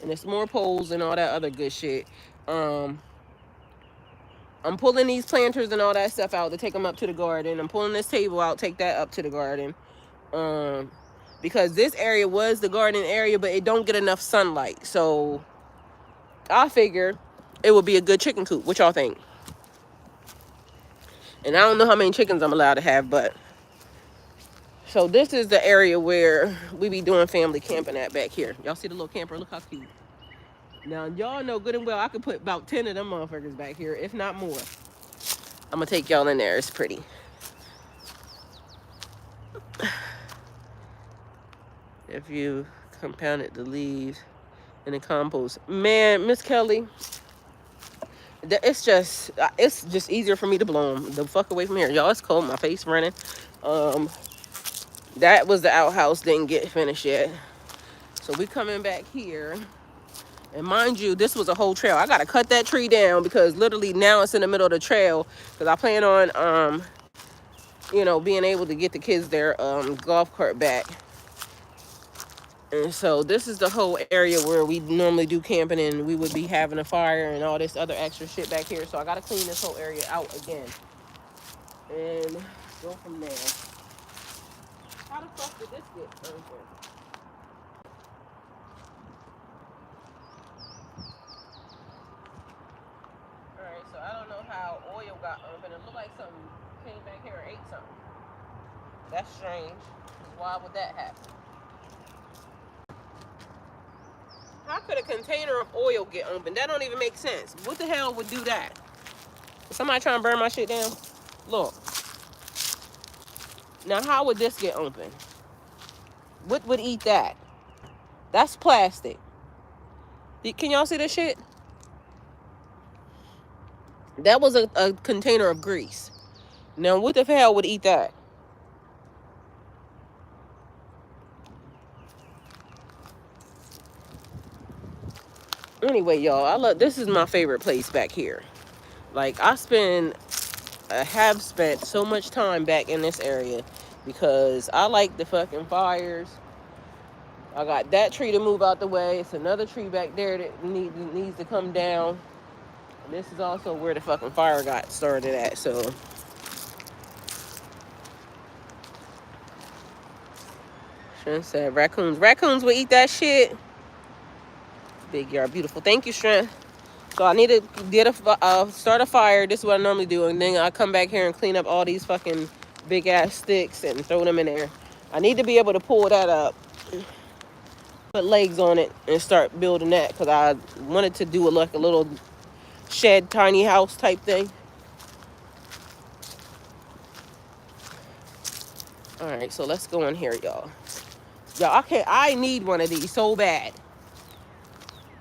And there's more poles and all that other good shit. I'm pulling these planters and all that stuff out to take them up to the garden. I'm pulling this table out, take that up to the garden. Because this area was the garden area, but it don't get enough sunlight. So I figure it would be a good chicken coop. What y'all think? And I don't know how many chickens I'm allowed to have, but So this is the area where we be doing family camping at back here. Y'all see the little camper? Look how cute. Now, y'all know good and well I could put about 10 of them motherfuckers back here, if not more. I'm gonna take y'all in there. It's pretty. If you compounded the leaves in the compost. Man, Miss Kelly, it's just easier for me to blow them the fuck away from here. Y'all, it's cold. My face running. That was the outhouse. Didn't get finished yet. So we coming back here. And mind you, this was a whole trail. I got to cut that tree down because literally now it's in the middle of the trail. Because I plan on, you know, being able to get the kids their golf cart back. And so this is the whole area where we normally do camping, and we would be having a fire and all this other extra shit back here. So I got to clean this whole area out again. And go from there. How the fuck did this get open? Alright, so I don't know how oil got open. It looked like something came back here and ate something. That's strange. Why would that happen? How could a container of oil get open? That don't even make sense. What the hell would do that? Is somebody trying to burn my shit down? Look. Now, how would this get open? What would eat that? That's plastic. Can y'all see this shit? That was a container of grease. Now, what the hell would eat that? Anyway, y'all, this is my favorite place back here. Like, have spent so much time back in this area because I like the fucking fires. I got that tree to move out the way. It's another tree back there that needs to come down. And this is also where the fucking fire got started at, so. Strength said raccoons. Raccoons will eat that shit. Big yard, beautiful. Thank you, Strength. So I need to start a fire. This is what I normally do. And then I come back here and clean up all these fucking big ass sticks and throw them in there. I need to be able to pull that up, put legs on it, and start building that. Because I wanted to do like a little shed, tiny house type thing. All right, so let's go in here, y'all. Y'all, I need one of these so bad.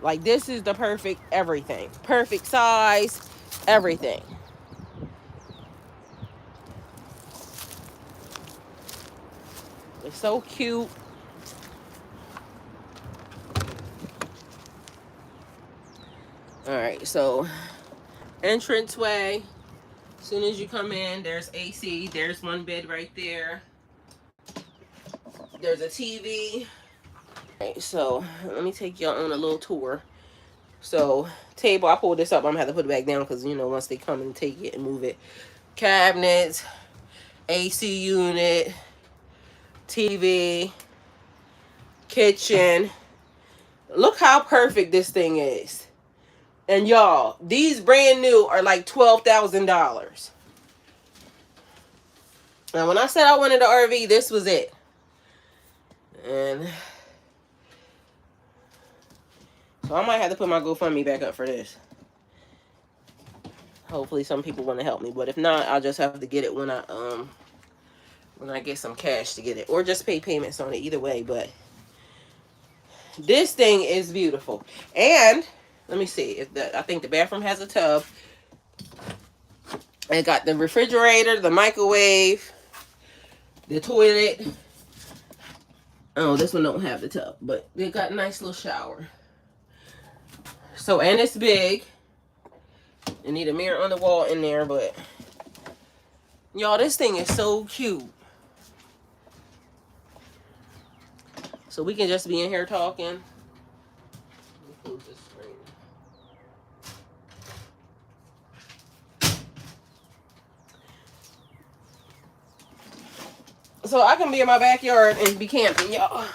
Like, this is the perfect everything. Perfect size, everything. It's so cute. All right, so entranceway. As soon as you come in, there's AC. There's one bed right there. There's a TV. All right, so let me take y'all on a little tour. So, table, I pulled this up. I'm gonna have to put it back down because, you know, once they come and take it and move it. Cabinets, AC unit, TV, kitchen. Look how perfect this thing is. And y'all, these brand new are like $12,000. Now, when I said I wanted an RV, this was it. And so I might have to put my GoFundMe back up for this. Hopefully some people want to help me. But if not, I'll just have to get it when I get some cash to get it. Or just pay payments on it, either way. But this thing is beautiful. And let me see. I think the bathroom has a tub. It got the refrigerator, the microwave, the toilet. Oh, this one don't have the tub, but it got a nice little shower. So, and it's big. You need a mirror on the wall in there, but y'all, this thing is so cute. So we can just be in here talking. Let me close this screen. So I can be in my backyard and be camping, y'all.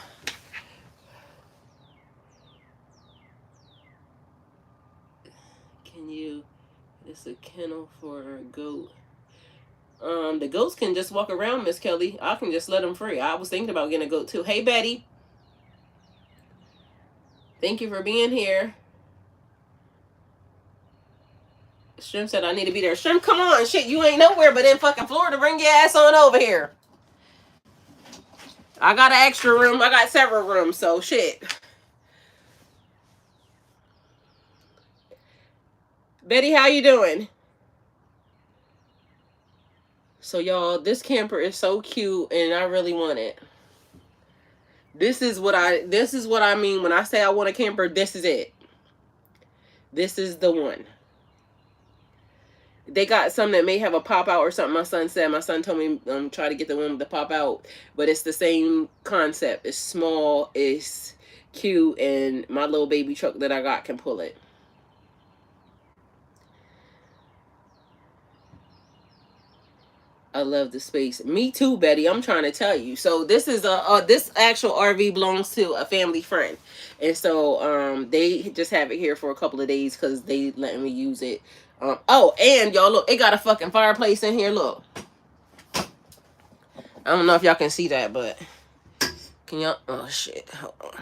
Can you? It's a kennel for a goat. The goats can just walk around, Miss Kelly. I can just let them free. I was thinking about getting a goat too. Hey, Betty. Thank you for being here. Shrimp said I need to be there. Shrimp, come on. Shit, you ain't nowhere but in fucking Florida. Bring your ass on over here. I got an extra room. I got several rooms, so shit. Betty, how you doing? So y'all, this camper is so cute and I really want it. This is what I mean when I say I want a camper. This is it. This is the one. They got some that may have a pop out or something. My son said. My son told me try to get the one with the pop out, but it's the same concept. It's small, it's cute, and my little baby truck that I got can pull it. I love the space. Me too, Betty. I'm trying to tell you. So this is this actual RV belongs to a family friend, and so they just have it here for a couple of days because they letting me use it. Oh, and y'all look, it got a fucking fireplace in here. Look, I don't know if y'all can see that, but can y'all? Oh shit, hold on.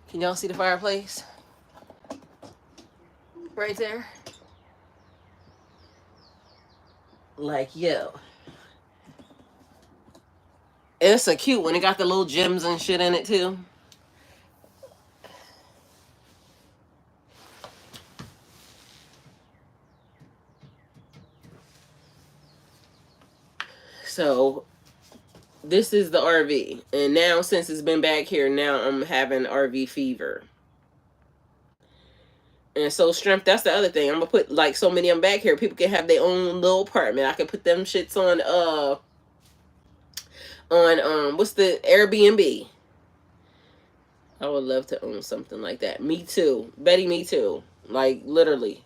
Can y'all see the fireplace? Right there. Like, yo. It's a cute one. It got the little gems and shit in it too. So this is the RV. And now since it's been back here, now I'm having RV fever. And so Strength, that's the other thing. I'm gonna put like so many of them back here. People can have their own little apartment. I can put them shits on what's the Airbnb. I would love to own something like that. Me too. Betty, me too. Like literally.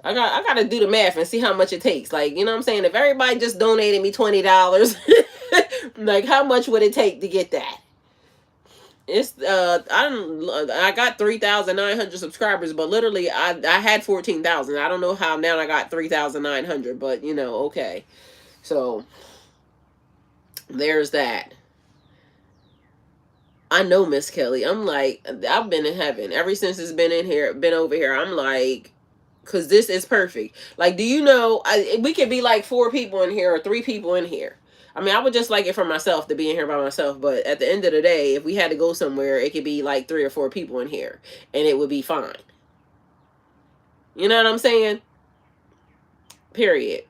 I gotta do the math and see how much it takes. Like, you know what I'm saying? If everybody just donated me $20, like how much would it take to get that? It's I got 3,900 subscribers, but literally I had 14,000. I don't know how now I got 3,900, but you know, okay. So there's that. I know, Miss Kelly. I'm like, I've been in heaven ever since it's been in here, been over here. I'm like, because this is perfect. Like, do you know, we could be like 4 people in here or 3 people in here. I mean, I would just like it for myself to be in here by myself. But at the end of the day, if we had to go somewhere, it could be like 3 or 4 people in here. And it would be fine. You know what I'm saying? Period.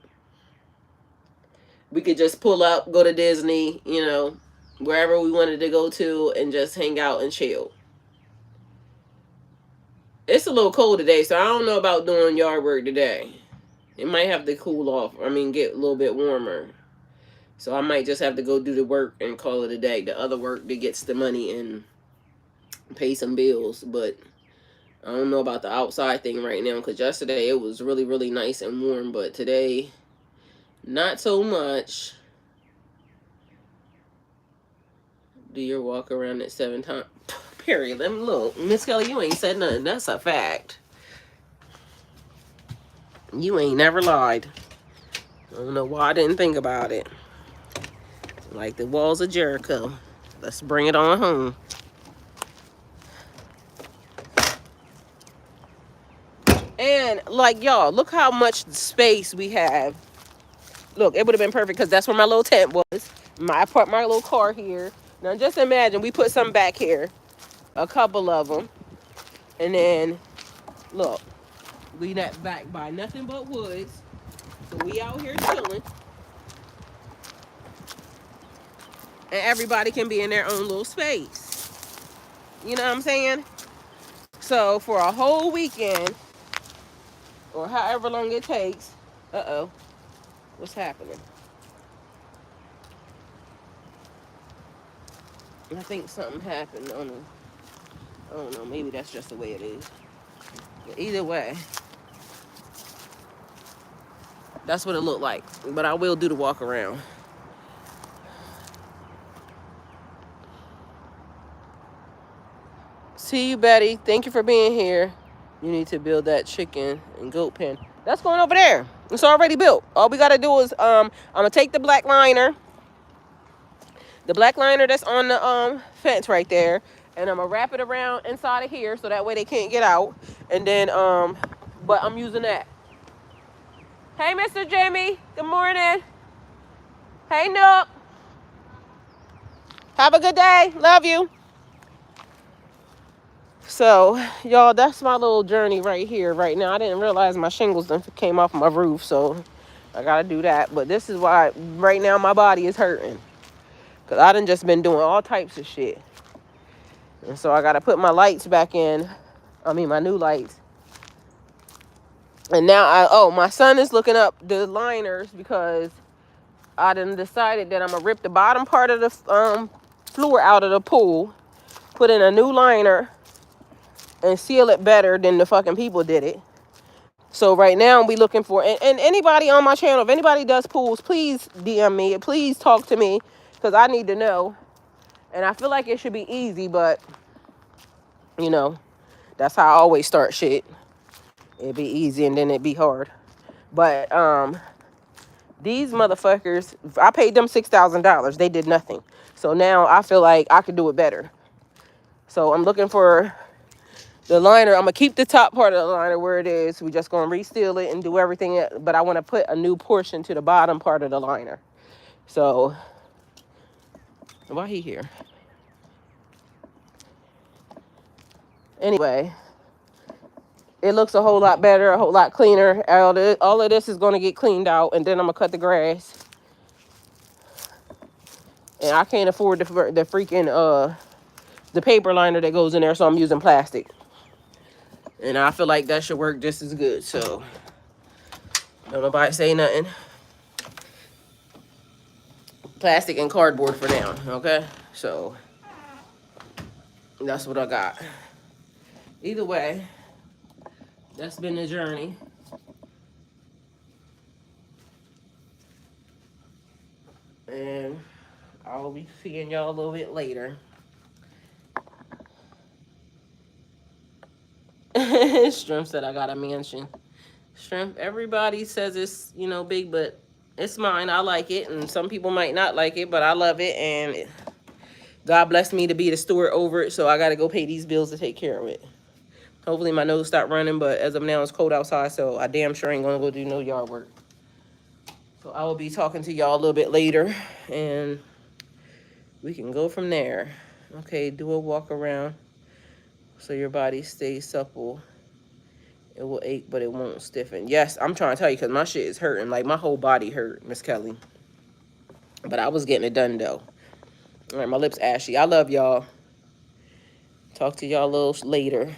We could just pull up, go to Disney, you know, wherever we wanted to go to, and just hang out and chill. It's a little cold today, so I don't know about doing yard work today. It might have to cool off. I mean, get a little bit warmer. So I might just have to go do the work and call it a day. The other work that gets the money and pay some bills. But I don't know about the outside thing right now, because yesterday it was really, really nice and warm. But today, not so much. Do your walk around at 7 times? Period. Let me look. Miss Kelly, you ain't said nothing. That's a fact. You ain't never lied. I don't know why I didn't think about it. Like the walls of Jericho. Let's bring it on home. And like y'all, look how much space we have. Look, it would have been perfect because that's where my little tent was. I put my little car here. Now just imagine we put some back here. A couple of them. And then, look. We not back by nothing but woods. So we out here chilling. And everybody can be in their own little space. You know what I'm saying? So for a whole weekend, or however long it takes. Uh-oh. What's happening? I think something happened on the, I don't know, maybe that's just the way it is. But either way, that's what it looked like. But I will do the walk around. See you, Betty. Thank you for being here. You need to build that chicken and goat pen. That's going over there. It's already built. All we got to do is, I'm going to take the black liner. The black liner that's on the fence right there. And I'm going to wrap it around inside of here so that way they can't get out. And then, but I'm using that. Hey, Mr. Jimmy. Good morning. Hey, Nook. Have a good day. Love you. So, y'all, that's my little journey right here, right now. I didn't realize my shingles came off my roof, so I got to do that. But this is why right now my body is hurting. Because I done just been doing all types of shit. And so I got to put my lights back in. I mean, my new lights. And now, my son is looking up the liners because I done decided that I'm going to rip the bottom part of the floor out of the pool, put in a new liner, and seal it better than the fucking people did it. So right now we looking for, and anybody on my channel, if anybody does pools, please DM me, please talk to me, because I need to know. And I feel like it should be easy, but you know, that's how I always start shit. It'd be easy and then it'd be hard. But these motherfuckers, I paid them $6,000. They did nothing. So now I feel like I could do it better. So I'm looking for the liner. I'm going to keep the top part of the liner where it is. We're just going to reseal it and do everything. But I want to put a new portion to the bottom part of the liner. So, why he here? Anyway, it looks a whole lot better, a whole lot cleaner. All of this is going to get cleaned out. And then I'm going to cut the grass. And I can't afford the freaking, the paper liner that goes in there. So I'm using plastic. And I feel like that should work just as good. So, don't nobody say nothing. Plastic and cardboard for now, okay? So, that's what I got. Either way, that's been the journey. And I'll be seeing y'all a little bit later. Shrimp said I got a mansion. Shrimp, everybody says it's, big, but it's mine. I like it, and some people might not like it, but I love it, and God blessed me to be the steward over it, so I got to go pay these bills to take care of it. Hopefully my nose stopped running, but as of now, it's cold outside, so I damn sure ain't going to go do no yard work. So I will be talking to y'all a little bit later, and we can go from there. Okay, do a walk around so your body stays supple. It will ache, but it won't stiffen. Yes, I'm trying to tell you because my shit is hurting. Like, my whole body hurt, Miss Kelly. But I was getting it done, though. All right, my lips ashy. I love y'all. Talk to y'all a little later.